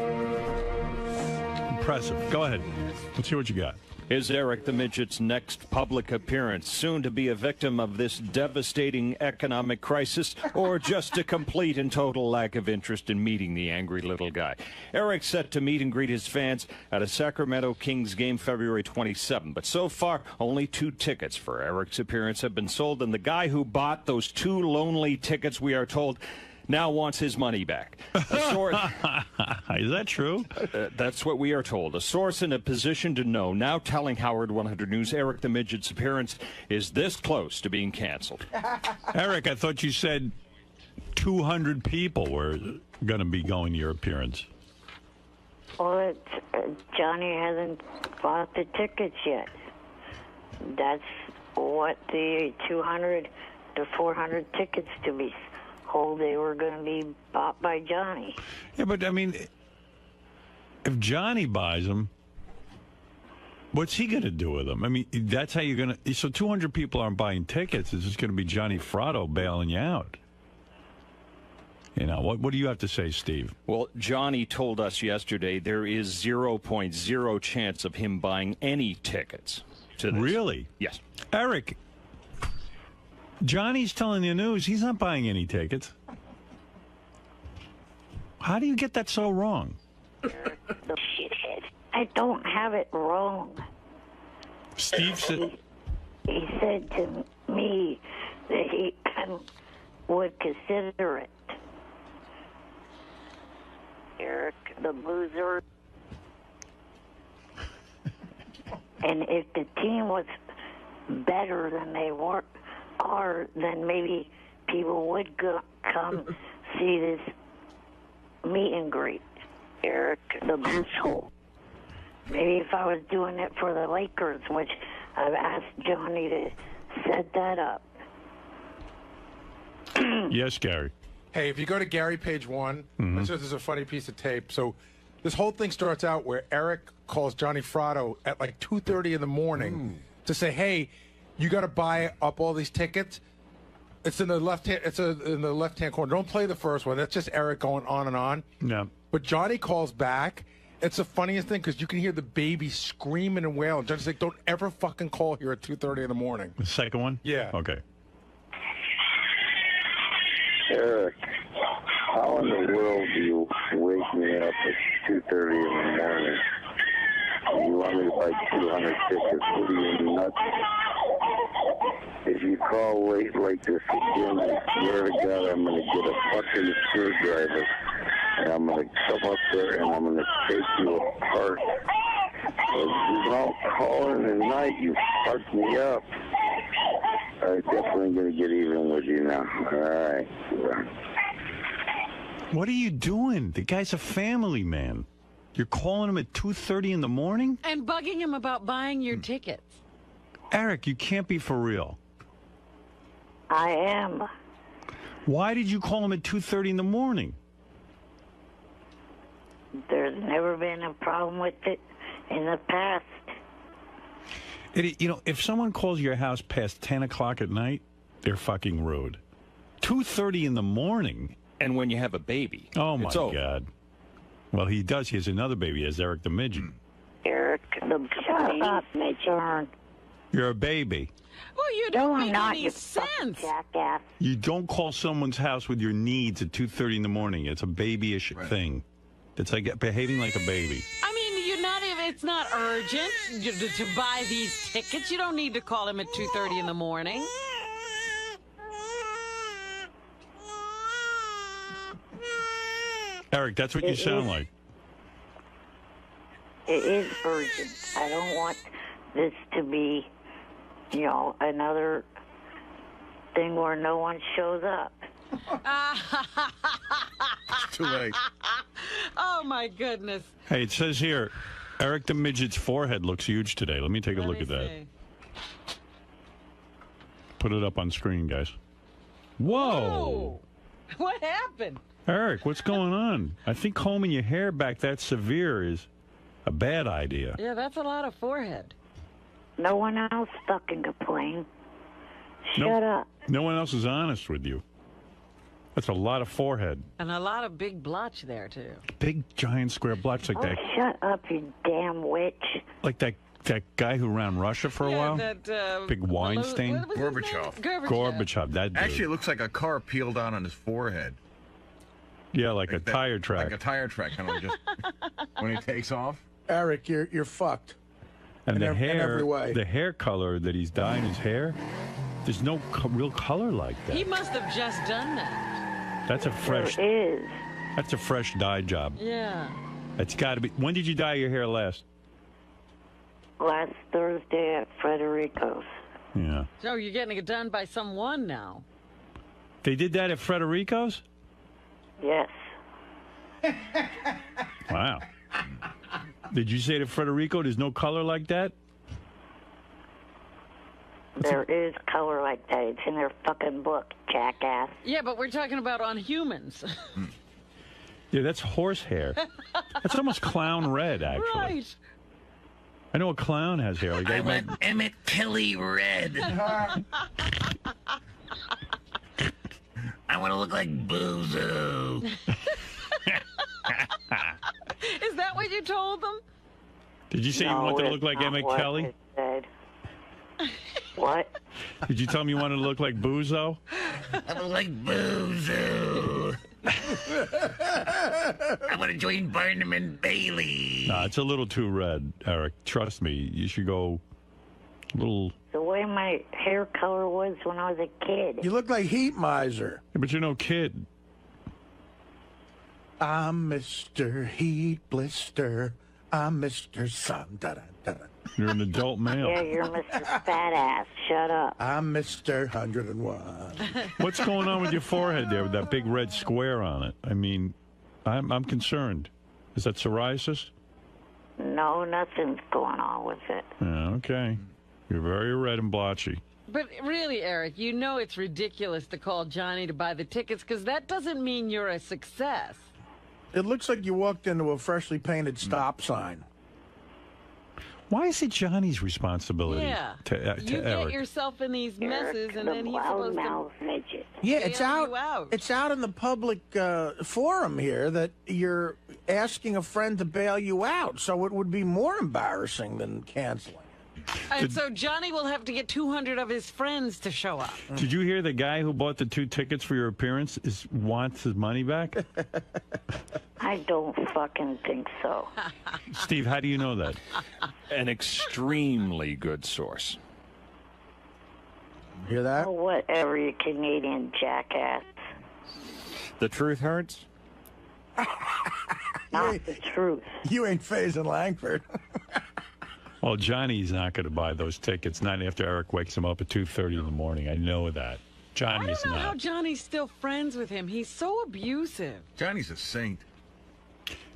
Speaker 1: Impressive. Go ahead. Let's hear what you got.
Speaker 6: Is Eric the Midget's next public appearance soon to be a victim of this devastating economic crisis, or just a complete and total lack of interest in meeting the angry little guy? Eric's set to meet and greet his fans at a Sacramento Kings game February 27, but so far only 2 tickets for Eric's appearance have been sold, and the guy who bought those 2 lonely tickets, we are told, now wants his money back.
Speaker 1: Is that true?
Speaker 6: That's what we are told. A source in a position to know now telling Howard 100 News Eric the Midget's appearance is this close to being canceled.
Speaker 1: Eric, I thought you said 200 people were going to be going to your appearance.
Speaker 20: Well, Johnny hasn't bought the tickets yet. That's what the 200 to 400 tickets to be told they were going to be bought by Johnny.
Speaker 1: Yeah, but I mean, if Johnny buys them, what's he going to do with them? I mean, that's how you're going to. So 200 people aren't buying tickets. It's just going to be Johnny Fratto bailing you out. You know, what do you have to say, Steve?
Speaker 6: Well, Johnny told us yesterday there is 0.0 chance of him buying any tickets to this.
Speaker 1: Really?
Speaker 6: Yes.
Speaker 1: Eric, Johnny's telling the news he's not buying any tickets. How do you get that so wrong?
Speaker 20: The shithead. I don't have it wrong.
Speaker 1: Steve said...
Speaker 20: He said to me that he would consider it. Eric, the loser. And if the team was better than they are, then maybe people would come see this meet and greet. Eric, the asshole. Maybe if I was doing it for the Lakers, which I've asked Johnny to set that up.
Speaker 1: Yes, Gary.
Speaker 11: Hey, if you go to Gary page 1, this is a funny piece of tape. So this whole thing starts out where Eric calls Johnny Fratto at like 2:30 in the morning to say, "Hey, you got to buy up all these tickets." It's in the left hand. It's in the left-hand corner. Don't play the first one. That's just Eric going on and on.
Speaker 1: No.
Speaker 11: But Johnny calls back. It's the funniest thing because you can hear the baby screaming and wailing. Johnny's like, "Don't ever fucking call here at 2:30 in the morning."
Speaker 1: The second one?
Speaker 11: Yeah.
Speaker 1: Okay.
Speaker 23: Eric, how in the world do you wake me up at 2:30 in the morning? You want me to buy 200 tickets? What are you, nuts? If you call late like this again, I swear to God, I'm going to get a fucking screwdriver, and I'm going to come up there and I'm going to take you apart. You don't call in the night, you fucked me up. I'm definitely going to get even with you now. All right.
Speaker 1: What are you doing? The guy's a family man. You're calling him at 2:30 in the morning?
Speaker 4: And bugging him about buying your tickets.
Speaker 1: Eric, you can't be for real.
Speaker 20: I am.
Speaker 1: Why did you call him at 2:30 in the morning?
Speaker 20: There's never been a problem with it in the past.
Speaker 1: You know, if someone calls your house past 10 o'clock at night, they're fucking rude. 2:30 in the morning?
Speaker 6: And when you have a baby.
Speaker 1: Oh, my
Speaker 6: it's over.
Speaker 1: God. Well, he does. He has another baby. He has Eric the Midget.
Speaker 20: Eric the Shut up, Midget.
Speaker 1: You're a baby.
Speaker 4: Well, you don't make any sense.
Speaker 20: Jackass.
Speaker 1: You don't call someone's house with your needs at 2:30 in the morning. It's a babyish thing. It's like behaving like a baby.
Speaker 4: I mean, you're not even. It's not urgent to buy these tickets. You don't need to call him at 2:30 in the morning.
Speaker 1: Eric, that's what you sound like.
Speaker 20: It is urgent. I don't want this to be, another thing where no one shows up.
Speaker 1: It's too late.
Speaker 4: Oh, my goodness.
Speaker 1: Hey, it says here, Eric the Midget's forehead looks huge today. Let me take a look at that. Put it up on screen, guys. Whoa.
Speaker 4: What happened?
Speaker 1: Eric, what's going on? I think combing your hair back that severe is a bad idea.
Speaker 4: Yeah, that's a lot of forehead.
Speaker 20: No one else fucking complained.
Speaker 1: No-
Speaker 20: Shut up.
Speaker 1: No one else is honest with you. That's a lot of forehead.
Speaker 4: And a lot of big blotch there, too.
Speaker 1: Big, giant square blotch like
Speaker 20: Oh,
Speaker 1: that.
Speaker 20: shut up, you damn witch.
Speaker 1: Like that guy who ran Russia for a while.
Speaker 4: That,
Speaker 1: Big Weinstein.
Speaker 4: what was his name?
Speaker 9: Gorbachev.
Speaker 1: Gorbachev. That dude.
Speaker 9: Actually, it looks like a car peeled out on his forehead.
Speaker 1: Yeah, like a tire track.
Speaker 9: Like a tire track, kind of just when he takes off.
Speaker 22: Eric, you're fucked.
Speaker 1: And the
Speaker 22: in
Speaker 1: hair,
Speaker 22: every way.
Speaker 1: the hair color that he's dyeing his hair, there's no real color like that.
Speaker 4: He must have just done that.
Speaker 1: That's a fresh.
Speaker 20: There is.
Speaker 1: That's a fresh dye job.
Speaker 4: Yeah.
Speaker 1: It's got to be. When did you dye your hair last?
Speaker 20: Last Thursday at Frederico's.
Speaker 1: Yeah.
Speaker 4: So you're getting it done by someone now.
Speaker 1: They did that at Frederico's?
Speaker 20: Yes.
Speaker 1: Wow. Did you say to Frederico there's no color like that?
Speaker 20: There is color like that. It's in their fucking book, jackass.
Speaker 4: Yeah, but we're talking about on humans.
Speaker 1: Yeah, that's horse hair. That's almost clown red, actually.
Speaker 4: Right.
Speaker 1: I know a clown has hair. Like
Speaker 9: I
Speaker 1: that.
Speaker 9: went Emmett Kelly red. I want to look like Bozo.
Speaker 4: Is that what you told them?
Speaker 1: Did you say you wanted to look like Emmett Kelly?
Speaker 20: What?
Speaker 1: Did you tell him you wanted to look like Bozo?
Speaker 9: I look like Bozo. I want to join Barnum and Bailey.
Speaker 1: Nah, it's a little too red, Eric. Trust me. You should go a little.
Speaker 20: The way my hair color was when I was a kid.
Speaker 22: You look like Heat Miser.
Speaker 1: Yeah, but you're no kid.
Speaker 22: I'm Mr. Heat Blister. I'm Mr. Sun. Da, da, da, da.
Speaker 1: You're an adult male.
Speaker 20: Yeah, you're Mr. Fat Ass. Shut up.
Speaker 22: I'm Mr. 101.
Speaker 1: What's going on with your forehead there with that big red square on it? I mean, I'm concerned. Is that psoriasis?
Speaker 20: No, nothing's going on with it.
Speaker 1: Yeah, okay. You're very red and blotchy.
Speaker 4: But really, Eric, you know it's ridiculous to call Johnny to buy the tickets because that doesn't mean you're a success.
Speaker 22: It looks like you walked into a freshly painted stop sign.
Speaker 1: Why is it Johnny's responsibility
Speaker 4: Yeah.
Speaker 1: to
Speaker 4: You get
Speaker 1: Eric?
Speaker 4: yourself in these messes, and then he's supposed to.
Speaker 20: Midget.
Speaker 22: Yeah, it's
Speaker 4: bail
Speaker 22: out.
Speaker 4: you out.
Speaker 22: It's out in the public forum here that you're asking a friend to bail you out. So it would be more embarrassing than canceling.
Speaker 4: And so Johnny will have to get 200 of his friends to show up.
Speaker 1: Did you hear the guy who bought the 2 tickets for your appearance wants his money back?
Speaker 20: I don't fucking think so.
Speaker 1: Steve, how do you know that?
Speaker 6: An extremely good source.
Speaker 22: Hear that?
Speaker 20: Oh, whatever, you Canadian jackass.
Speaker 6: The truth hurts?
Speaker 20: Not the truth.
Speaker 22: You ain't phasing Langford.
Speaker 1: Well, Johnny's not going to buy those tickets, not after Eric wakes him up at 2:30 in the morning. I know that.
Speaker 4: I
Speaker 1: Johnny's
Speaker 4: don't know how
Speaker 1: not.
Speaker 4: Johnny's still friends with him. He's so abusive.
Speaker 9: Johnny's a saint.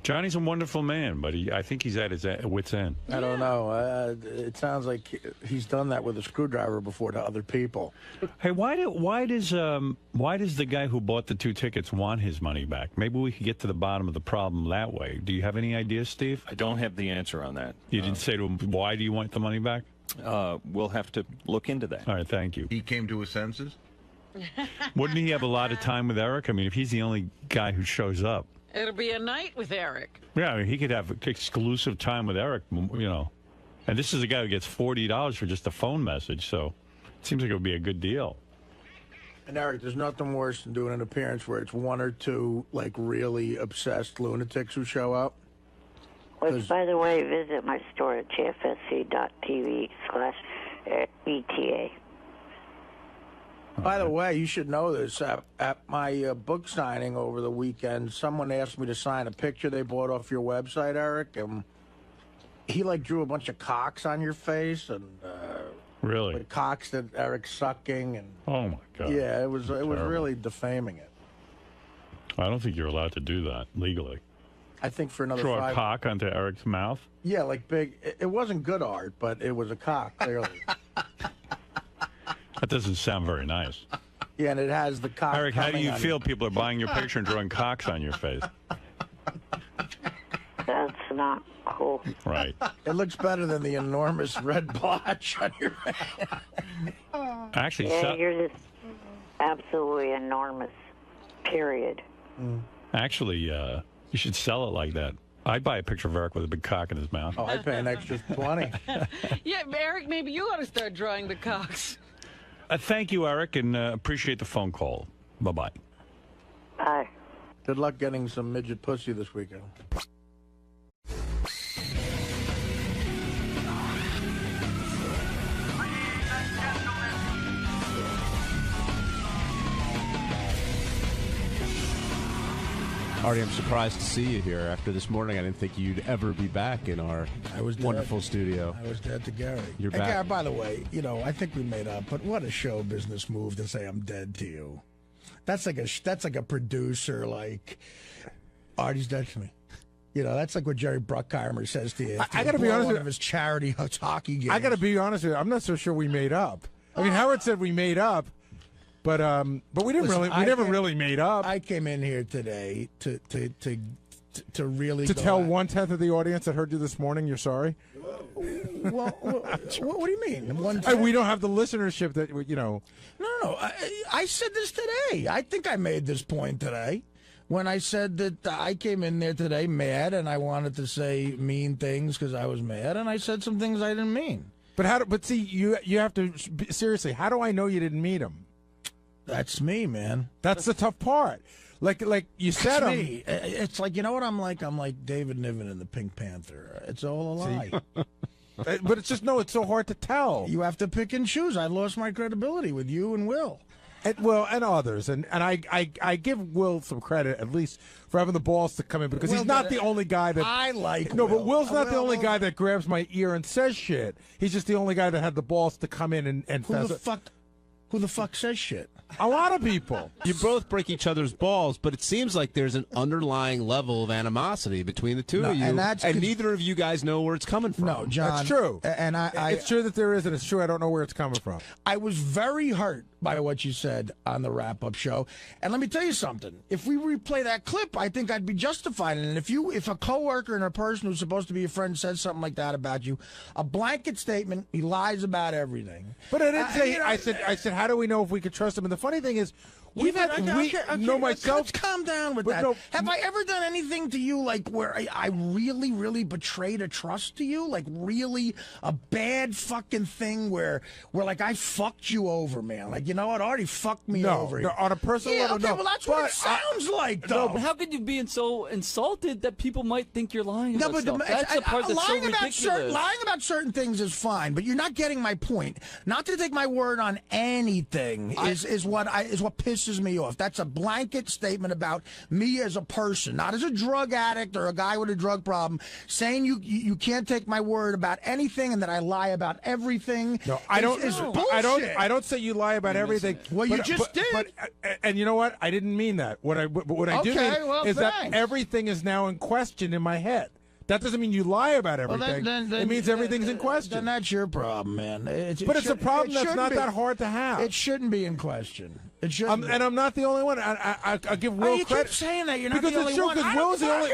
Speaker 1: Johnny's a wonderful man, but I think he's at his wit's end.
Speaker 22: I don't know. It sounds like he's done that with a screwdriver before to other people.
Speaker 1: Hey, why does the guy who bought the 2 tickets want his money back? Maybe we could get to the bottom of the problem that way. Do you have any ideas, Steve?
Speaker 6: I don't have the answer on that.
Speaker 1: You didn't say to him, why do you want the money back?
Speaker 6: We'll have to look into that.
Speaker 1: All right, thank you.
Speaker 9: He came to his senses.
Speaker 1: Wouldn't he have a lot of time with Eric? I mean, if he's the only guy who shows up.
Speaker 4: It'll be a night with Eric.
Speaker 1: Yeah, I mean, he could have exclusive time with Eric, you know. And this is a guy who gets $40 for just a phone message, so it seems like it would be a good deal.
Speaker 22: And Eric, there's nothing worse than doing an appearance where it's 1 or 2 like really obsessed lunatics who show up.
Speaker 20: Which, by the way, visit my store at jfsc.tv/ETA.
Speaker 22: By the way, you should know this. At my book signing over the weekend, someone asked me to sign a picture they bought off your website, Eric. And he like drew a bunch of cocks on your face and
Speaker 1: really
Speaker 22: like, cocks that Eric's sucking and.
Speaker 1: Oh my God!
Speaker 22: Yeah, it was
Speaker 1: Terrible.
Speaker 22: really defaming it.
Speaker 1: I don't think you're allowed to do that legally.
Speaker 22: I think for another
Speaker 1: Throw
Speaker 22: 5.
Speaker 1: a cock onto Eric's mouth.
Speaker 22: Yeah, like big. It wasn't good art, but it was a cock clearly.
Speaker 1: That doesn't sound very nice.
Speaker 5: Yeah, and it has the cock.
Speaker 1: Eric, how do
Speaker 5: coming
Speaker 1: you
Speaker 5: on
Speaker 1: feel people are buying your picture and drawing cocks on your face?
Speaker 20: That's not cool.
Speaker 1: Right.
Speaker 5: It looks better than the enormous red blotch on your face.
Speaker 1: Actually,
Speaker 20: Yeah, you're just absolutely enormous. Period.
Speaker 1: Actually, you should sell it like that. I'd buy a picture of Eric with a big cock in his mouth.
Speaker 5: Oh, I'd pay an extra 20.
Speaker 4: Yeah, Eric, maybe you ought to start drawing the cocks.
Speaker 1: Thank you, Eric, and appreciate the phone call. Bye-bye.
Speaker 20: Bye.
Speaker 5: Good luck getting some midget pussy this weekend.
Speaker 7: Artie, I'm surprised to see you here after this morning. I didn't think you'd ever be back in our wonderful studio.
Speaker 22: I was dead to Gary.
Speaker 7: You're
Speaker 22: Hey,
Speaker 7: back.
Speaker 22: Gary, by the way, I think we made up, but what a show business move to say I'm dead to you. That's like a producer, like, Artie's dead to me. That's like what Jerry Bruckheimer says to you.
Speaker 11: I got to be honest
Speaker 22: one
Speaker 11: with
Speaker 22: of his charity hockey games.
Speaker 11: I got to be honest with you. I'm not so sure we made up. I mean, Howard said we made up, but we didn't
Speaker 22: Listen,
Speaker 11: really. We never really made up.
Speaker 22: I came in here today to really
Speaker 11: To
Speaker 22: go
Speaker 11: tell
Speaker 22: out.
Speaker 11: 1/10 of the audience that heard you this morning, you're sorry.
Speaker 22: Well, what do you mean?
Speaker 11: We don't have the listenership that
Speaker 22: No. I said this today. I think I made this point today when I said that I came in there today mad and I wanted to say mean things because I was mad, and I said some things I didn't mean.
Speaker 11: But see, you have to seriously. How do I know you didn't meet him?
Speaker 22: That's me, man.
Speaker 11: That's the tough part. Like you said,
Speaker 22: It's me. It's like, you know what I'm like? I'm like David Niven in the Pink Panther. It's all a lie.
Speaker 11: But it's just it's so hard to tell.
Speaker 22: You have to pick and choose. I lost my credibility with you and Will.
Speaker 11: And others, and I give Will some credit at least for having the balls to come in, because he's not the only guy that
Speaker 22: I like.
Speaker 11: No, but
Speaker 22: Will.
Speaker 11: Will's not the only guy that grabs my ear and says shit. He's just the only guy that had the balls to come in and
Speaker 22: Who the fuck says shit?
Speaker 11: A lot of people.
Speaker 7: You both break each other's balls, but it seems like there's an underlying level of animosity between the two of you, and neither of you guys know where it's coming from.
Speaker 22: No, John.
Speaker 11: That's true.
Speaker 22: And
Speaker 11: it's true that there is, and it's true I don't know where it's coming from.
Speaker 22: I was very hurt by what you said on the wrap-up show. And let me tell you something. If we replay that clip, I think I'd be justified. And if a coworker and a person who's supposed to be your friend says something like that about you, a blanket statement, he lies about everything.
Speaker 11: But I didn't say. I said, how do we know if we could trust him? And the funny thing is,
Speaker 22: Let's calm down with that.
Speaker 11: No,
Speaker 22: have I ever done anything to you like where I really, really betrayed a trust to you? Like really a bad fucking thing where like I fucked you over, man. Like, you know what? Artie fucked me over.
Speaker 11: No, on a personal level,
Speaker 22: okay,
Speaker 11: no.
Speaker 22: well, that's what it sounds like, though.
Speaker 13: No, but how could you be so insulted that people might think you're lying about
Speaker 22: but
Speaker 13: stuff? That's the part that's so ridiculous.
Speaker 22: Lying about certain things is fine, but you're not getting my point. Not to take my word on anything is what pisses me off. That's a blanket statement about me as a person, not as a drug addict or a guy with a drug problem. Saying you can't take my word about anything and that I lie about everything.
Speaker 11: No, I don't.
Speaker 22: Is bullshit.
Speaker 11: I don't say you lie about everything.
Speaker 22: Well, you just did.
Speaker 11: And you know what? I didn't mean that. What I do mean is that everything is now in question in my head. That doesn't mean you lie about everything. It means everything's in question.
Speaker 22: Then that's your problem, man.
Speaker 11: But it's a problem that's not that hard to have.
Speaker 22: It shouldn't be in question. It shouldn't.
Speaker 11: And I'm not the only one. I give Will
Speaker 22: you
Speaker 11: credit.
Speaker 22: keep saying that you're not
Speaker 11: because
Speaker 22: the only
Speaker 11: it's true,
Speaker 22: one.
Speaker 11: because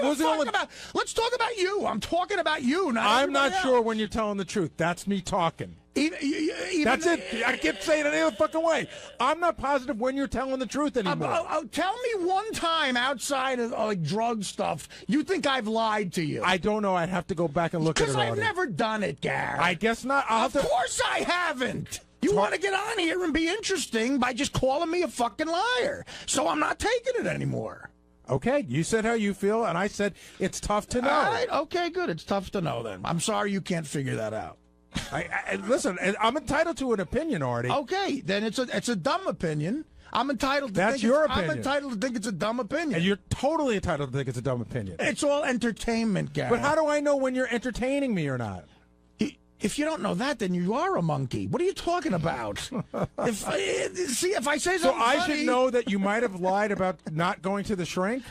Speaker 11: Will's the only.
Speaker 22: Let's talk about you. I'm talking about you.
Speaker 11: I'm not sure when you're telling the truth. That's me talking. That's it. I keep saying it any other fucking way. I'm not positive when you're telling the truth anymore.
Speaker 22: Tell me one time outside of like drug stuff you think I've lied to you.
Speaker 11: I don't know. I'd have to go back and look at it.
Speaker 22: Because I've never done it, Gary.
Speaker 11: I guess not.
Speaker 22: Of course I haven't. You want to get on here and be interesting by just calling me a fucking liar. So I'm not taking it anymore.
Speaker 11: Okay, you said how you feel, and I said it's tough to know.
Speaker 22: All right, okay, good. It's tough to know then. I'm sorry you can't figure that out.
Speaker 11: Listen, I'm entitled to an opinion, Artie.
Speaker 22: Okay, then it's a dumb opinion. I'm entitled to
Speaker 11: That's
Speaker 22: think
Speaker 11: your
Speaker 22: I'm
Speaker 11: opinion.
Speaker 22: entitled to think it's a dumb opinion.
Speaker 11: And you're totally entitled to think it's a dumb opinion.
Speaker 22: It's all entertainment, Gary.
Speaker 11: But how do I know when you're entertaining me or not?
Speaker 22: If you don't know that, then you are a monkey. What are you talking about? if I say something
Speaker 11: So I
Speaker 22: funny,
Speaker 11: should know that you might have lied about not going to the shrink?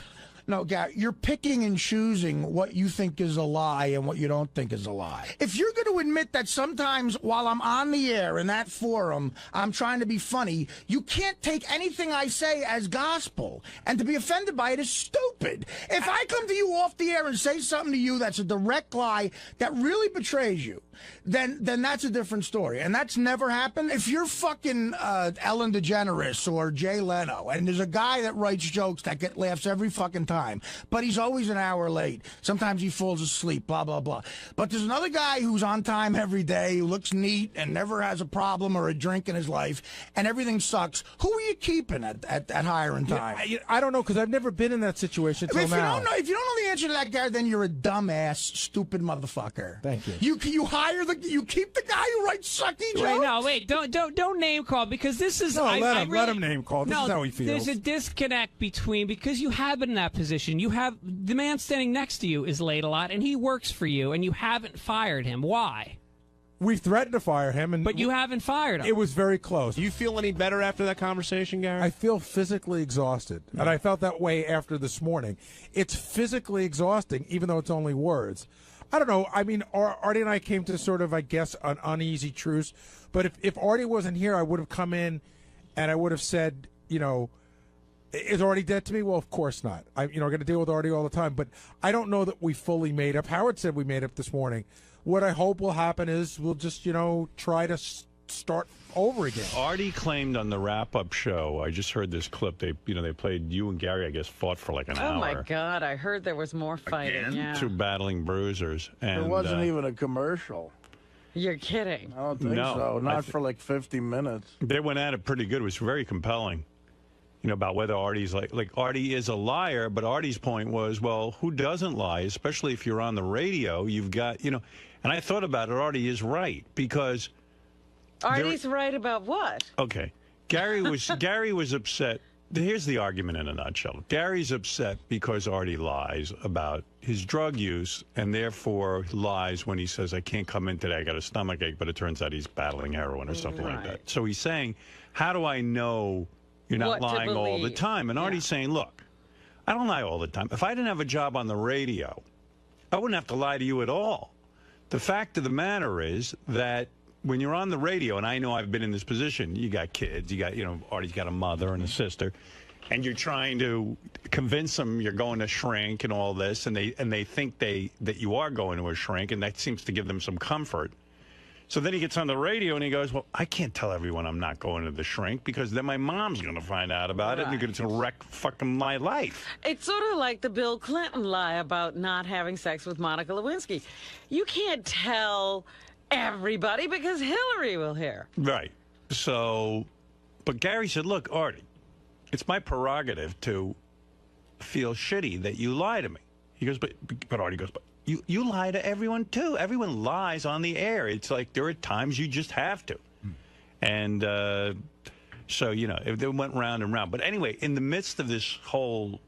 Speaker 22: No, Gary, you're picking and choosing what you think is a lie and what you don't think is a lie. If you're going to admit that sometimes while I'm on the air in that forum, I'm trying to be funny, you can't take anything I say as gospel. And to be offended by it is stupid. If I come to you off the air and say something to you that's a direct lie that really betrays you, then that's a different story. And that's never happened. If you're fucking Ellen DeGeneres or Jay Leno, and there's a guy that writes jokes that get laughs every fucking time, but he's always an hour late. Sometimes he falls asleep, blah, blah, blah. But there's another guy who's on time every day, who looks neat and never has a problem or a drink in his life, and everything sucks. Who are you keeping at hiring time?
Speaker 11: I don't know, because I've never been in that situation until now.
Speaker 22: If you don't know the answer to that, Gary, then you're a dumbass, stupid motherfucker.
Speaker 11: Thank you.
Speaker 22: You keep the guy who writes sucky jokes.
Speaker 3: Wait, don't name call, because this is
Speaker 11: let him name call. This is how he feels.
Speaker 3: There's a disconnect between, because you have been in that position. You have the man standing next to you is late a lot, and he works for you, and you haven't fired him. Why?
Speaker 11: We threatened to fire him,
Speaker 3: but you haven't fired him.
Speaker 11: It was very close.
Speaker 7: Do you feel any better after that conversation, Gary?
Speaker 11: I feel physically exhausted, and I felt that way after this morning. It's physically exhausting, even though it's only words. I don't know. I mean, Artie and I came to sort of, I guess, an uneasy truce. But if Artie wasn't here, I would have come in and I would have said, is Artie dead to me? Well, of course not. I got to deal with Artie all the time. But I don't know that we fully made up. Howard said we made up this morning. What I hope will happen is we'll just, try to start over again.
Speaker 1: Artie claimed on the wrap-up show, I just heard this clip, they played you and Gary, I guess, fought for like an hour.
Speaker 4: Oh, my God. I heard there was more fighting. Yeah.
Speaker 1: Two battling bruisers. And,
Speaker 22: there wasn't even a commercial.
Speaker 4: You're kidding.
Speaker 22: I don't think so. Not for like 50 minutes.
Speaker 1: They went at it pretty good. It was very compelling. About whether Artie's like Artie is a liar, but Artie's point was, well, who doesn't lie, especially if you're on the radio? You've got, and I thought about it, Artie is right, because
Speaker 4: Artie's right about what?
Speaker 1: Okay. Gary was upset. Here's the argument in a nutshell. Gary's upset because Artie lies about his drug use, and therefore lies when he says, I can't come in today, I got a stomachache, but it turns out he's battling heroin or something like that. So he's saying, how do I know you're not lying all the time? And Artie's saying, look, I don't lie all the time. If I didn't have a job on the radio, I wouldn't have to lie to you at all. The fact of the matter is that when you're on the radio, and I know I've been in this position, you got kids, you got, Artie's got a mother and a sister, and you're trying to convince them you're going to shrink and all this, and they think that you are going to a shrink, and that seems to give them some comfort. So then he gets on the radio and he goes, well, I can't tell everyone I'm not going to the shrink because then my mom's going to find out about it and it's going to wreck fucking my life.
Speaker 4: It's sort of like the Bill Clinton lie about not having sex with Monica Lewinsky. You can't tell everybody because Hillary will hear.
Speaker 1: Right. So, but Gary said, look, Artie, it's my prerogative to feel shitty that you lie to me. He goes, but Artie goes, but you lie to everyone, too. Everyone lies on the air. It's like there are times you just have to. And so, it went round and round. But anyway, in the midst of this whole,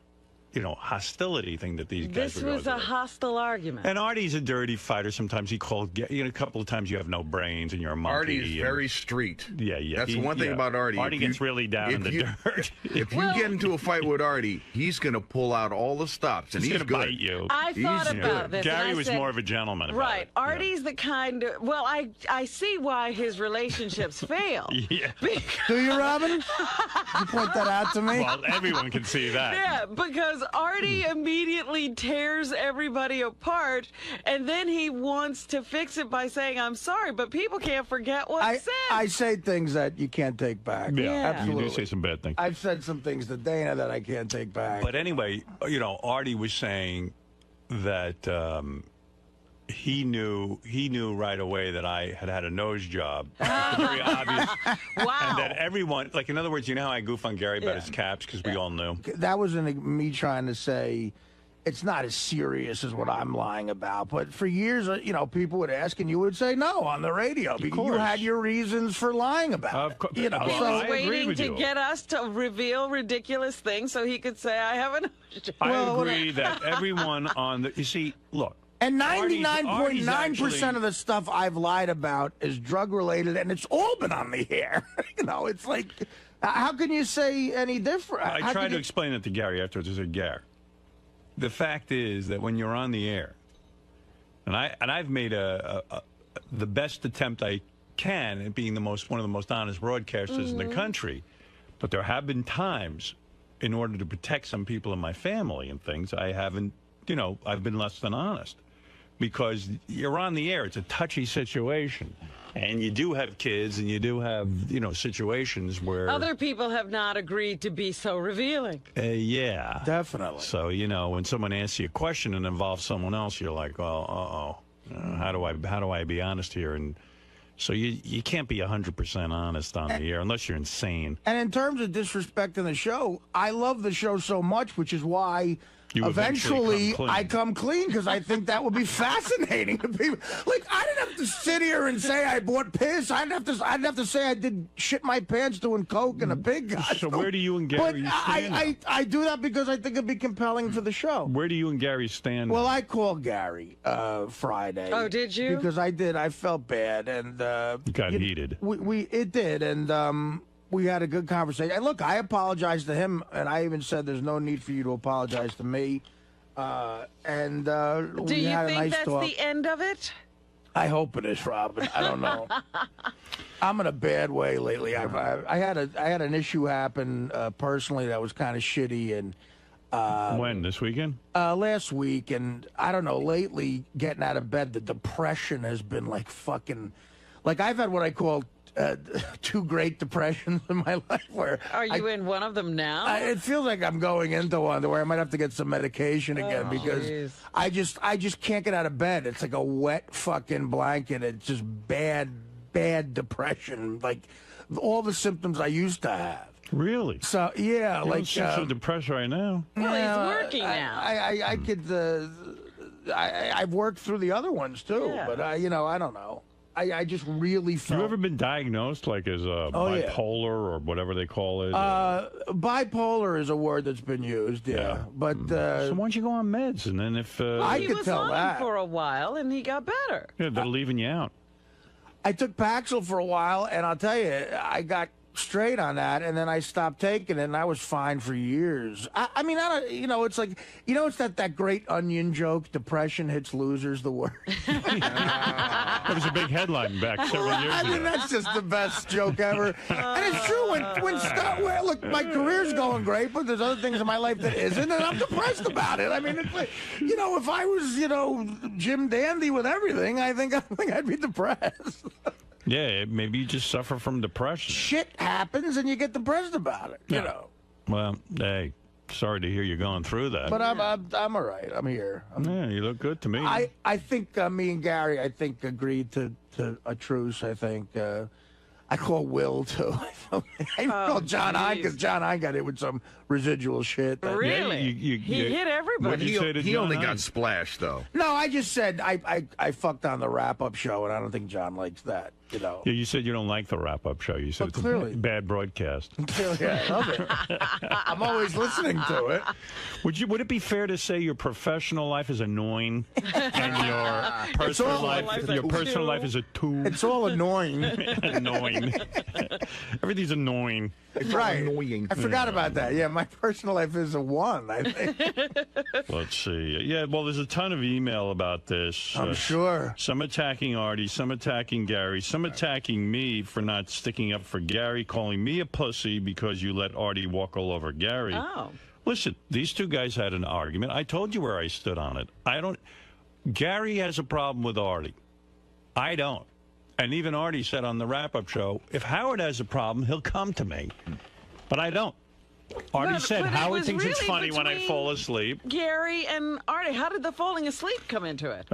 Speaker 1: hostility thing that these guys were going through.
Speaker 4: This was a hostile argument.
Speaker 1: And Artie's a dirty fighter. Sometimes he called, a couple of times you have no brains and you're a monkey.
Speaker 9: Artie's very street.
Speaker 1: Yeah.
Speaker 9: That's one thing about Artie.
Speaker 1: Artie gets really down in the dirt.
Speaker 9: If you get into a fight with Artie, he's going to pull out all the stops, and he's
Speaker 1: going to
Speaker 9: good.
Speaker 1: bite you.
Speaker 4: I thought about this.
Speaker 1: Gary was more of a gentleman about
Speaker 4: right.
Speaker 1: it.
Speaker 4: Artie's the kind of, well, I see why his relationships fail.
Speaker 1: Yeah.
Speaker 22: Do you, Robin? Did you point that out to me?
Speaker 1: Well, everyone can see that.
Speaker 4: Yeah, because Artie immediately tears everybody apart, and then he wants to fix it by saying, I'm sorry, but people can't forget what's said.
Speaker 22: I say things that you can't take back.
Speaker 1: Yeah,
Speaker 22: absolutely.
Speaker 1: You do say some bad things.
Speaker 22: I've said some things to Dana that I can't take back.
Speaker 1: But anyway, Artie was saying that he knew right away that I had a nose job. Very obvious.
Speaker 4: Wow.
Speaker 1: And that everyone, like, in other words, how I goof on Gary about his caps because we all knew.
Speaker 22: That wasn't me trying to say it's not as serious as what I'm lying about. But for years, people would ask and you would say no on the radio because you had your reasons for lying about it.
Speaker 4: He was waiting to get us to reveal ridiculous things so he could say, I haven't.
Speaker 1: I agree that everyone on the, you see, look.
Speaker 22: And 99.9% of the stuff I've lied about is drug-related, and it's all been on the air. It's like, how can you say any different?
Speaker 1: I tried to explain it to Gary afterwards. I said, Gary, the fact is that when you're on the air, and I've made the best attempt I can at being one of the most honest broadcasters in the country, but there have been times, in order to protect some people in my family and things, I haven't, I've been less than honest. Because you're on the air, it's a touchy situation. And you do have kids, and you do have, situations where...
Speaker 4: Other people have not agreed to be so revealing.
Speaker 1: Yeah.
Speaker 22: Definitely.
Speaker 1: So, when someone asks you a question and involves someone else, you're like, oh, how do I be honest here? And so you can't be 100% honest on the air unless you're insane.
Speaker 22: And in terms of disrespecting the show, I love the show so much, which is why... Eventually I come clean, because I think that would be fascinating to people. Like, I didn't have to sit here and say I bought piss. I'd have to say I did shit my pants doing coke in a pig costume.
Speaker 1: So where do you and Gary stand?
Speaker 22: I do that because I think it'd be compelling for the show.
Speaker 1: Where do you and Gary stand?
Speaker 22: Well, I called Gary Friday.
Speaker 4: Oh, did you?
Speaker 22: Because I did. I felt bad, and
Speaker 1: you got heated.
Speaker 22: It did, and we had a good conversation. And look, I apologized to him, and I even said there's no need for you to apologize to me.
Speaker 4: Do
Speaker 22: we
Speaker 4: you
Speaker 22: had a
Speaker 4: think
Speaker 22: nice
Speaker 4: that's
Speaker 22: talk.
Speaker 4: the end of it?
Speaker 22: I hope it is, Robin. I don't know. I'm in a bad way lately. I had an issue happen personally that was kind of shitty, and
Speaker 1: when, this weekend?
Speaker 22: Last week, and I don't know. Lately, getting out of bed, the depression has been like fucking. Like, I've had what I call 2 great depressions in my life. Where
Speaker 4: are you in one of them now?
Speaker 22: It feels like I'm going into one where I might have to get some medication again, because
Speaker 4: geez.
Speaker 22: I just can't get out of bed. It's like a wet fucking blanket. It's just bad depression. Like all the symptoms I used to have.
Speaker 1: Really?
Speaker 22: So yeah,
Speaker 1: you don't seem so depressed right now.
Speaker 4: Well, he's working now.
Speaker 22: I could. I've worked through the other ones too,
Speaker 4: Yeah.
Speaker 22: but I don't know. I just really felt...
Speaker 1: You ever been diagnosed like as bipolar or whatever they call it?
Speaker 22: Bipolar is a word that's been used, yeah. But
Speaker 1: so why don't you go on meds, and then if
Speaker 22: I
Speaker 4: he
Speaker 22: could
Speaker 4: was
Speaker 22: tell
Speaker 4: on
Speaker 22: that
Speaker 4: for a while, and he got better.
Speaker 1: yeah, they're leaving you out.
Speaker 22: I took Paxil for a while, and I'll tell you, I got straight on that, and then I stopped taking it, and I was fine for years. I mean, I don't, it's like, it's that great Onion joke, depression hits losers the worst.
Speaker 1: That was a big headline back several years ago.
Speaker 22: I mean, that's just the best joke ever. And it's true, when stuff, look, my career's going great, but there's other things in my life that isn't, and I'm depressed about it. I mean, it's like, if I was, Jim Dandy with everything, I think I'd be depressed.
Speaker 1: Yeah, maybe you just suffer from depression.
Speaker 22: Shit happens, and you get depressed about it, you know.
Speaker 1: Well, hey, sorry to hear you're going through that.
Speaker 22: But I'm all right. I'm here.
Speaker 1: Yeah, you look good to me.
Speaker 22: I think me and Gary, agreed to a truce. I think I call Will too. I call John Hine, because John Hine got hit with some residual shit.
Speaker 4: Really?
Speaker 1: He
Speaker 4: hit everybody.
Speaker 9: He only got splashed though.
Speaker 22: No, I just said I fucked on the wrap-up show, and I don't think John likes that.
Speaker 1: Yeah, you said you don't like the wrap-up show. You said it's
Speaker 22: clearly.
Speaker 1: a bad broadcast.
Speaker 22: Clearly, I love it. I'm always listening to it.
Speaker 1: Would it be fair to say your professional life is annoying and your personal life is a 2?
Speaker 22: It's all annoying.
Speaker 1: Annoying. Everything's annoying.
Speaker 22: It's right. Annoying. I forgot about that. Yeah, my personal life is a 1, I think.
Speaker 1: Let's see. Yeah, well, there's a ton of email about this.
Speaker 22: I'm sure.
Speaker 1: Some attacking Artie, some attacking Gary, some attacking me for not sticking up for Gary, calling me a pussy because you let Artie walk all over Gary.
Speaker 4: Oh.
Speaker 1: Listen, these two guys had an argument. I told you where I stood on it. Gary has a problem with Artie. I don't. And even Artie said on the wrap-up show, if Howard has a problem, he'll come to me. But I don't. Artie said, Howard thinks it's funny when I fall asleep.
Speaker 4: Gary and Artie, how did the falling asleep come into it?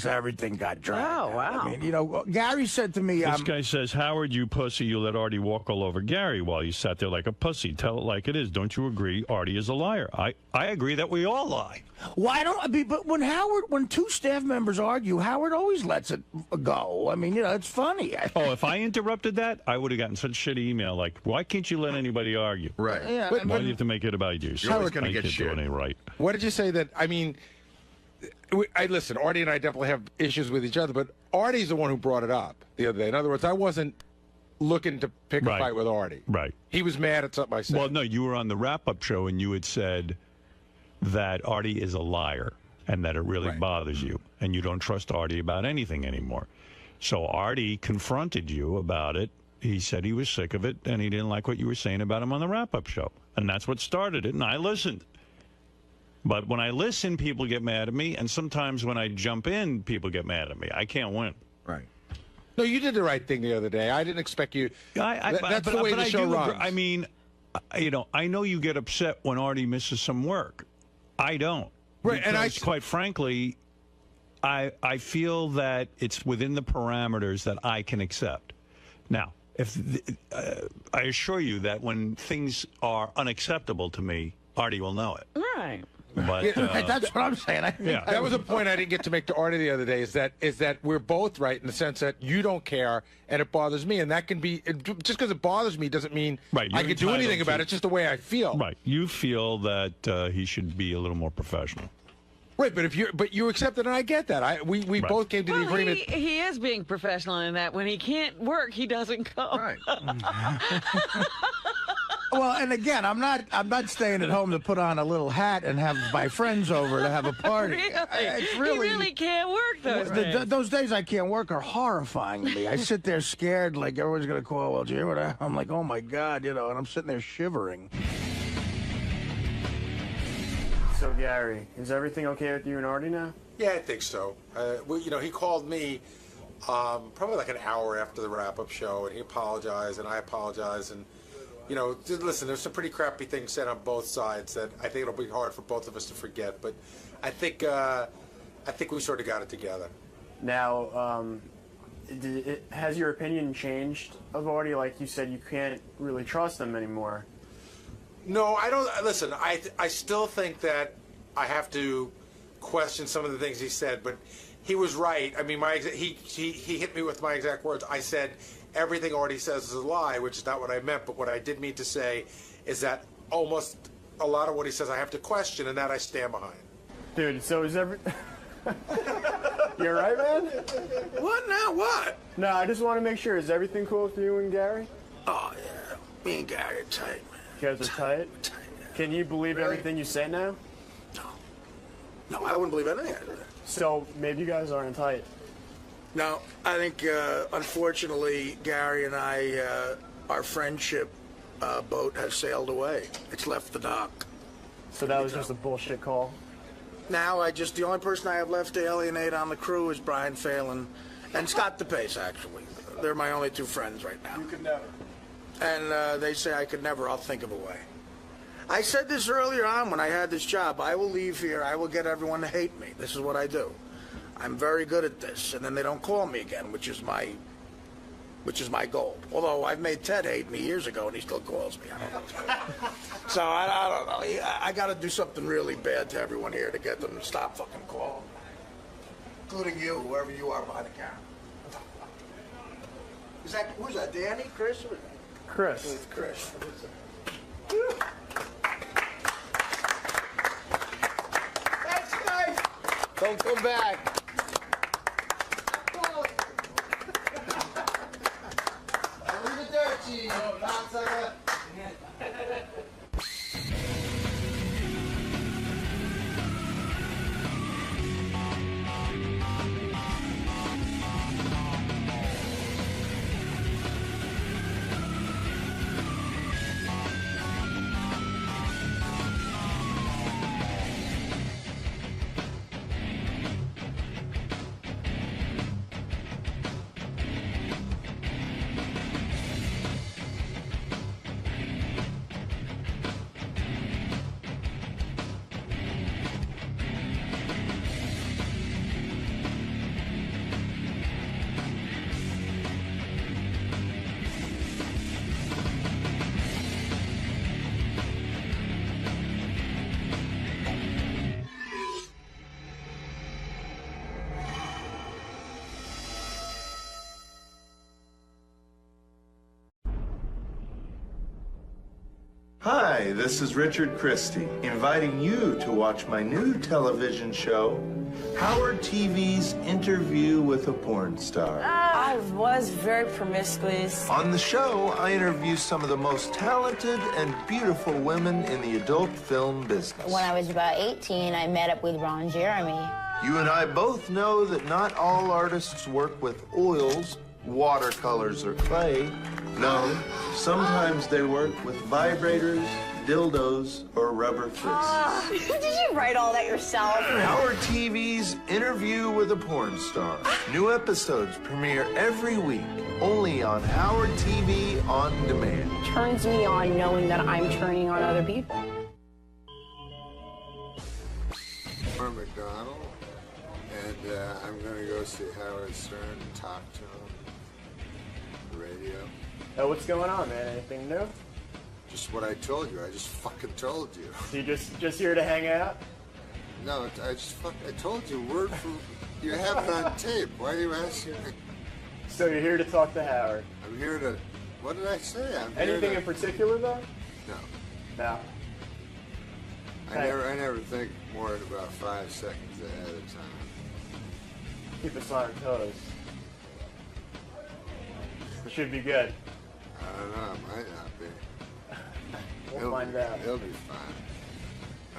Speaker 22: Everything got dragged.
Speaker 4: Oh, wow.
Speaker 22: I mean, Gary said to me...
Speaker 1: This guy says, Howard, you pussy, you let Artie walk all over Gary while you sat there like a pussy. Tell it like it is. Don't you agree Artie is a liar? I agree that we all lie.
Speaker 22: Why don't I mean, but when 2 staff members argue, Howard always lets it go. I mean, it's funny.
Speaker 1: If I interrupted that, I would have gotten such shit email like, why can't you let anybody argue?
Speaker 9: Right.
Speaker 22: Yeah,
Speaker 1: Why do you have to make it about you?
Speaker 9: You're always going to get shit.
Speaker 1: Right.
Speaker 2: What did you say that, I mean, listen, Artie and I definitely have issues with each other, but Artie's the one who brought it up the other day. In other words, I wasn't looking to pick a fight with Artie.
Speaker 1: Right.
Speaker 2: He was mad at something I said.
Speaker 1: Well, no, you were on the wrap-up show and you had said, that Artie is a liar and that it really bothers you, and you don't trust Artie about anything anymore. So Artie confronted you about it. He said he was sick of it, and he didn't like what you were saying about him on the wrap-up show. And that's what started it, and I listened. But when I listen, people get mad at me, and sometimes when I jump in, people get mad at me. I can't win.
Speaker 2: Right. No, you did the right thing the other day. I didn't expect you. That's the way the show runs.
Speaker 1: I mean, you know, I know you get upset when Artie misses some work. I don't.
Speaker 2: Right, and
Speaker 1: quite frankly, I feel that it's within the parameters that I can accept. Now, I assure you that when things are unacceptable to me, Artie will know it.
Speaker 4: Right.
Speaker 1: But
Speaker 2: that's what I'm saying. That was a point I didn't get to make to Artie the other day. Is that we're both right in the sense that you don't care and it bothers me, and that can be just because it bothers me doesn't mean I can do anything about it. It's just the way I feel.
Speaker 1: Right. You feel that he should be a little more professional.
Speaker 2: Right, but you accept it, and I get that. We both came to the agreement.
Speaker 4: He is being professional in that when he can't work, he doesn't come.
Speaker 2: Right.
Speaker 5: Well, and again, I'm not staying at home to put on a little hat and have my friends over to have a party.
Speaker 4: He really can't work those days.
Speaker 5: Those days I can't work are horrifying to me. I sit there scared, like everyone's gonna call. Well, did you hear what I'm like, oh my God, you know, and I'm sitting there shivering.
Speaker 12: So Gary, is everything okay with you and Artie now?
Speaker 10: Yeah, I think so. You know, he called me probably like an hour after the wrap-up show, and he apologized, and I apologized, and you know, listen, there's some pretty crappy things said on both sides that I think it'll be hard for both of us to forget. But I think we sort of got it together.
Speaker 12: Now, has your opinion changed of Artie? Like you said, you can't really trust him anymore.
Speaker 10: No, I don't. Listen, I still think that I have to question some of the things he said, but he was right. I mean, he hit me with my exact words. I said everything Artie says is a lie, which is not what I meant, but what I did mean to say is that almost a lot of what he says I have to question, and that I stand behind.
Speaker 12: Dude, so is You're right, man?
Speaker 5: What now? What?
Speaker 12: No, I just want to make sure. Is everything cool with you and Gary?
Speaker 5: Oh, yeah. Me and Gary are tight, man.
Speaker 12: You guys are tight? Can you believe everything you say now?
Speaker 5: No, I wouldn't believe anything.
Speaker 12: So maybe you guys aren't tight.
Speaker 5: No, I think, unfortunately, Gary and I, our friendship boat has sailed away. It's left the dock.
Speaker 12: So that was just a bullshit call?
Speaker 5: Now, the only person I have left to alienate on the crew is Brian Phelan and Scott DePace, actually. They're my only two friends right now.
Speaker 12: You could never.
Speaker 5: And they say I could never. I'll think of a way. I said this earlier on when I had this job. I will leave here. I will get everyone to hate me. This is what I do. I'm very good at this, and then they don't call me again, which is my goal. Although I've made Ted hate me years ago, and he still calls me. I don't know. So I don't know. I got to do something really bad to everyone here to get them to stop fucking calling, including you, whoever you are behind the camera. Who's that? Danny? Chris?
Speaker 12: Chris.
Speaker 5: It's Chris.
Speaker 21: That's nice. Don't come back.
Speaker 14: Hi, this is Richard Christie, inviting you to watch my new television show, Howard TV's Interview with a Porn Star.
Speaker 16: I was very promiscuous.
Speaker 14: On the show, I interview some of the most talented and beautiful women in the adult film business.
Speaker 17: When I was about 18, I met up with Ron Jeremy.
Speaker 14: You and I both know that not all artists work with oils, watercolors, or clay. No, sometimes they work with vibrators, dildos, or rubber fists.
Speaker 17: Did you write all that yourself?
Speaker 14: Howard TV's Interview with a Porn Star. New episodes premiere every week, only on Howard TV On Demand.
Speaker 16: It turns me on knowing that I'm turning on other people.
Speaker 18: Norm Macdonald, and I'm going to go see Howard Stern and talk to him. The radio.
Speaker 12: Oh, what's going on, man? Anything new?
Speaker 18: Just what I told you. I just fucking told you.
Speaker 12: So you just here to hang out?
Speaker 18: No, I told you word for. You have it on tape. Why are you asking me?
Speaker 12: So you're here to talk to Howard?
Speaker 18: I'm here to. What did I say?
Speaker 12: Anything in particular, though?
Speaker 18: No.
Speaker 12: No.
Speaker 18: I never think more than about 5 seconds ahead of time.
Speaker 12: Keep us on our toes. It should be good.
Speaker 18: I don't know. It might not be.
Speaker 12: We'll find out.
Speaker 18: He'll be fine.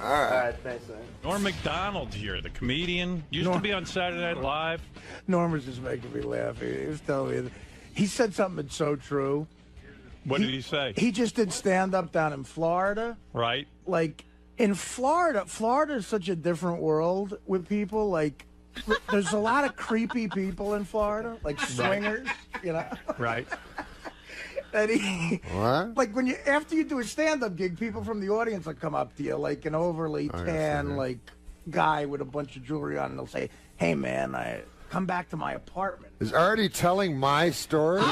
Speaker 18: All right.
Speaker 12: All right, thanks, man.
Speaker 24: Norm Macdonald here, the comedian. Used to be on Saturday Night Live.
Speaker 22: Norm was just making me laugh. He was telling me, he said something that's so true.
Speaker 24: What did he say?
Speaker 22: He just did stand-up down in Florida.
Speaker 24: Right.
Speaker 22: Like, in Florida is such a different world with people. Like, there's a lot of creepy people in Florida, like swingers, you know?
Speaker 24: Right.
Speaker 22: And he,
Speaker 18: what?
Speaker 22: like when after you do a stand-up gig, people from the audience will come up to you, like an overly tan, like guy with a bunch of jewelry on, and they'll say, "Hey, man, I come back to my apartment."
Speaker 18: Is Artie telling my story?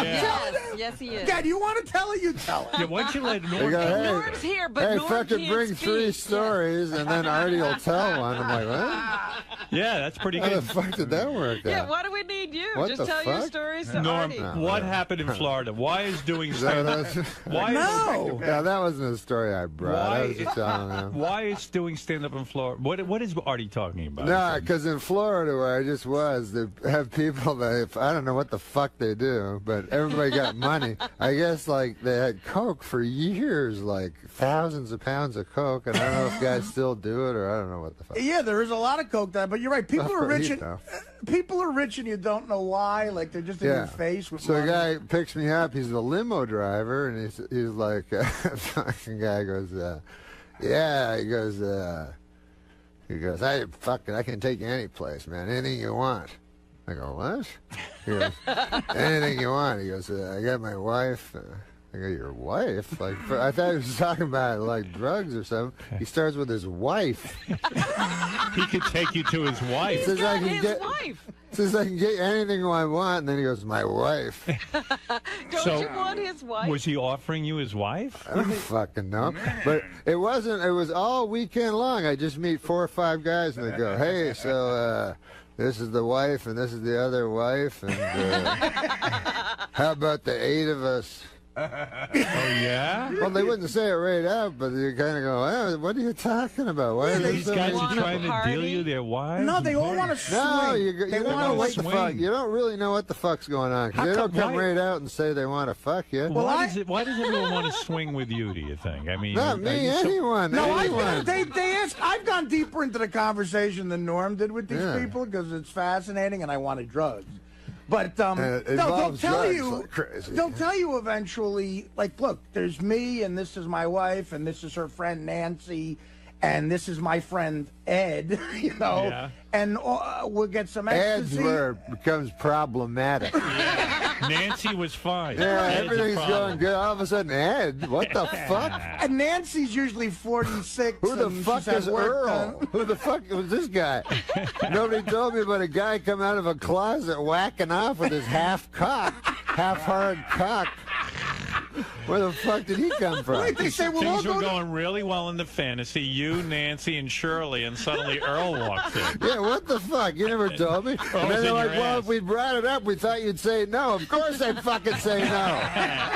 Speaker 4: Yes, he is.
Speaker 22: Dad, you want to tell it? You tell it.
Speaker 24: Yeah, why don't you let Norm?
Speaker 4: Norm's here, but
Speaker 18: hey,
Speaker 4: Norm
Speaker 18: fucking
Speaker 4: can't
Speaker 18: bring
Speaker 4: speak.
Speaker 18: 3 stories, and then Artie will tell one. I'm like, what?
Speaker 24: Yeah, that's pretty
Speaker 18: How
Speaker 24: good.
Speaker 18: the fuck did that work out?
Speaker 4: Yeah, why do we need you?
Speaker 18: What
Speaker 4: Just
Speaker 18: the
Speaker 4: tell your
Speaker 18: fuck?
Speaker 4: stories to
Speaker 24: Norm,
Speaker 4: Artie.
Speaker 24: what happened in Florida? Why is doing stand-up?
Speaker 22: No.
Speaker 18: Yeah, that wasn't a story I brought. I was just telling him.
Speaker 24: Why is doing stand-up in Florida? What is Artie talking about?
Speaker 18: No, because in Florida, where I just was, they have people that, I don't know what the fuck they do, but everybody got money. I guess, like, they had Coke for years, like thousands of pounds of Coke, and I don't know if guys still do it, or I don't know what the fuck.
Speaker 22: Yeah, there is a lot of coke there, but you're right. People are rich,
Speaker 18: You
Speaker 22: and
Speaker 18: know.
Speaker 22: people are rich, and you don't know why. Like they're just in your face with
Speaker 18: So
Speaker 22: money.
Speaker 18: a guy picks me up. He's a limo driver, and he's like, fucking guy goes, yeah. He goes, I can take you any place, man. Anything you want. I go, what? He goes, anything you want. He goes, I got my wife. I go, your wife? Like, I thought he was talking about like drugs or something. He starts with his wife.
Speaker 24: He could take you to his wife.
Speaker 4: He's got his wife.
Speaker 18: Says I can get you anything I want, and then he goes, my wife.
Speaker 4: Don't you want his wife?
Speaker 24: Was he offering you his wife?
Speaker 18: I don't fucking know. But it wasn't, it was all weekend long. I just meet 4 or 5 guys, and they go, hey, so this is the wife, and this is the other wife, and how about the 8 of us?
Speaker 24: Oh, yeah?
Speaker 18: Well, they wouldn't say it right out, but you kind of go, what are you talking about? Why are they
Speaker 24: These guys are trying to deal you their wives?
Speaker 22: No, they all want to swing.
Speaker 18: No, you
Speaker 22: They
Speaker 18: don't
Speaker 22: wanna
Speaker 18: know what the
Speaker 24: swing.
Speaker 18: fuck. You don't really know what the fuck's going on. 'Cause
Speaker 24: How
Speaker 18: they don't
Speaker 24: come-
Speaker 18: come
Speaker 24: why-
Speaker 18: right out and say they want to fuck you.
Speaker 24: Why does everyone want to swing with you, do you think? I mean,
Speaker 18: Not
Speaker 24: are
Speaker 18: me,
Speaker 24: you so-
Speaker 18: anyone.
Speaker 22: No,
Speaker 18: anyone.
Speaker 22: they ask. I've gone deeper into the conversation than Norm did with these
Speaker 18: Yeah.
Speaker 22: people because it's fascinating, and I wanted drugs. But
Speaker 18: it
Speaker 22: no, they'll
Speaker 18: involves
Speaker 22: tell
Speaker 18: drugs
Speaker 22: you.
Speaker 18: like crazy.
Speaker 22: They'll tell you eventually. Like, look, there's me, and this is my wife, and this is her friend Nancy, and this is my friend Ed. You know,
Speaker 24: Yeah.
Speaker 22: and we'll get some
Speaker 18: Ed's
Speaker 22: ecstasy.
Speaker 18: where it becomes problematic.
Speaker 24: Nancy was fine.
Speaker 18: Yeah,
Speaker 24: Ed's a
Speaker 18: everything's
Speaker 24: problem.
Speaker 18: going good. All of a sudden, Ed, what the fuck?
Speaker 22: And Nancy's usually 46.
Speaker 18: Who the
Speaker 22: and
Speaker 18: fuck
Speaker 22: she's had
Speaker 18: is
Speaker 22: work
Speaker 18: Earl?
Speaker 22: done.
Speaker 18: Who the fuck was this guy? Nobody told me about a guy coming out of a closet whacking off with his half-hard cock. Where the fuck did he come from?
Speaker 22: Wait, they say we'll all
Speaker 24: Things were
Speaker 22: go to...
Speaker 24: going really well in the fantasy. You, Nancy, and Shirley, and suddenly Earl walked in.
Speaker 18: Yeah, what the fuck? You never told me. And then
Speaker 24: in
Speaker 18: they're
Speaker 24: your
Speaker 18: like, well,
Speaker 24: ass.
Speaker 18: if we brought it up, we thought you'd say no. Of course I'd fucking say no.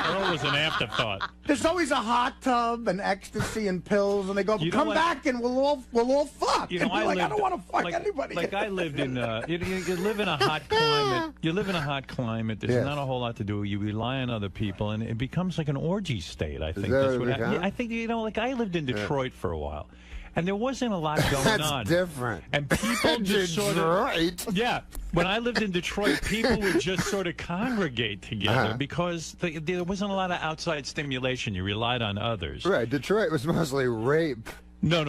Speaker 24: Earl was an afterthought.
Speaker 22: There's always a hot tub and ecstasy and pills, and they go,
Speaker 24: You know
Speaker 22: come
Speaker 24: what?
Speaker 22: back and we'll all fuck.
Speaker 24: You know,
Speaker 22: and you're I
Speaker 24: I
Speaker 22: don't want to fuck
Speaker 24: like,
Speaker 22: anybody.
Speaker 24: Like I lived in, you live in a hot climate. You live in a hot climate. There's
Speaker 18: Yes.
Speaker 24: not a whole lot to do. You rely on other people, and it becomes like an orgy state. I think
Speaker 18: that
Speaker 24: that's
Speaker 18: what
Speaker 24: what
Speaker 18: it
Speaker 24: happened.
Speaker 18: becomes?
Speaker 24: I think like I lived in Detroit for a while, and there wasn't a lot going
Speaker 18: That's
Speaker 24: on.
Speaker 18: different.
Speaker 24: And people just sort
Speaker 18: Detroit?
Speaker 24: of when I lived in Detroit, people would just sort of congregate together because there wasn't a lot of outside stimulation. You relied on others.
Speaker 18: Right, Detroit was mostly rape.
Speaker 24: No.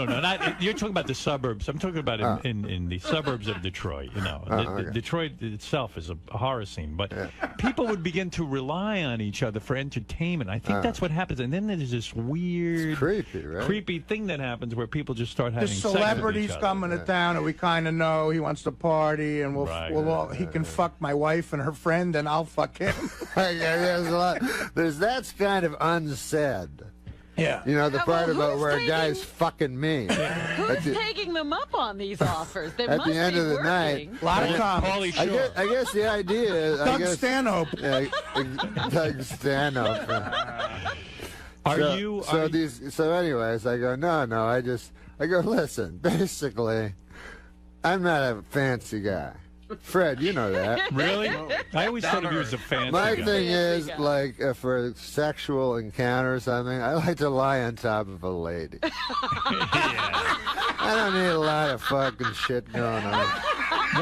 Speaker 24: You're talking about the suburbs. I'm talking about in the suburbs of Detroit. You know,
Speaker 18: okay.
Speaker 24: Detroit itself is a horror scene, but people would begin to rely on each other for entertainment. I think that's what happens, and then there's this weird,
Speaker 18: creepy, right?
Speaker 24: creepy thing that happens where people just start having
Speaker 22: There's
Speaker 24: sex with
Speaker 22: celebrities
Speaker 24: each other.
Speaker 22: coming to town, and we kind of know he wants to party, and he can fuck my wife and her friend, and I'll fuck him.
Speaker 18: There's a lot. That's kind of unsaid.
Speaker 22: Yeah.
Speaker 18: You know, the part
Speaker 4: well,
Speaker 18: about
Speaker 4: who's
Speaker 18: where
Speaker 4: taking-
Speaker 18: a guy's fucking me.
Speaker 4: Who's taking them up on these offers? They
Speaker 18: At
Speaker 4: must
Speaker 18: the end
Speaker 4: be
Speaker 18: of the
Speaker 4: working.
Speaker 18: night,
Speaker 22: A lot of comments.
Speaker 18: I guess the idea is
Speaker 22: Doug Stanhope.
Speaker 18: Doug Stanhope. So anyways, I go, no, I go, listen, basically, I'm not a fancy guy. Fred, you know that.
Speaker 24: Really? I always thought of you as a fancy
Speaker 18: My
Speaker 24: guy.
Speaker 18: thing is, like, for a sexual encounter or something, I like to lie on top of a lady. I don't need a lot of fucking shit going on.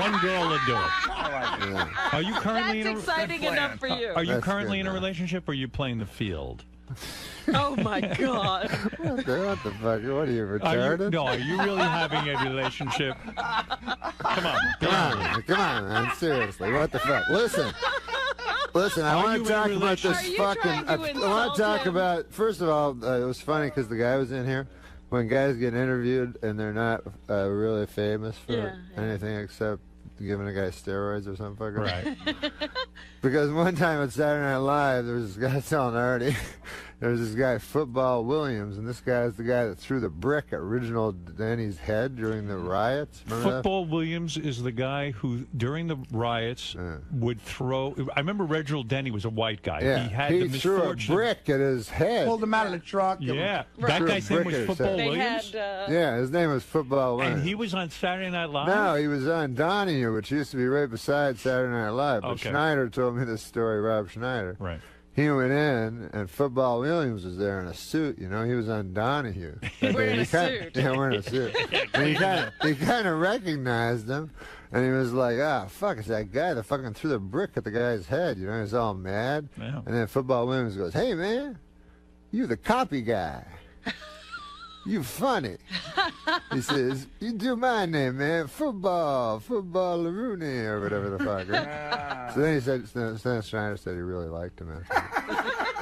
Speaker 24: One girl will do it.
Speaker 18: Yeah.
Speaker 24: Are you currently
Speaker 4: That's exciting enough for you.
Speaker 24: Are you
Speaker 18: That's
Speaker 24: currently
Speaker 18: good,
Speaker 24: in a
Speaker 18: man.
Speaker 24: relationship, or are you playing the field?
Speaker 4: Oh my God.
Speaker 18: What the fuck? What are you,
Speaker 24: Are
Speaker 18: retarded?
Speaker 24: you really having a relationship? Come on.
Speaker 18: Come on, man. Seriously, what the fuck? Listen, I
Speaker 24: Are
Speaker 18: want
Speaker 24: you
Speaker 18: to talk
Speaker 24: in a
Speaker 18: about this
Speaker 4: relationship?
Speaker 18: fucking.
Speaker 4: Are you trying to
Speaker 18: I want to talk
Speaker 4: insult him?
Speaker 18: about. First of all, it was funny because the guy was in here. When guys get interviewed and they're not really famous for anything except giving a guy steroids or something.
Speaker 24: Right.
Speaker 18: Because one time at Saturday Night Live, there was this guy telling Artie, there was this guy, Football Williams, and this guy is the guy that threw the brick at Original Denny's head during the riots. Remember that?
Speaker 24: Football Williams is the guy who, during the riots, would throw. I remember Reginald Denny was a white guy.
Speaker 18: Yeah,
Speaker 24: He had
Speaker 18: he
Speaker 24: the
Speaker 18: threw a
Speaker 24: misfortune.
Speaker 18: brick at his head.
Speaker 22: Pulled him out of the truck.
Speaker 24: Yeah,
Speaker 18: Right.
Speaker 24: that
Speaker 18: Threw a
Speaker 24: guy's name
Speaker 18: brick
Speaker 24: was
Speaker 18: at his
Speaker 24: Football
Speaker 18: head.
Speaker 4: They
Speaker 24: Williams.
Speaker 4: had.
Speaker 18: Yeah, his name was Football Williams.
Speaker 24: And he was on Saturday Night Live.
Speaker 18: No, he was on Donahue, which used to be right beside Saturday Night Live. But
Speaker 24: Okay.
Speaker 18: Schneider told me this story, Rob Schneider.
Speaker 24: Right.
Speaker 18: He went in, and Football Williams was there in a suit. You know, he was on Donahue.
Speaker 4: Wearing a
Speaker 18: suit. Yeah, wearing a suit. And he kind of recognized him, and he was like, fuck, it's that guy that fucking threw the brick at the guy's head. You know, he's all mad.
Speaker 24: Yeah.
Speaker 18: And then Football Williams goes, hey, man, you the copy guy. You funny. He says, you do my name, man. Football Rooney, or whatever the fuck. Right? So then he said, then Schneider said he really liked him.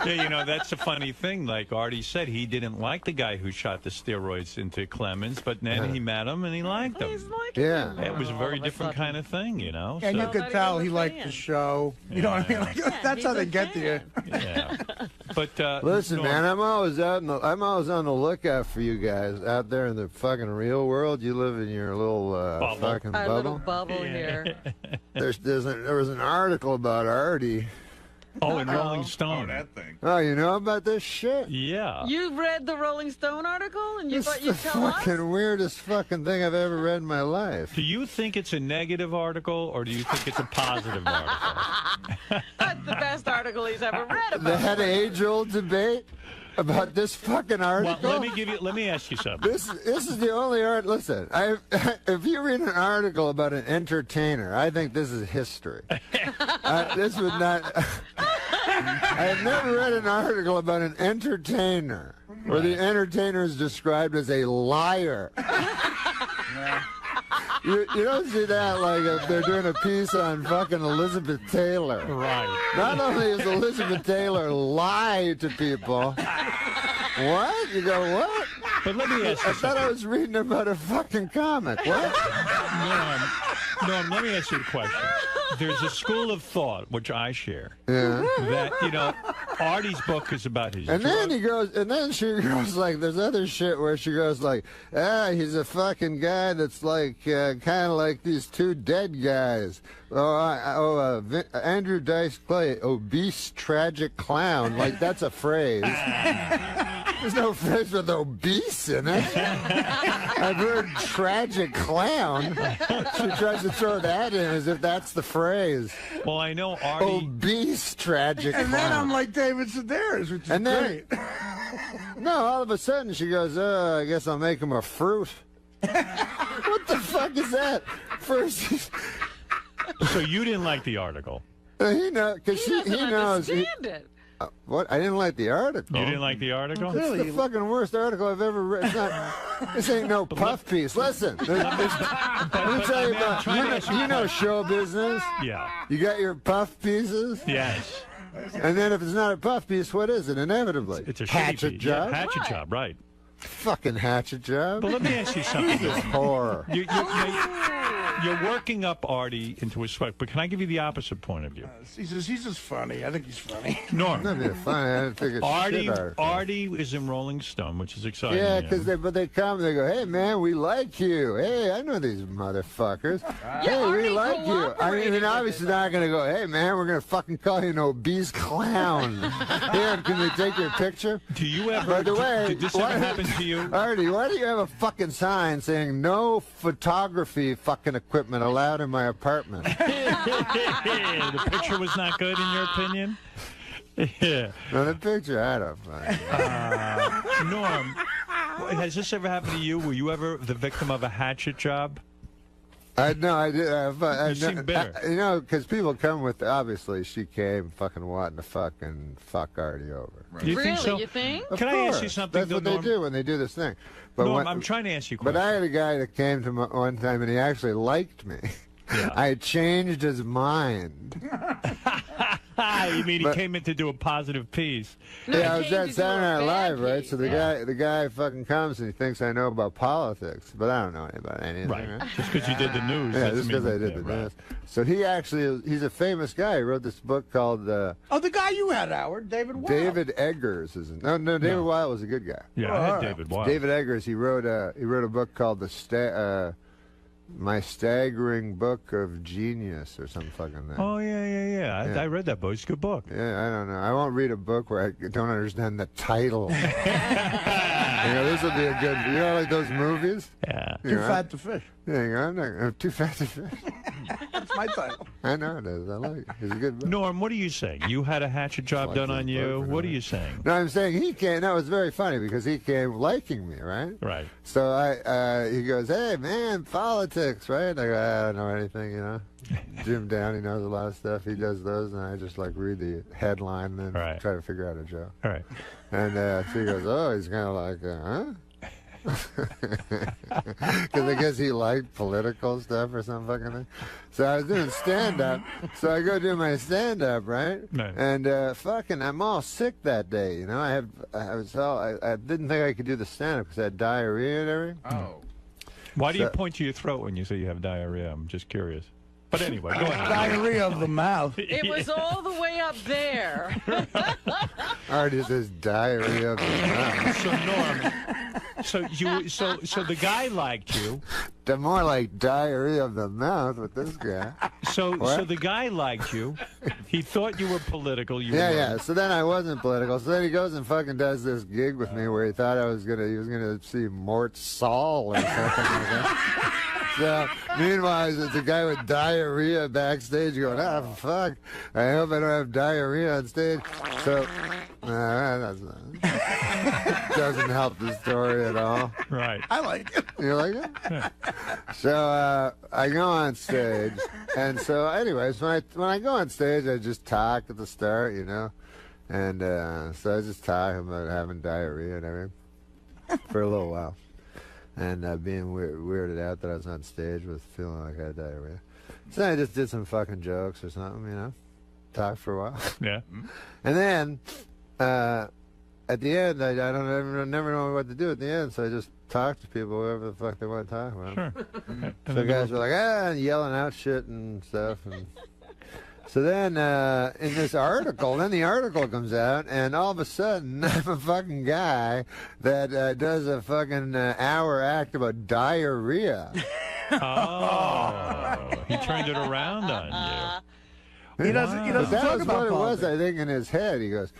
Speaker 24: Yeah, you know, that's a funny thing. Like Artie said, he didn't like the guy who shot the steroids into Clemens, but then he met him and he liked him.
Speaker 18: Yeah.
Speaker 24: It was a very different kind of thing, you know.
Speaker 22: And you
Speaker 24: so-
Speaker 22: could tell he liked the show. You know what I mean? Like, that's how they get to you.
Speaker 24: Yeah. But
Speaker 18: Listen,
Speaker 24: Norm,
Speaker 18: man, I'm always on the lookout for you guys out there in the fucking real world. You live in your little fucking
Speaker 4: Our little
Speaker 18: bubble.
Speaker 4: bubble here.
Speaker 18: There was an article about Artie.
Speaker 24: Oh, in Rolling Stone.
Speaker 18: Oh, you know about this shit?
Speaker 24: Yeah.
Speaker 4: You read the Rolling Stone article and you
Speaker 18: It's
Speaker 4: thought
Speaker 18: the
Speaker 4: you'd tell us?
Speaker 18: fucking weirdest fucking thing I've ever read in my life.
Speaker 24: Do you think it's a negative article or do you think it's a positive article?
Speaker 4: That's the best article he's ever read about.
Speaker 18: They had an age-old debate about this fucking article.
Speaker 24: Well, let me ask you something.
Speaker 18: This is the only art. Listen, if you read an article about an entertainer, I think this is history. This would not. I have never read an article about an entertainer where the entertainer is described as a liar. You don't see that like if they're doing a piece on fucking Elizabeth Taylor.
Speaker 24: Right.
Speaker 18: Not only is Elizabeth Taylor lie to people. What? You go, what?
Speaker 24: But let me ask you
Speaker 18: I thought I was reading about a fucking comic. What?
Speaker 24: Norm, let me ask you a question. There's a school of thought, which I share,
Speaker 18: Yeah.
Speaker 24: that, you know, Artie's book is about his.
Speaker 18: And then he goes, and then she goes like, there's other shit where she goes like, he's a fucking guy that's like, kind of like these two dead guys. Andrew Dice Clay, obese, tragic clown. Like, that's a phrase. There's no phrase with obese in it. I've heard tragic clown. She tries to throw that in as if that's the phrase.
Speaker 24: Well, I know Artie.
Speaker 18: Obese, tragic clown.
Speaker 22: And then I'm like David Sedaris, which is great.
Speaker 18: No, all of a sudden she goes, I guess I'll make him a fruit. What the fuck is that? First,
Speaker 24: So you didn't like the article?
Speaker 18: he knows, because he knows.
Speaker 4: Understand it.
Speaker 18: What? I didn't like the article.
Speaker 24: You didn't like the article?
Speaker 18: It's the fucking worst article I've ever read. It's not, this ain't no puff piece. Listen, let me tell you about, you know show business?
Speaker 24: Yeah.
Speaker 18: You got your puff pieces?
Speaker 24: Yes.
Speaker 18: And then if it's not a puff piece, what is it, inevitably?
Speaker 24: It's a
Speaker 18: hatchet
Speaker 24: shitty
Speaker 18: job?
Speaker 24: Yeah, hatchet job, right.
Speaker 18: Fucking hatchet job.
Speaker 24: But let me ask you something.
Speaker 18: Jesus, horror.
Speaker 24: You're working up Artie into a sweat, but can I give you the opposite point of view?
Speaker 22: He's just funny. I think he's funny.
Speaker 24: Norm.
Speaker 18: Not being funny. I didn't think it's
Speaker 24: Artie is in Rolling Stone, which is exciting.
Speaker 18: Yeah, because they come, they go, hey, man, we like you. Hey, I know these motherfuckers. Hey, we like you. I mean, obviously not going to go, hey, man, we're going to fucking call you an obese clown. Here, can we take your picture?
Speaker 24: Do you ever,
Speaker 18: by the way,
Speaker 24: did this ever happen to you?
Speaker 18: Artie, why do you have a fucking sign saying no photography fucking equipment allowed in my apartment?
Speaker 24: The picture was not good in your opinion? Yeah.
Speaker 18: No, the picture, I don't find.
Speaker 24: Norm, has this ever happened to you? Were you ever the victim of a hatchet job?
Speaker 18: No, I did.
Speaker 24: You seem bitter.
Speaker 18: You know, because people come with, obviously, she came fucking wanting to fucking fuck Artie over.
Speaker 24: Right. Do you think so?
Speaker 4: You think?
Speaker 24: Can I ask you something?
Speaker 18: That's what they do when they do this thing. But
Speaker 24: Norm, I'm trying to ask you a question.
Speaker 18: But I had a guy that came to me one time, and he actually liked me. Yeah. I changed his mind.
Speaker 24: You mean he came in to do a positive piece?
Speaker 18: No, yeah, I was at Saturday Night Live, right? So the guy fucking comes and he thinks I know about politics, but I don't know about anything.
Speaker 24: Right. Just because you did the news.
Speaker 18: Yeah, just because I did the news. So he's a famous guy. He wrote this book called
Speaker 22: the guy you had, Howard, David Weil.
Speaker 18: David Eggers is David Weil was a good guy.
Speaker 24: Yeah, I had David Weil.
Speaker 18: David Eggers. He wrote a book called My Staggering Book of Genius or some fucking thing.
Speaker 24: Oh, yeah. I read that book. It's a good book.
Speaker 18: Yeah, I don't know. I won't read a book where I don't understand the title. This will be a good, like those movies?
Speaker 24: Yeah.
Speaker 22: Too fat to fish.
Speaker 18: Yeah, I'm too fat to fish.
Speaker 22: That's my title.
Speaker 18: I know it is. I like it. It's a good book.
Speaker 24: Norm, what are you saying? You had a hatchet job done on you? What are you saying?
Speaker 18: No, I'm saying he came. No, it was very funny because he came liking me, right?
Speaker 24: Right.
Speaker 18: So he goes, hey, man, politics, right? I go, I don't know anything, Jim Downey knows a lot of stuff. He does those, and I just, read the headline and then try to figure out a joke.
Speaker 24: All right.
Speaker 18: And so he goes, oh, he's kind of like, huh? Because I guess he liked political stuff or some fucking thing. So I was doing stand-up. So I go do my stand-up, right? And I'm all sick that day. I didn't think I could do the stand-up because I had diarrhea and everything.
Speaker 24: Oh. Why do you point to your throat when you say you have diarrhea? I'm just curious. But anyway, go ahead.
Speaker 22: Diarrhea of the mouth.
Speaker 4: It was all the way up there.
Speaker 18: Artie says diarrhea of the mouth.
Speaker 24: So Norm, so the guy liked you.
Speaker 18: The more like diarrhea of the mouth with this guy.
Speaker 24: So the guy liked you. He thought you were political.
Speaker 18: Yeah. So then I wasn't political. So then he goes and fucking does this gig with me where he thought he was gonna see 𝗦𝗫𝗄𝗍 or something like that. So, meanwhile, it's a guy with diarrhea backstage going, fuck, I hope I don't have diarrhea on stage. So, that doesn't help the story at all.
Speaker 24: Right.
Speaker 22: I like it.
Speaker 18: You like it? Yeah. So, I go on stage, and so, anyways, when I go on stage, I just talk at the start, and so I just talk about having diarrhea and everything for a little while. And being weirded out that I was on stage with feeling like I had diarrhea. So then I just did some fucking jokes or something, talked for a while.
Speaker 24: Yeah.
Speaker 18: And then at the end, I never know what to do at the end, so I just talk to people, whoever the fuck they want to talk about.
Speaker 24: Sure.
Speaker 18: So guys were like, and yelling out shit and stuff. And So then in this article, then the article comes out, and all of a sudden I'm a fucking guy that does a fucking hour act about diarrhea.
Speaker 24: Oh, he turned it around on you.
Speaker 18: He
Speaker 22: doesn't
Speaker 18: that
Speaker 22: talk
Speaker 18: was
Speaker 22: about
Speaker 18: what it was,
Speaker 22: politics.
Speaker 18: I think, in his head. He goes,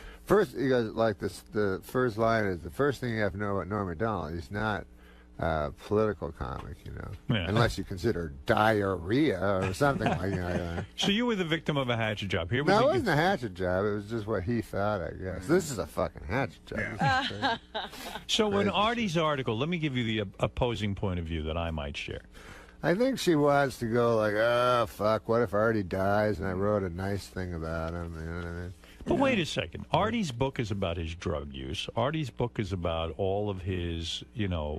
Speaker 18: like this, the first line is, the first thing you have to know about Norm Macdonald, he's not political comic, you know, unless you consider diarrhea or something like that.
Speaker 24: So you were the victim of a hatchet job. Here was
Speaker 18: No, it
Speaker 24: a-
Speaker 18: wasn't a hatchet job. It was just what he thought, I guess. This is a fucking hatchet job. This is crazy.
Speaker 24: So in Artie's article, let me give you the opposing point of view that I might share.
Speaker 18: I think she wants to go like, oh, fuck, what if Artie dies and I wrote a nice thing about him, you know what I mean?
Speaker 24: But wait a second. Artie's book is about his drug use. Artie's book is about all of his,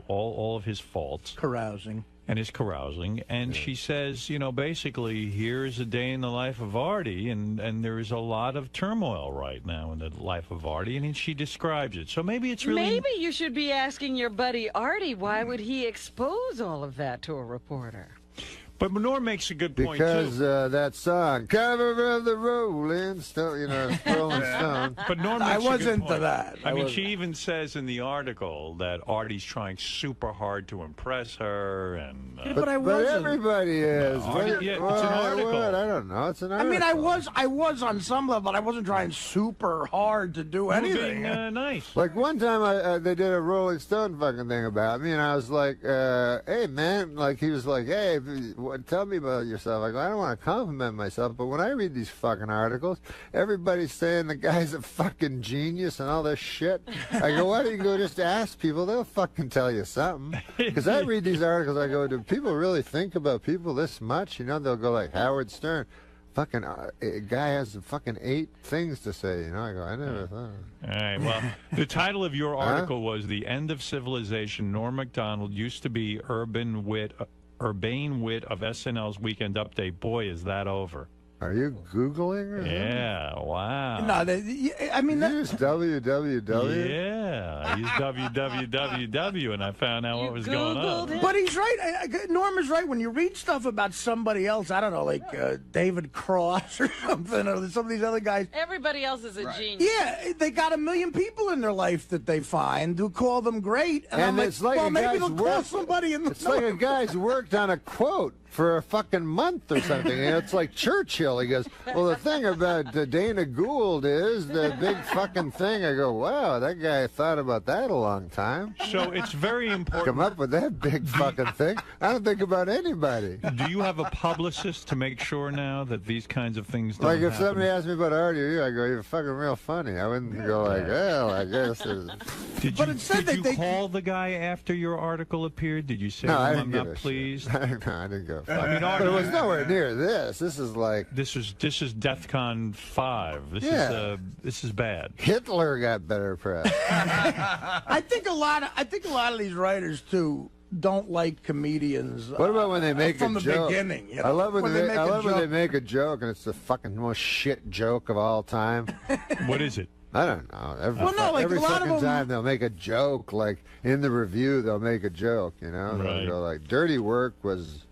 Speaker 24: all of his faults.
Speaker 22: Carousing.
Speaker 24: And his carousing. And she says, basically, here's a day in the life of Artie, and there is a lot of turmoil right now in the life of Artie, and she describes it. So maybe it's really...
Speaker 4: Maybe you should be asking your buddy Artie, why would he expose all of that to a reporter?
Speaker 24: But Norm makes a good point,
Speaker 18: Because
Speaker 24: too.
Speaker 18: that song, Cover of the Rolling Stone, Rolling Stone.
Speaker 24: But Norm
Speaker 22: I
Speaker 24: makes a
Speaker 22: was
Speaker 24: good
Speaker 22: into
Speaker 24: point.
Speaker 22: that.
Speaker 24: I mean, she even says in the article that Artie's trying super hard to impress her, and
Speaker 22: But I
Speaker 18: But
Speaker 22: wasn't.
Speaker 18: everybody is.
Speaker 24: Artie- yeah, it's an article.
Speaker 18: What? I don't know. It's an
Speaker 22: I
Speaker 18: article.
Speaker 22: mean, I was on some level, but I wasn't trying super hard to do
Speaker 24: you were
Speaker 22: anything.
Speaker 24: being nice.
Speaker 18: Like one time they did a Rolling Stone fucking thing about me, and I was like, hey, man, like he was like, hey, tell me about yourself. I go, I don't want to compliment myself, but when I read these fucking articles, everybody's saying the guy's a fucking genius and all this shit. I go, why don't you go just ask people? They'll fucking tell you something. Because I read these articles, I go, do people really think about people this much? You know, they'll go like Howard Stern. Fucking a guy has fucking 8 things to say, you know. I go, I never thought.
Speaker 24: All right, well, the title of your article was The End of Civilization. Norm Macdonald used to be urbane wit of SNL's Weekend Update. Boy, is that over.
Speaker 18: Are you Googling or something?
Speaker 24: Yeah, wow.
Speaker 22: No, I mean,
Speaker 18: Did you use www?
Speaker 24: Yeah, I used www, and I found out what was going on.
Speaker 22: But he's right. Norm is right. When you read stuff about somebody else, I don't know, like David Cross or something, or some of these other guys.
Speaker 4: Everybody else is a genius.
Speaker 22: Yeah, they got a million people in their life that they find who call them great. And I'm
Speaker 18: it's like
Speaker 22: well,
Speaker 18: a
Speaker 22: maybe
Speaker 18: guy's
Speaker 22: they'll call
Speaker 18: worked-
Speaker 22: somebody in the
Speaker 18: It's like a guy's worked on a quote for a fucking month or something. You know, it's like Churchill. He goes, well, the thing about Dana Gould is the big fucking thing. I go, wow, that guy thought about that a long time.
Speaker 24: So it's very important.
Speaker 18: Come up with that big fucking thing. I don't think about anybody.
Speaker 24: Do you have a publicist to make sure now that these kinds of things don't
Speaker 18: Like if
Speaker 24: happen?
Speaker 18: somebody asked me about Artie or you, I go, you're fucking real funny. I wouldn't go like, well, I guess.
Speaker 24: Did you call the guy after your article appeared? Did you say,
Speaker 18: No, I
Speaker 24: I'm
Speaker 18: didn't give
Speaker 24: not
Speaker 18: a shit.
Speaker 24: pleased?
Speaker 18: No, I didn't go.
Speaker 24: I mean,
Speaker 18: but it was nowhere near this. This is like
Speaker 24: this is 𝗛𝗵 5. This is bad.
Speaker 18: Hitler got better press.
Speaker 22: I think a lot of these writers too don't like comedians.
Speaker 18: What about when they make
Speaker 22: from
Speaker 18: a
Speaker 22: the
Speaker 18: joke?
Speaker 22: beginning? You know?
Speaker 18: I love when they
Speaker 22: make
Speaker 18: I
Speaker 22: a
Speaker 18: love when
Speaker 22: joke.
Speaker 18: they make a joke and it's the fucking most shit joke of all time.
Speaker 24: What is it?
Speaker 18: I don't know. Every,
Speaker 22: Well, no, like,
Speaker 18: every
Speaker 22: a lot of
Speaker 18: fucking
Speaker 22: them-
Speaker 18: time they'll make a joke. Like in the review, they'll make a joke. You know,
Speaker 24: Right.
Speaker 18: they'll go like, "Dirty work was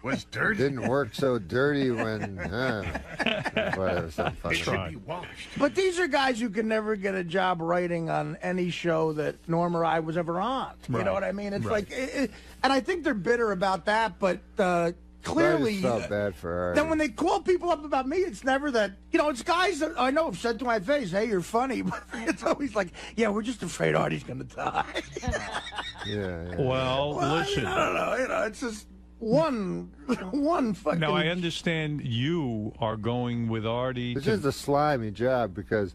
Speaker 9: was dirty.
Speaker 18: Didn't work so dirty when whatever." Some fucking
Speaker 9: Should be washed.
Speaker 22: But these are guys who can never get a job writing on any show that Norm or I was ever on. You
Speaker 18: Right.
Speaker 22: know what I mean? It's
Speaker 18: Right.
Speaker 22: like, and I think they're bitter about that. But clearly,
Speaker 18: I just felt bad for her.
Speaker 22: then when they call people up about me, it's never that. You know, it's guys that I know have said to my face, "Hey, you're funny," but it's always like, "Yeah, we're just afraid Artie's going to die."
Speaker 18: yeah.
Speaker 24: Well, listen.
Speaker 22: I don't know. You know, it's just one fucking.
Speaker 24: Now, I understand you are going with Artie.
Speaker 18: It's
Speaker 24: to-
Speaker 18: just a slimy job because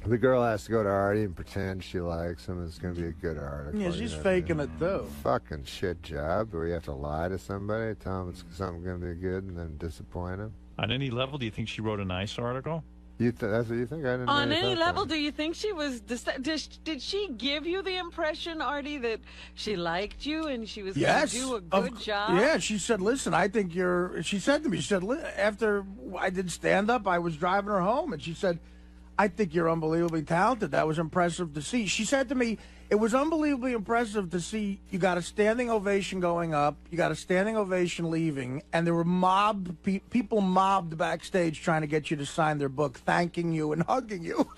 Speaker 18: the girl has to go to Artie and pretend she likes him. It's going to be a good article.
Speaker 22: Yeah, she's
Speaker 18: you know?
Speaker 22: faking it too.
Speaker 18: Fucking shit job where you have to lie to somebody, tell them it's something going to be good, and then disappoint them.
Speaker 24: On any level, do you think she wrote a nice article?
Speaker 18: That's what you think? I didn't.
Speaker 4: On
Speaker 18: really
Speaker 4: any
Speaker 18: thought
Speaker 4: level,
Speaker 18: that.
Speaker 4: do you think she was? Did she give you the impression, Artie, that she liked you and she was
Speaker 22: Yes.
Speaker 4: going to do a
Speaker 22: Of-
Speaker 4: good job?
Speaker 22: Yeah, she said, listen, I think you're. She said to me, she said, after I did stand up, I was driving her home, and she said, I think you're unbelievably talented. That was impressive to see. She said to me, it was unbelievably impressive to see you got a standing ovation going up, you got a standing ovation leaving, and there were people mobbed backstage trying to get you to sign their book, thanking you and hugging you.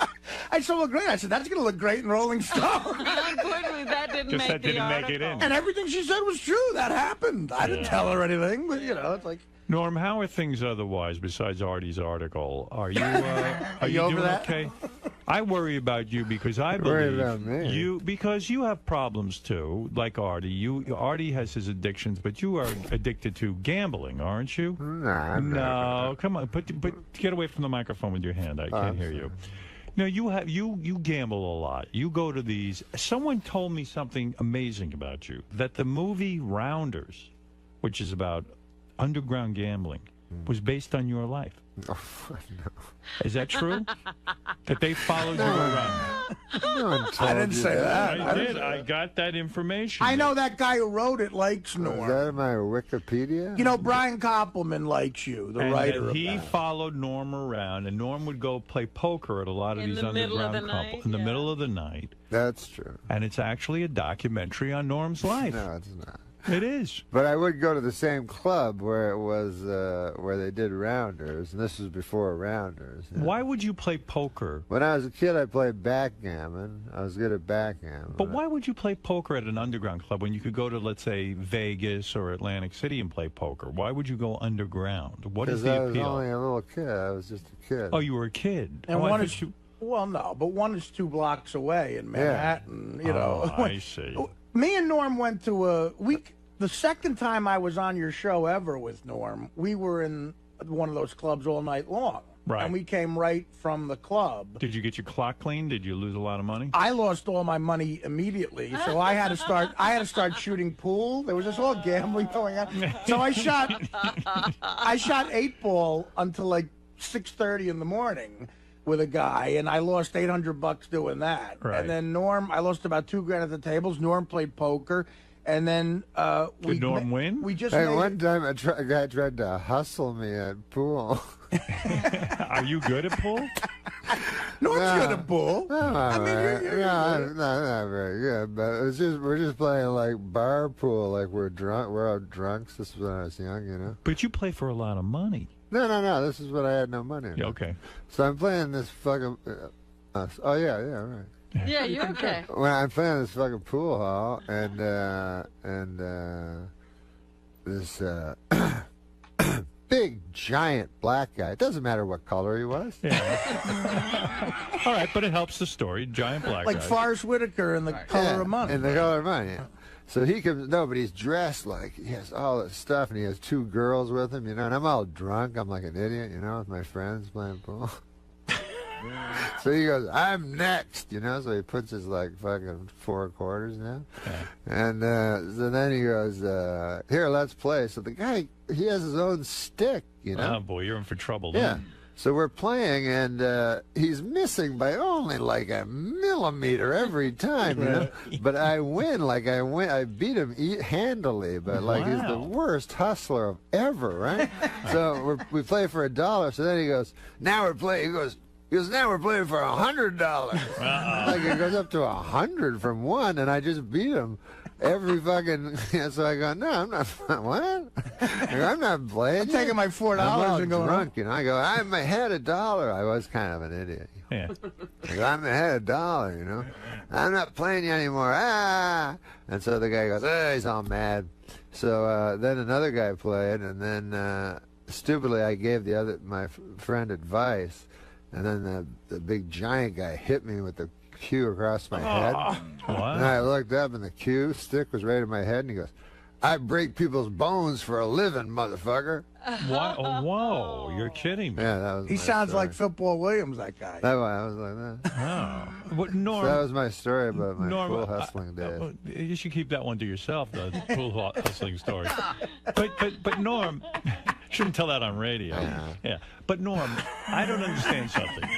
Speaker 22: I said, well, great. I said, that's going to look great in Rolling Stone.
Speaker 4: Unfortunately, that didn't make the article.
Speaker 24: Make it in.
Speaker 22: And everything she said was true. That happened. I didn't tell her anything, but, you know, it's like...
Speaker 24: Norm, how are things otherwise besides Artie's article? Are you you
Speaker 22: over
Speaker 24: doing
Speaker 22: that?
Speaker 24: okay? I worry about you because I believe because you have problems too, like Artie. Artie has his addictions, but you are addicted to gambling, aren't you? No, come on, get away from the microphone with your hand. I can't hear you. No, you gamble a lot. You go to these. Someone told me something amazing about you, that the movie Rounders, which is about underground gambling, was based on your life.
Speaker 18: Oh, no.
Speaker 24: Is that true? That they followed you around?
Speaker 22: I didn't say that.
Speaker 24: I did. I got that information.
Speaker 22: I know that guy who wrote it likes Norm.
Speaker 18: Is that in my Wikipedia?
Speaker 22: You know, Brian Koppelman likes you, the writer of
Speaker 24: he
Speaker 22: that.
Speaker 24: followed Norm around, and Norm would go play poker at a lot of these underground couples in the middle of the night.
Speaker 18: That's true.
Speaker 24: And it's actually a documentary on Norm's life.
Speaker 18: No, it's not.
Speaker 24: It is.
Speaker 18: But I would go to the same club where it was where they did Rounders, and this was before Rounders.
Speaker 24: Why would you play poker?
Speaker 18: When I was a kid, I played backgammon. I was good at backgammon.
Speaker 24: But why would you play poker at an underground club when you could go to, let's say, Vegas or Atlantic City and play poker? Why would you go underground? What is the appeal?
Speaker 18: Because I was only a little kid. I was just a kid.
Speaker 24: Oh, you were a kid.
Speaker 22: And well, no, but one is 2 blocks away in Manhattan. You know.
Speaker 24: I see.
Speaker 22: Me and Norm went to the second time I was on your show ever with Norm, we were in one of those clubs all night long.
Speaker 24: Right.
Speaker 22: And we came right from the club.
Speaker 24: Did you get your clock cleaned? Did you lose a lot of money?
Speaker 22: I lost all my money immediately, so I had to start shooting pool. There was this all gambling going on. So I shot 8-ball until like 6:30 in the morning with a guy, and I lost $800 doing that.
Speaker 24: Right.
Speaker 22: And then Norm, I lost about $2,000 at the tables. Norm played poker. And then
Speaker 24: did Norm win?
Speaker 22: We just
Speaker 18: one time a guy tried to hustle me at pool.
Speaker 24: Are you good at pool?
Speaker 22: Norm's good at pool.
Speaker 18: No,
Speaker 22: I mean, you're
Speaker 18: not very good. But it's just we're just playing like bar pool, like we're drunk. We're all drunks. This was when I was young, you know.
Speaker 24: But you play for a lot of money.
Speaker 18: No. This is when I had no money.
Speaker 24: Yeah, okay.
Speaker 18: So I'm playing this fucking. Right.
Speaker 4: Yeah, you're okay.
Speaker 18: When I'm playing this fucking pool hall, and this big giant black guy. It doesn't matter what color he was.
Speaker 24: Yeah. All right, but it helps the story. Giant black guy.
Speaker 22: Like Forrest Whitaker in The Color of Money.
Speaker 18: In The Color of Money. Yeah. So he comes. No, but he's dressed like he has all this stuff, and he has 2 girls with him. You know, and I'm all drunk. I'm like an idiot. You know, with my friends playing pool. So he goes, I'm next, you know, so he puts his like fucking 4 quarters down. Yeah. And so then he goes, here, let's play. So the guy, he has his own stick, you know.
Speaker 24: Oh, boy, you're in for trouble.
Speaker 18: Yeah.
Speaker 24: Then.
Speaker 18: So we're playing, and he's missing by only like a millimeter every time, you know. But I win, I beat him handily, but like he's the worst hustler of ever, right? So we play for $1. So then he goes, now we're playing. He goes, now we're playing for $100. Like it goes up to 100 from 1, and I just beat him every fucking. So I go, no, I'm not. What? I'm not playing.
Speaker 22: I'm taking my $4 and going
Speaker 18: drunk. You know, I go, I'm ahead $1. I was kind of an idiot.
Speaker 24: Yeah.
Speaker 18: I go, I'm ahead $1. You know, I'm not playing you anymore. And so the guy goes, he's all mad. So then another guy played, and then stupidly I gave my friend advice. And then the big giant guy hit me with the cue across my head.
Speaker 24: What?
Speaker 18: And I looked up, and the cue stick was right in my head, and he goes, I break people's bones for a living, motherfucker.
Speaker 24: What? Oh, whoa, you're kidding me.
Speaker 18: Yeah, that was.
Speaker 22: He sounds like Football Williams, that guy.
Speaker 18: I was like that.
Speaker 24: Oh. What, Norm,
Speaker 18: so that was my story about my
Speaker 24: Norm,
Speaker 18: pool hustling days.
Speaker 24: You should keep that one to yourself, the pool hustling story. But Norm, shouldn't tell that on radio. Yeah. But Norm, I don't understand something.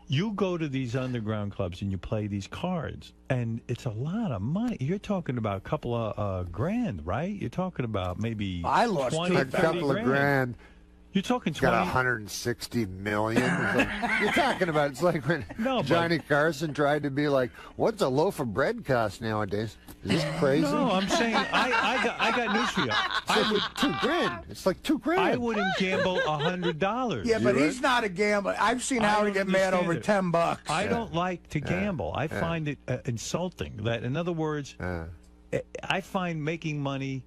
Speaker 24: You go to these underground clubs and you play these cards, and it's a lot of money. You're talking about a couple of grand, right? You're talking about maybe
Speaker 22: I lost
Speaker 24: 20,
Speaker 18: a couple of grand.
Speaker 24: You're talking
Speaker 18: Got
Speaker 24: 20.
Speaker 18: 160 million. You're talking about. It's like when Johnny Carson tried to be like, "What's a loaf of bread cost nowadays? Is this crazy?"
Speaker 24: No, I'm saying I got news for you.
Speaker 18: I would $2,000. It's like $2,000.
Speaker 24: I wouldn't gamble $100.
Speaker 22: Yeah, but he's not a gambler. I've seen Howard get mad over $10.
Speaker 24: I don't like to gamble. I find it insulting. That, in other words, I find making money,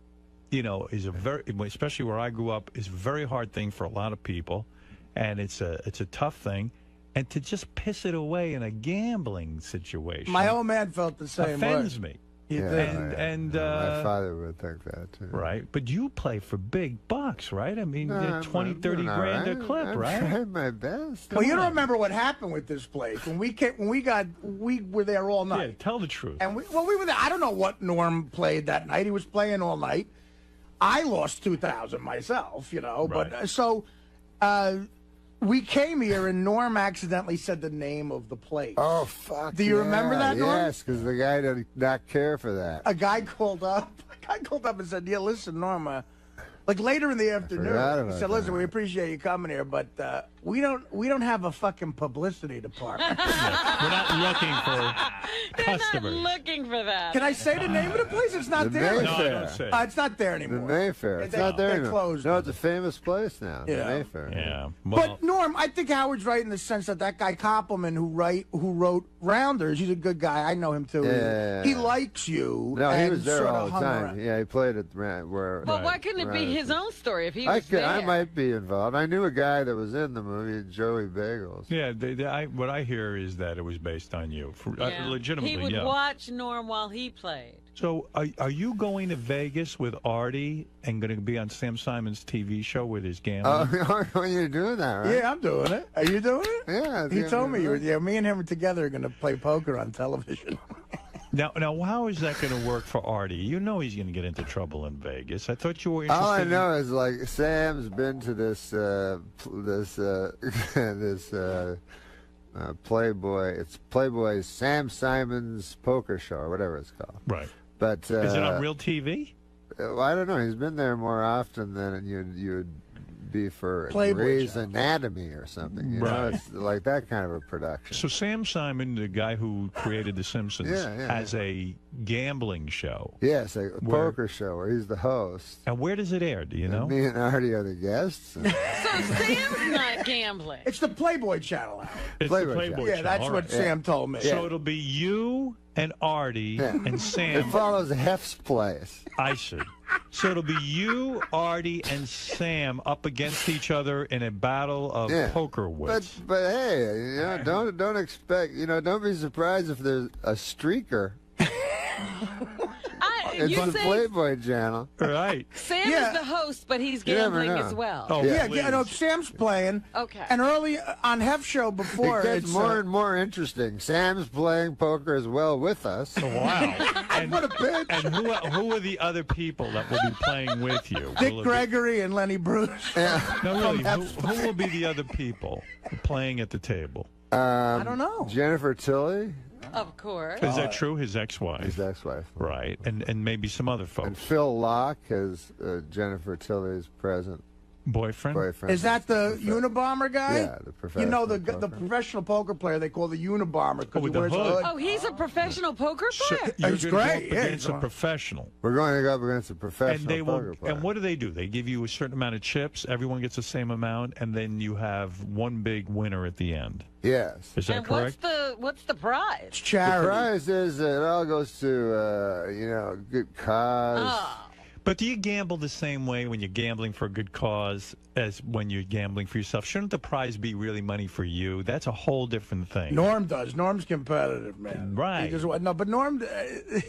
Speaker 24: is a very, especially where I grew up, is a very hard thing for a lot of people, and it's a tough thing. And to just piss it away in a gambling situation,
Speaker 22: my old man felt the same
Speaker 24: offends
Speaker 22: way.
Speaker 24: me.
Speaker 18: And my father would think that too.
Speaker 24: Right, but you play for big bucks, right? I mean,
Speaker 18: No,
Speaker 24: 20, 30 grand a clip,
Speaker 18: I'm
Speaker 24: right?
Speaker 18: trying my best.
Speaker 22: Well, you don't remember what happened with this place when we were there all night.
Speaker 24: Yeah, tell the truth.
Speaker 22: And we were there. I don't know what Norm played that night. He was playing all night. I lost 2,000 myself, But so we came here, and Norm accidentally said the name of the place.
Speaker 18: Oh, fuck.
Speaker 22: Do you remember that, Norm?
Speaker 18: Yes, because the guy did not care for that.
Speaker 22: A guy called up and said, "Yeah, listen, Norm, like later in the afternoon, he said, listen, we appreciate you coming here, but we don't have a fucking publicity department.
Speaker 24: We're not looking for customers.
Speaker 4: Not looking for that.
Speaker 22: Can I say the name of the place? It's not there.
Speaker 18: Mayfair.
Speaker 24: No, don't say.
Speaker 22: It's not there anymore.
Speaker 18: The Mayfair. It's not there
Speaker 22: They're
Speaker 18: anymore.
Speaker 22: closed.
Speaker 18: No, it's a famous place now.
Speaker 22: Yeah.
Speaker 18: The Mayfair.
Speaker 24: Yeah.
Speaker 22: But Norm, I think Howard's right in the sense that guy Koppelman who wrote Rounders, he's a good guy. I know him too.
Speaker 18: Yeah.
Speaker 22: He likes you.
Speaker 18: No, he
Speaker 22: and
Speaker 18: was there
Speaker 22: sort
Speaker 18: all
Speaker 22: of
Speaker 18: the
Speaker 22: hung
Speaker 18: time.
Speaker 22: around.
Speaker 18: Yeah, he played at where.
Speaker 4: But why couldn't it be his own story if he was there?
Speaker 18: I might be involved. I knew a guy that was in the movie, Joey Bagels.
Speaker 24: Yeah, what I hear is that it was based on you. Legitimately,
Speaker 4: he would watch Norm while he played.
Speaker 24: So are you going to Vegas with Artie and going to be on Sam Simon's TV show with his gambling?
Speaker 18: Oh, you're doing that, right?
Speaker 22: Yeah, I'm doing it. Are you doing it?
Speaker 18: Yeah.
Speaker 22: He told me you were. Yeah, me and him together are going to play poker on television.
Speaker 24: Now, how is that going to work for Artie? You know he's going to get into trouble in Vegas. I thought you were interested.
Speaker 18: All I know is like Sam's been to this Playboy. It's Playboy's Sam Simon's poker show or whatever it's called.
Speaker 24: Right.
Speaker 18: But
Speaker 24: is it on real TV?
Speaker 18: Well, I don't know. He's been there more often than you'd be for Grey's Anatomy or something. You know, it's like that kind of a production.
Speaker 24: So Sam Simon, the guy who created The Simpsons, has a gambling show.
Speaker 18: Yes, a poker show where he's the host.
Speaker 24: And where does it air? Do you know?
Speaker 18: Me and Artie are the guests.
Speaker 4: So Sam's not gambling.
Speaker 22: It's the Playboy channel.
Speaker 24: It's the Playboy channel.
Speaker 22: Yeah, that's what Sam told me.
Speaker 24: So it'll be you and Artie and Sam.
Speaker 18: It follows Hef's place.
Speaker 24: I see. So it'll be you, Artie, and Sam up against each other in a battle of poker wits.
Speaker 18: But hey, don't expect, don't be surprised if there's a streaker. It's on the Playboy channel.
Speaker 24: Right.
Speaker 4: Sam is the host, but he's gambling as well.
Speaker 22: Oh, yeah, Sam's playing.
Speaker 4: Okay.
Speaker 22: And early on Hef show before,
Speaker 18: it gets more and more interesting. Sam's playing poker as well with us.
Speaker 24: Oh, wow.
Speaker 22: What a bitch.
Speaker 24: And who are the other people that will be playing with you?
Speaker 22: Dick Gregory and Lenny Bruce.
Speaker 24: No, really, who will be the other people playing at the table?
Speaker 22: I don't know.
Speaker 18: Jennifer Tilly.
Speaker 4: Of course.
Speaker 24: Is that true? His ex-wife.
Speaker 18: His ex-wife.
Speaker 24: Right. And maybe some other folks.
Speaker 18: And Phil Locke is Jennifer Tilly's present
Speaker 24: boyfriend.
Speaker 22: Is that the Unabomber guy?
Speaker 18: Yeah, the professional.
Speaker 22: The professional poker player they call the Unabomber because he
Speaker 24: with the
Speaker 22: wears a
Speaker 24: hood.
Speaker 22: hood.
Speaker 4: Oh, he's a professional poker player?
Speaker 24: You're
Speaker 22: He's
Speaker 24: gonna go
Speaker 22: great.
Speaker 24: up against a professional.
Speaker 18: We're going to go up against a professional poker player.
Speaker 24: And what do they do? They give you a certain amount of chips. Everyone gets the same amount, and then you have one big winner at the end.
Speaker 18: Yes.
Speaker 24: Is that correct?
Speaker 4: What's the prize?
Speaker 22: It's charity.
Speaker 18: The prize is it all goes to good cause.
Speaker 4: Oh.
Speaker 24: But do you gamble the same way when you're gambling for a good cause as when you're gambling for yourself? Shouldn't the prize be really money for you? That's a whole different thing.
Speaker 22: Norm does. Norm's competitive, man.
Speaker 24: Right.
Speaker 22: But Norm,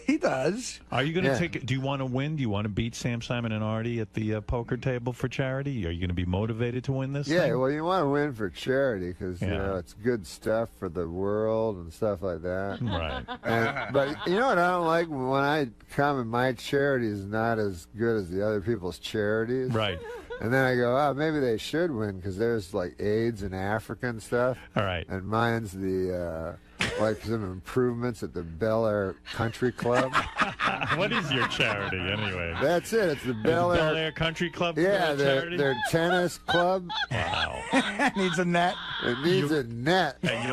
Speaker 22: he does.
Speaker 24: Are you going to take it? Do you want to win? Do you want to beat Sam Simon and Artie at the poker table for charity? Are you going to be motivated to win this thing?
Speaker 18: Yeah, well, you want to win for charity because, it's good stuff for the world and stuff like that.
Speaker 24: Right.
Speaker 18: But you know what I don't like? When I come and my charity is not as good as the other people's charities.
Speaker 24: Right.
Speaker 18: And then I go, maybe they should win because there's like AIDS in Africa and stuff.
Speaker 24: All right.
Speaker 18: And mine's the like some improvements at the 𝗦𝗮𝗱 Country Club.
Speaker 24: What is your charity, anyway?
Speaker 18: That's it. It's the 𝗦𝗮𝗱
Speaker 24: Country Club.
Speaker 18: Yeah,
Speaker 24: charity?
Speaker 18: their tennis club.
Speaker 24: Wow.
Speaker 22: Needs a net.
Speaker 18: It needs a net.
Speaker 24: And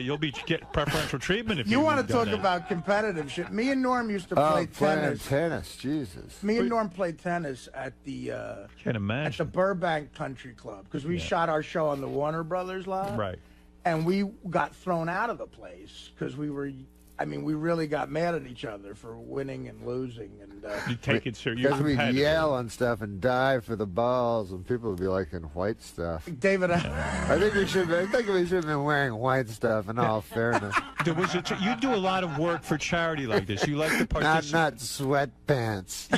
Speaker 24: you'll get preferential treatment if
Speaker 22: You want to talk
Speaker 24: that.
Speaker 22: about competitive shit? Me and Norm used to play tennis.
Speaker 18: Tennis, Jesus.
Speaker 22: Me and Norm played tennis at the
Speaker 24: Can't imagine.
Speaker 22: at the Burbank Country Club because we shot our show on the Warner Brothers lot.
Speaker 24: Right.
Speaker 22: And we got thrown out of the place because we really got mad at each other for winning and losing. And
Speaker 24: you take it serious.
Speaker 18: Because we'd yell and stuff and dive for the balls, and people would be like in white stuff.
Speaker 22: David,
Speaker 18: I think we should have been wearing white stuff. In all fairness,
Speaker 24: you do a lot of work for charity like this. You like to participate.
Speaker 18: Not sweatpants.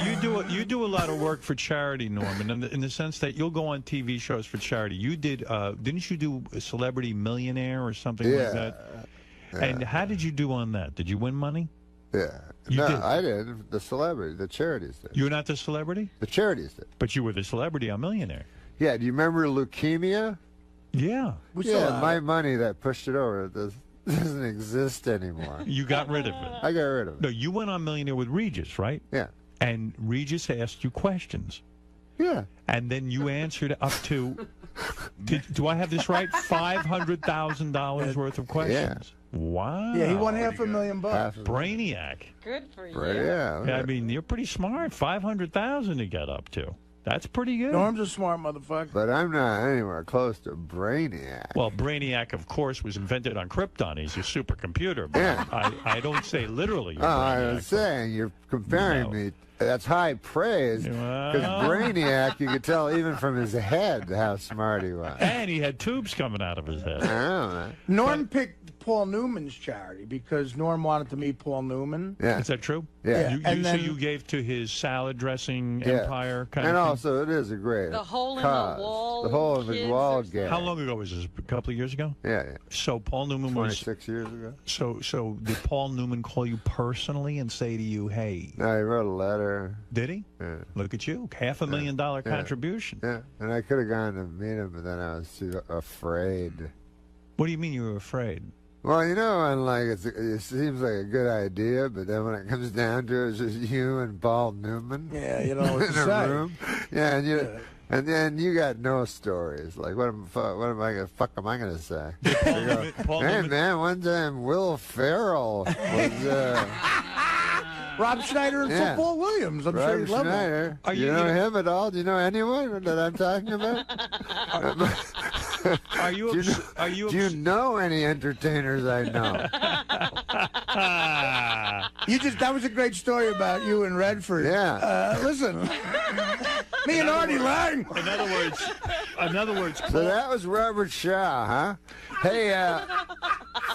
Speaker 24: You do a lot of work for charity, Norman, in the sense that you'll go on TV shows for charity. You did, didn't you do a Celebrity Millionaire or something like that? Yeah. And how did you do on that? Did you win money?
Speaker 18: Yeah. I did. The charities did.
Speaker 24: You're not the celebrity?
Speaker 18: The charities did.
Speaker 24: But you were the celebrity on Millionaire.
Speaker 18: Yeah. Do you remember leukemia?
Speaker 24: Yeah.
Speaker 18: My money that pushed it over doesn't exist anymore.
Speaker 24: You got rid of it.
Speaker 18: I got rid of it.
Speaker 24: No, you went on Millionaire with Regis, right?
Speaker 18: Yeah.
Speaker 24: And Regis asked you questions.
Speaker 18: Yeah.
Speaker 24: And then you answered up to, do I have this right? $500,000 worth of questions. Yeah. Wow.
Speaker 22: Yeah, he won $500,000.
Speaker 24: Brainiac.
Speaker 4: Good for you.
Speaker 18: Yeah.
Speaker 24: I mean, you're pretty smart. 500,000 to get up to. That's pretty good.
Speaker 22: Norm's a smart motherfucker.
Speaker 18: But I'm not anywhere close to Brainiac.
Speaker 24: Well, Brainiac, of course, was invented on Krypton. He's a supercomputer. But
Speaker 18: yeah.
Speaker 24: I don't say literally.
Speaker 18: I was saying, you're comparing me. That's high praise. Because Brainiac, you could tell even from his head how smart he was.
Speaker 24: And he had tubes coming out of his head.
Speaker 18: I don't know.
Speaker 22: Norm picked Paul Newman's charity because Norm wanted to meet Paul Newman.
Speaker 18: Yeah.
Speaker 24: Is that true?
Speaker 18: Yeah.
Speaker 24: So you gave to his salad dressing empire kind
Speaker 18: and
Speaker 24: of thing?
Speaker 18: also, it is a great
Speaker 4: The hole in
Speaker 18: cause.
Speaker 4: the wall.
Speaker 18: The hole in the wall game.
Speaker 24: How long ago was this? A couple of years ago?
Speaker 18: Yeah.
Speaker 24: So Paul Newman
Speaker 18: 26 years ago.
Speaker 24: So did Paul Newman call you personally and say to you, hey?
Speaker 18: No, he wrote a letter.
Speaker 24: Did he?
Speaker 18: Yeah.
Speaker 24: Look at you. $500,000 contribution.
Speaker 18: Yeah. And I could have gone to meet him, but then I was too afraid.
Speaker 24: What do you mean you were afraid?
Speaker 18: Well, and it seems like a good idea, but then when it comes down to it, it's just you and Paul Newman.
Speaker 22: Yeah, you know what
Speaker 18: in
Speaker 22: to
Speaker 18: a
Speaker 22: say.
Speaker 18: room. Yeah, and then you got no stories. Like, what am I gonna say? Hey man, one time Will Ferrell was.
Speaker 22: Rob Schneider and Football Williams. I'm sure you love him.
Speaker 18: Do you know him at all? Do you know anyone that I'm talking about? Do you know any entertainers I know?
Speaker 22: That was a great story about you and Redford.
Speaker 18: Yeah.
Speaker 22: Listen, me and Artie Lange.
Speaker 24: In other words.
Speaker 18: So that was Robert Shaw, huh? Hey,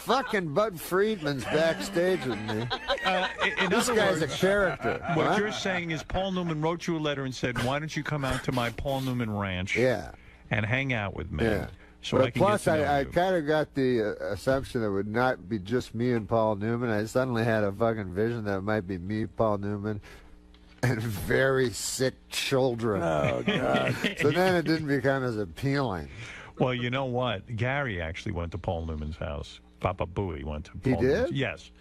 Speaker 18: fucking Bud Friedman's backstage with me. This guy's a character.
Speaker 24: What you're saying is Paul Newman wrote you a letter and said, why don't you come out to my Paul Newman ranch and hang out with me?
Speaker 18: Yeah.
Speaker 24: So
Speaker 18: but
Speaker 24: I can
Speaker 18: plus,
Speaker 24: get to know
Speaker 18: I
Speaker 24: you.
Speaker 18: kind of got the assumption that it would not be just me and Paul Newman. I suddenly had a fucking vision that it might be me, Paul Newman, and very sick children.
Speaker 22: Oh, God.
Speaker 18: So then it didn't become as appealing.
Speaker 24: Well, you know what? Gary actually went to Paul Newman's house. Papa Booey went to Paul
Speaker 18: He did?
Speaker 24: Newman's. Yes.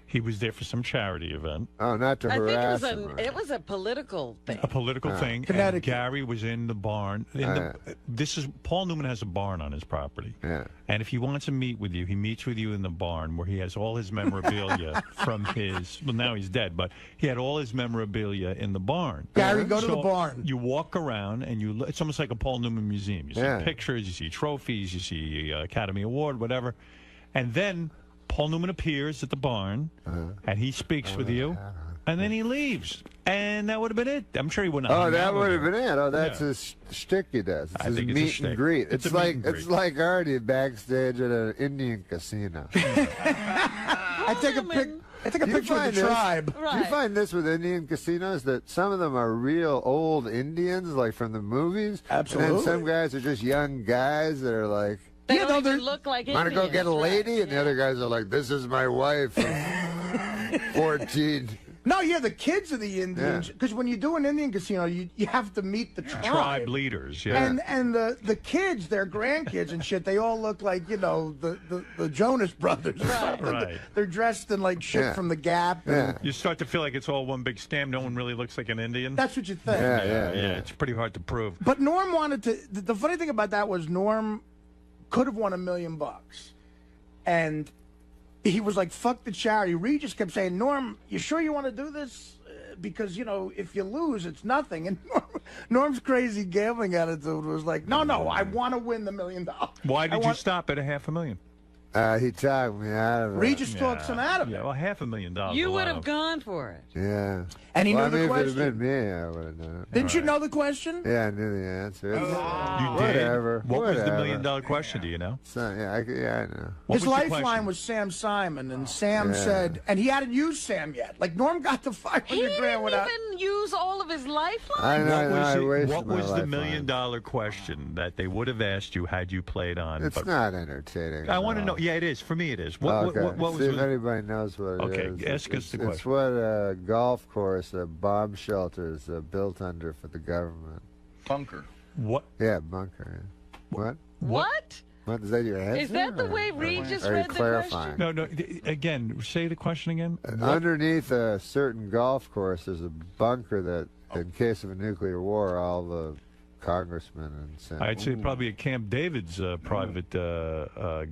Speaker 24: He was there for some charity event.
Speaker 18: Oh, not to harass
Speaker 4: I
Speaker 18: him.
Speaker 4: think it was a political thing.
Speaker 24: A political thing. And Gary was in the barn. Paul Newman has a barn on his property.
Speaker 18: Yeah.
Speaker 24: And if he wants to meet with you, he meets with you in the barn where he has all his memorabilia from his. Well, now he's dead, but he had all his memorabilia in the barn.
Speaker 22: Gary, go to the barn.
Speaker 24: You walk around and it's almost like a Paul Newman museum. You see pictures, you see trophies, you see Academy Award, whatever, and then Paul Newman appears at the barn, and he speaks with you, and then he leaves. And that would have been it. I'm sure he wouldn't have.
Speaker 18: Oh, that would have been it. Oh, that's his shtick he does. It's his meet and greet. It's like Artie backstage at an Indian casino.
Speaker 22: I take a picture of the tribe.
Speaker 18: Right. Do you find this with Indian casinos that some of them are real old Indians, like from the movies?
Speaker 22: Absolutely.
Speaker 18: And then some guys are just young guys that are like,
Speaker 4: They don't even look like
Speaker 18: want to go get a lady? And the other guys are like, this is my wife of 14
Speaker 22: No, yeah, the kids are the Indians. Because when you do an Indian casino, you have to meet the
Speaker 24: Tribe leaders, yeah.
Speaker 22: And the kids, their grandkids and shit, they all look like, you know, the Jonas Brothers.
Speaker 24: Right.
Speaker 22: They're dressed in like shit from the Gap. And
Speaker 24: You start to feel like it's all one big stamp. No one really looks like an Indian.
Speaker 22: that's what you think.
Speaker 24: Yeah. It's pretty hard to prove.
Speaker 22: But Norm wanted to. The funny thing about that was Norm could have won $1 million, and he was like, "Fuck the charity." Regis kept saying, "Norm, you sure you want to do this? Because you know, if you lose, it's nothing." And Norm's crazy gambling attitude was like, "No, I want to win the $1 million."
Speaker 24: Why did you stop at $500,000?
Speaker 18: He talked me out of it.
Speaker 22: Regis talks him out of it.
Speaker 24: Yeah, well, $500,000.
Speaker 4: You would have gone for it.
Speaker 18: Yeah.
Speaker 22: And he knew
Speaker 18: I
Speaker 22: the
Speaker 18: mean,
Speaker 22: question.
Speaker 18: If it had been me, I would have done it.
Speaker 22: Didn't you know the question?
Speaker 18: Yeah, I knew the answer.
Speaker 24: You did?
Speaker 18: Whatever.
Speaker 24: What was the $1
Speaker 18: whatever.
Speaker 24: million question? Do you know?
Speaker 18: So, yeah, I know.
Speaker 22: His lifeline was Sam Simon, and Sam said, and he hadn't used Sam yet. Like Norm got the 500 grand without.
Speaker 4: He didn't even use all of his lifeline.
Speaker 18: I know.
Speaker 24: What was the $1 million question that they would have asked you had you played on?
Speaker 18: It's not entertaining.
Speaker 24: I want to know. Yeah, it is. For me, it is. What was
Speaker 18: See if
Speaker 24: it?
Speaker 18: anybody knows what it is.
Speaker 24: Okay, ask us the question.
Speaker 18: It's what a golf course, a bomb shelter is built under for the government.
Speaker 9: Bunker.
Speaker 24: What?
Speaker 18: Yeah, bunker. Yeah.
Speaker 4: What?
Speaker 18: What, is that your answer?
Speaker 4: Is that the way Regis
Speaker 18: Are you
Speaker 4: read the
Speaker 18: clarifying?
Speaker 4: question?
Speaker 24: No. Again, say the question again.
Speaker 18: Underneath a certain golf course, there's a bunker that, in case of a nuclear war, all the congressmen and senators.
Speaker 24: I'd say probably at Camp David's private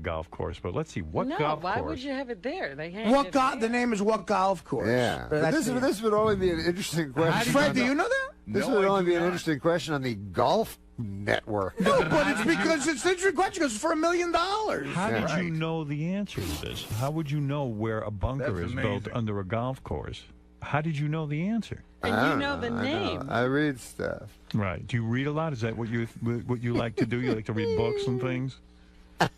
Speaker 24: golf course. But let's see, what golf
Speaker 4: why
Speaker 24: course?
Speaker 4: would you have it there? They had
Speaker 22: What
Speaker 4: it
Speaker 22: golf? The name is what golf course?
Speaker 18: Yeah. But this would only be an interesting question.
Speaker 22: Fred, do you know that?
Speaker 18: This would only be an interesting question on the golf network.
Speaker 22: No, but it's because it's an interesting question because it's for $1 million.
Speaker 24: How did you know the answer to this? How would you know where a bunker is built under a golf course? How did you know the answer?
Speaker 4: And you know the name.
Speaker 18: I read stuff.
Speaker 24: Right. Do you read a lot? Is that what you like to do? You like to read books and things? All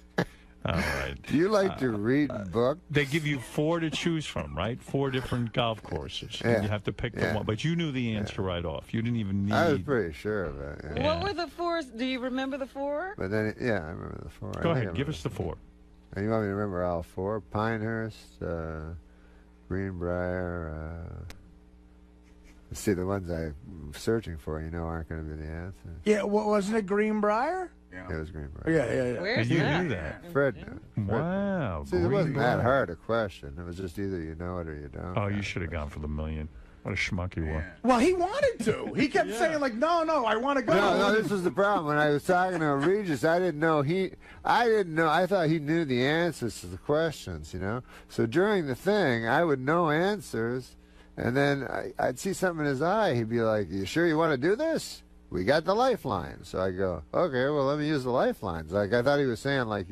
Speaker 24: right.
Speaker 18: Do you like to read books?
Speaker 24: They give you 4 to choose from, right? 4 different golf courses.
Speaker 18: Yeah.
Speaker 24: And you have to pick the one. But you knew the answer right off. You didn't even need...
Speaker 18: I was pretty sure of it. Yeah.
Speaker 4: What were the 4? Do you remember the 4?
Speaker 18: But then, I remember the 4.
Speaker 24: Go ahead. Give us the 4.
Speaker 18: And you want me to remember all 4? Pinehurst, Greenbrier. See, the ones I'm searching for, aren't going to be the answer.
Speaker 22: Yeah, wasn't it Greenbrier?
Speaker 18: Yeah. It was Greenbrier.
Speaker 22: Yeah.
Speaker 4: Where's
Speaker 24: And you
Speaker 4: that?
Speaker 24: knew that.
Speaker 18: Fred knew.
Speaker 24: Wow.
Speaker 18: See, it wasn't that
Speaker 24: Greenbrier.
Speaker 18: hard a question. It was just either you know it or you don't.
Speaker 24: Oh, you should have gone for the $1 million. What a schmuck you were.
Speaker 22: Well, he wanted to. He kept saying like, no, I want to go.
Speaker 18: No, this was the problem. When I was talking to Regis, I didn't know. I thought he knew the answers to the questions, So during the thing, I would know answers, and then I'd see something in his eye. He'd be like, "You sure you want to do this? We got the lifeline." So I go, "Okay, well, let me use the lifelines." Like I thought he was saying, like,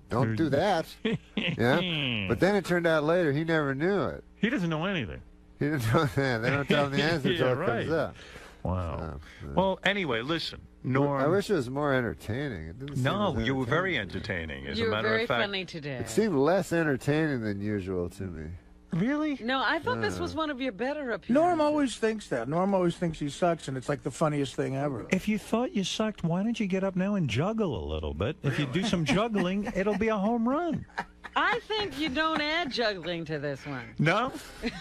Speaker 18: don't do that. Yeah. But then it turned out later he never knew it.
Speaker 24: He doesn't know anything.
Speaker 18: He didn't know that. They don't tell him the answer until it
Speaker 24: right.
Speaker 18: comes up.
Speaker 24: Wow. Well, anyway, listen, Norm.
Speaker 18: I wish it was more entertaining. It didn't seem
Speaker 24: No,
Speaker 18: as
Speaker 24: you were very entertaining. As a matter
Speaker 4: very
Speaker 24: of fact,
Speaker 4: funny today.
Speaker 18: It seemed less entertaining than usual to me.
Speaker 24: Really?
Speaker 4: No, I thought this was one of your better appearances.
Speaker 22: Norm always thinks that. Norm always thinks he sucks, and it's like the funniest thing ever.
Speaker 24: If you thought you sucked, why don't you get up now and juggle a little bit? If you do some juggling, it'll be a home run.
Speaker 4: I think you don't add juggling to this one.
Speaker 24: No?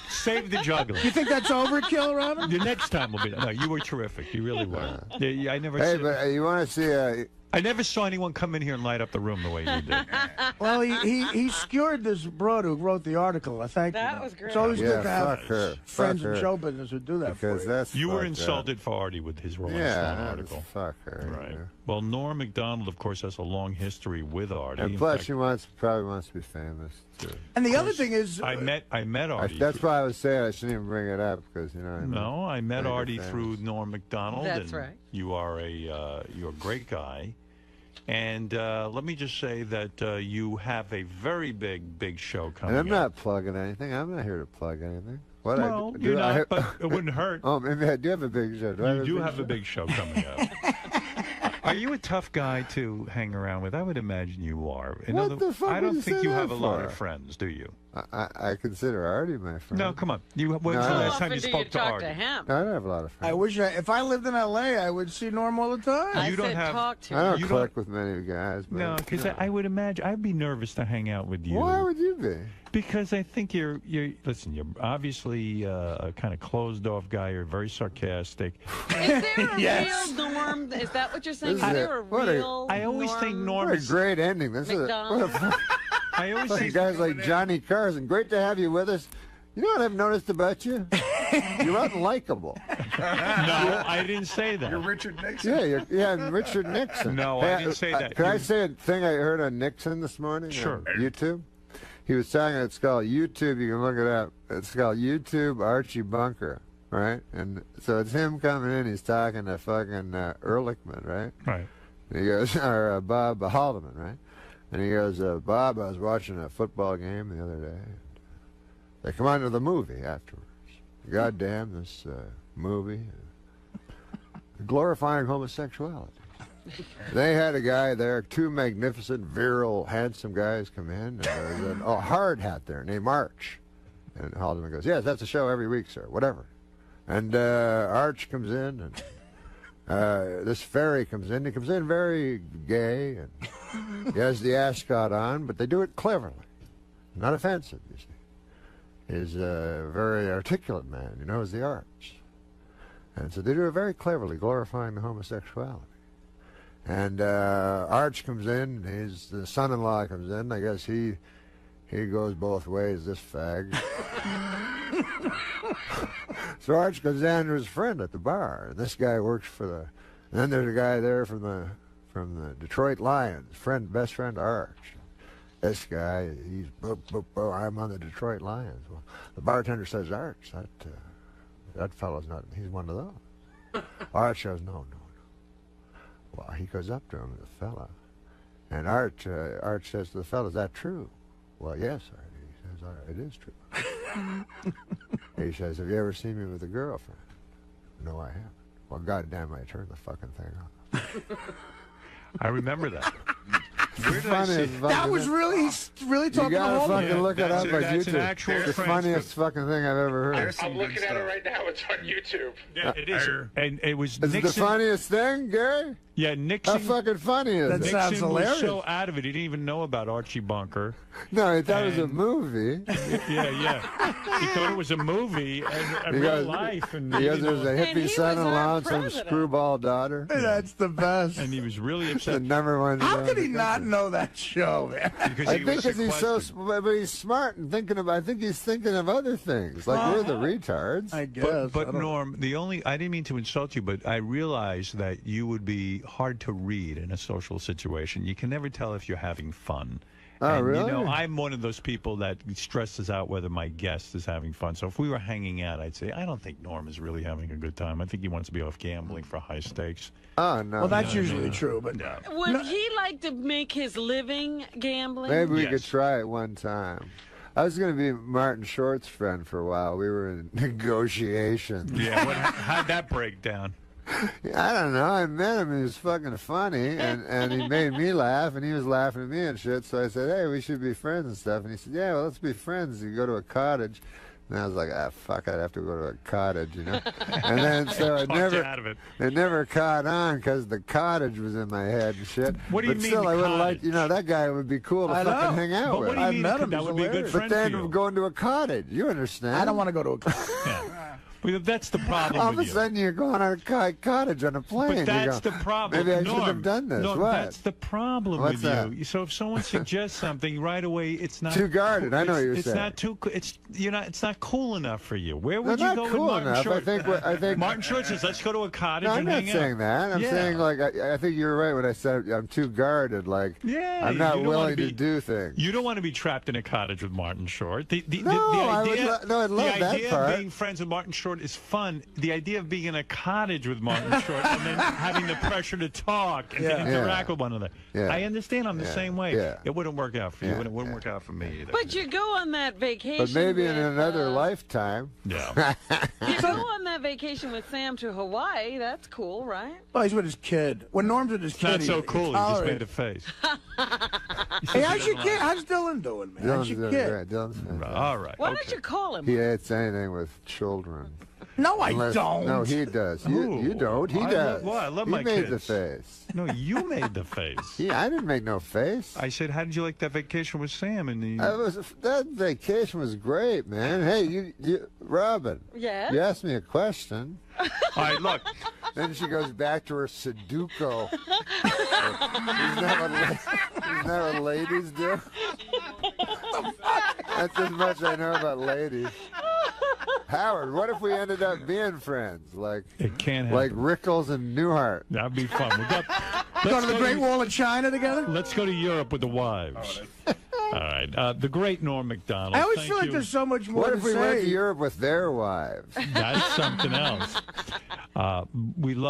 Speaker 24: Save the juggling.
Speaker 22: You think that's overkill, Robin?
Speaker 24: The next time will be. No, you were terrific. You really were. Yeah, I never.
Speaker 18: Hey, but you want to see
Speaker 24: I never saw anyone come in here and light up the room the way you did.
Speaker 22: Well, he skewered this broad who wrote the article. I thank you.
Speaker 4: That was great.
Speaker 22: It's always good to
Speaker 18: fuck
Speaker 22: have
Speaker 18: her.
Speaker 22: friends
Speaker 18: Fuck
Speaker 22: in
Speaker 18: her.
Speaker 22: show business who do that
Speaker 18: Because
Speaker 22: for you.
Speaker 18: that's
Speaker 24: You were
Speaker 18: fucked
Speaker 24: insulted
Speaker 18: up.
Speaker 24: for Artie with his Rolling
Speaker 18: Yeah,
Speaker 24: Stone article.
Speaker 18: fuck her.
Speaker 24: Right. Well, Norm Macdonald, of course, has a long history with Artie.
Speaker 18: And
Speaker 24: In
Speaker 18: plus,
Speaker 24: fact,
Speaker 18: she probably wants to be famous too.
Speaker 22: And the other thing is,
Speaker 24: I met Artie.
Speaker 18: That's why I was saying I shouldn't even bring it up because
Speaker 24: No, I met
Speaker 18: Make her
Speaker 24: Artie
Speaker 18: famous.
Speaker 24: through Norm Macdonald.
Speaker 4: That's
Speaker 24: and
Speaker 4: right.
Speaker 24: You are you're a great guy, and let me just say that you have a very big show coming.
Speaker 18: And I'm
Speaker 24: up.
Speaker 18: not plugging anything. I'm not here to plug anything. What
Speaker 24: Well,
Speaker 18: do
Speaker 24: you're
Speaker 18: I
Speaker 24: not,
Speaker 18: have-
Speaker 24: but it wouldn't hurt.
Speaker 18: Oh, maybe I do have a big show. Do I
Speaker 24: You do
Speaker 18: big
Speaker 24: have a
Speaker 18: show?
Speaker 24: big show coming up. Are you a tough guy to hang around with? I would imagine you are.
Speaker 18: What the fuck
Speaker 24: I
Speaker 18: would
Speaker 24: don't
Speaker 18: you
Speaker 24: think
Speaker 18: say
Speaker 24: you
Speaker 18: that
Speaker 24: have a lot
Speaker 18: for?
Speaker 24: of friends, do you?
Speaker 18: I consider Artie my friend.
Speaker 24: No, come on. When's the
Speaker 18: No,
Speaker 24: last time
Speaker 4: Often
Speaker 24: you
Speaker 4: do
Speaker 24: spoke to
Speaker 4: talk
Speaker 24: Artie?
Speaker 4: to him?
Speaker 18: I don't have a lot of friends.
Speaker 22: I wish if I lived in L.A., I would see Norm all the time.
Speaker 4: I
Speaker 24: You don't
Speaker 4: said
Speaker 24: have-
Speaker 4: talk to
Speaker 18: I
Speaker 4: him.
Speaker 18: don't
Speaker 24: You
Speaker 18: click with many guys. But,
Speaker 24: No, because I would imagine I'd be nervous to hang out with you.
Speaker 18: Why would you be?
Speaker 24: Because I think you're listen, you're obviously a kind of closed off guy. You're very sarcastic.
Speaker 4: Is there a
Speaker 22: Yes.
Speaker 4: real Norm? Is that what you're saying?
Speaker 18: This
Speaker 4: Is
Speaker 18: is
Speaker 4: there a
Speaker 18: what a-
Speaker 4: real
Speaker 24: I always think Norm
Speaker 18: What a
Speaker 24: is.
Speaker 18: great ending. This is what
Speaker 4: McDonald's?
Speaker 18: a
Speaker 24: I always
Speaker 18: fucking
Speaker 24: think
Speaker 18: guys like Johnny Carson. Great to have you with us. You know what I've noticed about you? You're unlikable.
Speaker 24: no, I didn't say that.
Speaker 10: You're Richard Nixon.
Speaker 18: Yeah, I'm Richard Nixon.
Speaker 24: No,
Speaker 18: Hey,
Speaker 24: I didn't say that.
Speaker 18: Can I say a thing I heard on Nixon this morning?
Speaker 24: Sure.
Speaker 18: On YouTube? He was talking, it's called YouTube, you can look it up. It's called YouTube Archie Bunker, right? And so it's him coming in, he's talking to fucking Ehrlichman, right?
Speaker 24: Right.
Speaker 18: And he goes, or Bob Haldeman, right? And he goes, Bob, I was watching a football game the other day. They come on to the movie afterwards. Goddamn, this movie. Glorifying homosexuality. They had a guy there, two magnificent, virile, handsome guys come in, and there's a hard hat there named Arch. And Haldeman goes, yes, that's a show every week, sir, whatever. And Arch comes in, and this fairy comes in. He comes in very gay, and he has the ascot on, but they do it cleverly. Not offensive, you see. He's a very articulate man, he knows the arts. And so they do it very cleverly, glorifying the homosexuality. And Arch comes in, the son-in-law comes in, I guess he goes both ways, this fag. So Arch goes down to his friend at the bar, and this guy works for the, and then there's a guy there from the Detroit Lions, best friend Arch. This guy, he's, I'm on the Detroit Lions. Well, the bartender says, Arch, that fellow's not, he's one of those. Arch says, no. Well, he goes up to him, the fella, and Arch says to the fella, is that true? Well, yes, Artie. He says, it is true. He says, have you ever seen me with a girlfriend? No, I haven't. Well, goddamn, I turned the fucking thing off.
Speaker 24: I remember that.
Speaker 18: Where did I see
Speaker 22: That was he's really talking
Speaker 18: you
Speaker 22: to
Speaker 18: gotta
Speaker 22: Haldeman.
Speaker 18: fucking look it up on
Speaker 24: that's
Speaker 18: YouTube.
Speaker 24: an actual
Speaker 18: It's the funniest fucking thing I've ever heard.
Speaker 10: I'm looking at it right now. It's on YouTube.
Speaker 24: Yeah, it is. And it was
Speaker 18: Is it
Speaker 24: Nixon.
Speaker 18: the funniest thing, Gary?
Speaker 24: Yeah, Nixon.
Speaker 18: How fucking funny is it?
Speaker 22: sounds
Speaker 24: Nixon
Speaker 22: hilarious.
Speaker 24: was so out of it, he didn't even know about Archie Bunker.
Speaker 18: No, he thought it was a
Speaker 24: And-
Speaker 18: movie.
Speaker 24: Yeah. He thought it was a movie and
Speaker 18: He
Speaker 24: real
Speaker 18: goes-
Speaker 24: life. And,
Speaker 18: He goes,
Speaker 24: you
Speaker 18: there's
Speaker 24: know,
Speaker 18: a
Speaker 4: And he
Speaker 18: hippie
Speaker 4: was
Speaker 18: son-in-law
Speaker 4: our
Speaker 18: and some
Speaker 4: president.
Speaker 18: screwball daughter.
Speaker 22: That's the best.
Speaker 24: and he was really
Speaker 18: The
Speaker 24: upset.
Speaker 18: number one.
Speaker 22: How
Speaker 18: show
Speaker 22: could
Speaker 18: in
Speaker 22: he
Speaker 18: the
Speaker 22: not
Speaker 18: country.
Speaker 22: know that show, man?
Speaker 24: Because
Speaker 18: I
Speaker 24: he
Speaker 18: think
Speaker 24: was
Speaker 18: because he's so,
Speaker 24: sequestered.
Speaker 18: but he's smart and thinking of. I think he's thinking of other things. Like we're the retards.
Speaker 22: I guess.
Speaker 24: But Norm, I didn't mean to insult you, but I realized that you would be hard to read in a social situation. You can never tell if you're having fun.
Speaker 18: Oh,
Speaker 24: and,
Speaker 18: really?
Speaker 24: You know, I'm one of those people that stresses out whether my guest is having fun. So if we were hanging out, I'd say, I don't think Norm is really having a good time. I think he wants to be off gambling for high stakes.
Speaker 18: Oh no.
Speaker 22: Well, that's
Speaker 24: No,
Speaker 22: usually
Speaker 24: no.
Speaker 22: true, but
Speaker 4: Would he like to make his living gambling?
Speaker 18: Maybe we
Speaker 24: Yes.
Speaker 18: could try it one time. I was going to be Martin Short's friend for a while. We were in negotiations.
Speaker 24: Yeah, how'd that break down?
Speaker 18: I don't know. I met him. He was fucking funny, and he made me laugh, and he was laughing at me and shit. So I said, hey, we should be friends and stuff. And he said, yeah, well, let's be friends. You go to a cottage. And I was like, fuck, I'd have to go to a cottage, you know? And then, so it
Speaker 24: Talked you out of it.
Speaker 18: never caught on because the cottage was in my head and shit.
Speaker 24: What do you
Speaker 18: but
Speaker 24: mean
Speaker 18: still,
Speaker 24: the
Speaker 18: I would have liked,
Speaker 24: cottage?
Speaker 18: you know, that guy would be cool to
Speaker 22: I
Speaker 18: fucking
Speaker 22: know.
Speaker 18: hang out
Speaker 24: But
Speaker 18: with.
Speaker 24: what do you
Speaker 22: I
Speaker 24: mean
Speaker 22: met him.
Speaker 24: that
Speaker 22: He's
Speaker 24: would be a good
Speaker 22: hilarious.
Speaker 24: friend
Speaker 18: But then
Speaker 24: for you?
Speaker 18: going to a cottage, you understand?
Speaker 22: I don't want to go to a.
Speaker 24: Yeah. Well, that's the problem
Speaker 18: All of
Speaker 24: with
Speaker 18: a
Speaker 24: you.
Speaker 18: sudden, you're going on a cottage on a plane.
Speaker 24: But
Speaker 18: You
Speaker 24: that's
Speaker 18: go,
Speaker 24: the problem.
Speaker 18: Maybe I
Speaker 24: Norm,
Speaker 18: should have done this.
Speaker 24: Norm,
Speaker 18: what?
Speaker 24: that's the problem
Speaker 18: What's
Speaker 24: with you. So if someone suggests something right away, it's not
Speaker 18: Too guarded. I know what you're
Speaker 24: it's
Speaker 18: saying.
Speaker 24: not too. It's not cool enough for you. Where
Speaker 18: They're
Speaker 24: would you
Speaker 18: not
Speaker 24: go
Speaker 18: cool
Speaker 24: with Martin
Speaker 18: enough.
Speaker 24: Short?
Speaker 18: I think
Speaker 24: Martin Short says, "Let's go to a cottage
Speaker 18: No, I'm
Speaker 24: and
Speaker 18: not
Speaker 24: hang
Speaker 18: saying
Speaker 24: out."
Speaker 18: that. I'm
Speaker 24: Yeah.
Speaker 18: saying like I think you're right when I said I'm too guarded. Like
Speaker 24: Yeah,
Speaker 18: I'm not
Speaker 24: you don't wanna
Speaker 18: willing to
Speaker 24: be-
Speaker 18: do things.
Speaker 24: You don't want to be trapped in a cottage with Martin Short. The
Speaker 18: No, I would
Speaker 24: idea,
Speaker 18: no, I'd love
Speaker 24: the
Speaker 18: that
Speaker 24: idea
Speaker 18: part.
Speaker 24: of being friends with Martin Short Short is fun. The idea of being in a cottage with Martin Short and then having the pressure to talk and to interact with one another. I understand I'm the same way. It wouldn't work out for you. It wouldn't work out for me either.
Speaker 4: But you go on that vacation.
Speaker 18: But maybe in
Speaker 4: with,
Speaker 18: another lifetime.
Speaker 24: Yeah.
Speaker 4: You go on that vacation with Sam to Hawaii. That's cool, right?
Speaker 22: Oh, he's with his kid. When Norm's with his kid,
Speaker 24: Not so cool. He just made
Speaker 22: tolerate.
Speaker 24: a face.
Speaker 22: Hey, how's your kid? How's Dylan doing, man? How's
Speaker 18: Dylan's
Speaker 22: your
Speaker 18: doing
Speaker 22: kid?
Speaker 18: great. Dylan's fantastic.
Speaker 24: All right.
Speaker 4: Why don't you call him?
Speaker 18: He hates anything with children.
Speaker 22: No, I
Speaker 18: Unless-
Speaker 22: don't.
Speaker 18: No, he does. You don't. He does.
Speaker 24: I love
Speaker 18: he
Speaker 24: my
Speaker 18: made
Speaker 24: kids.
Speaker 18: the face.
Speaker 24: No, you made the face.
Speaker 18: I didn't make no face.
Speaker 24: I said, how did you like that vacation with Sam? And
Speaker 18: That vacation was great, man. Hey, you Robin.
Speaker 4: Yes?
Speaker 18: You asked me a question.
Speaker 24: All right, look.
Speaker 18: Then she goes back to her Sudoku. Isn't that what ladies do? That's as much I know about ladies. Howard, what if we ended up being friends? Like
Speaker 24: it can't
Speaker 18: like
Speaker 24: happen.
Speaker 18: Rickles and Newhart.
Speaker 24: That'd be fun.
Speaker 22: Go to the Great Wall of China together?
Speaker 24: Let's go to Europe with the wives. All right. The great Norm Macdonald.
Speaker 22: I always
Speaker 24: thank
Speaker 22: feel like
Speaker 24: you.
Speaker 22: there's so much more
Speaker 18: What
Speaker 22: to
Speaker 18: if we
Speaker 22: say.
Speaker 18: went to Europe with their wives?
Speaker 24: That's something else. We love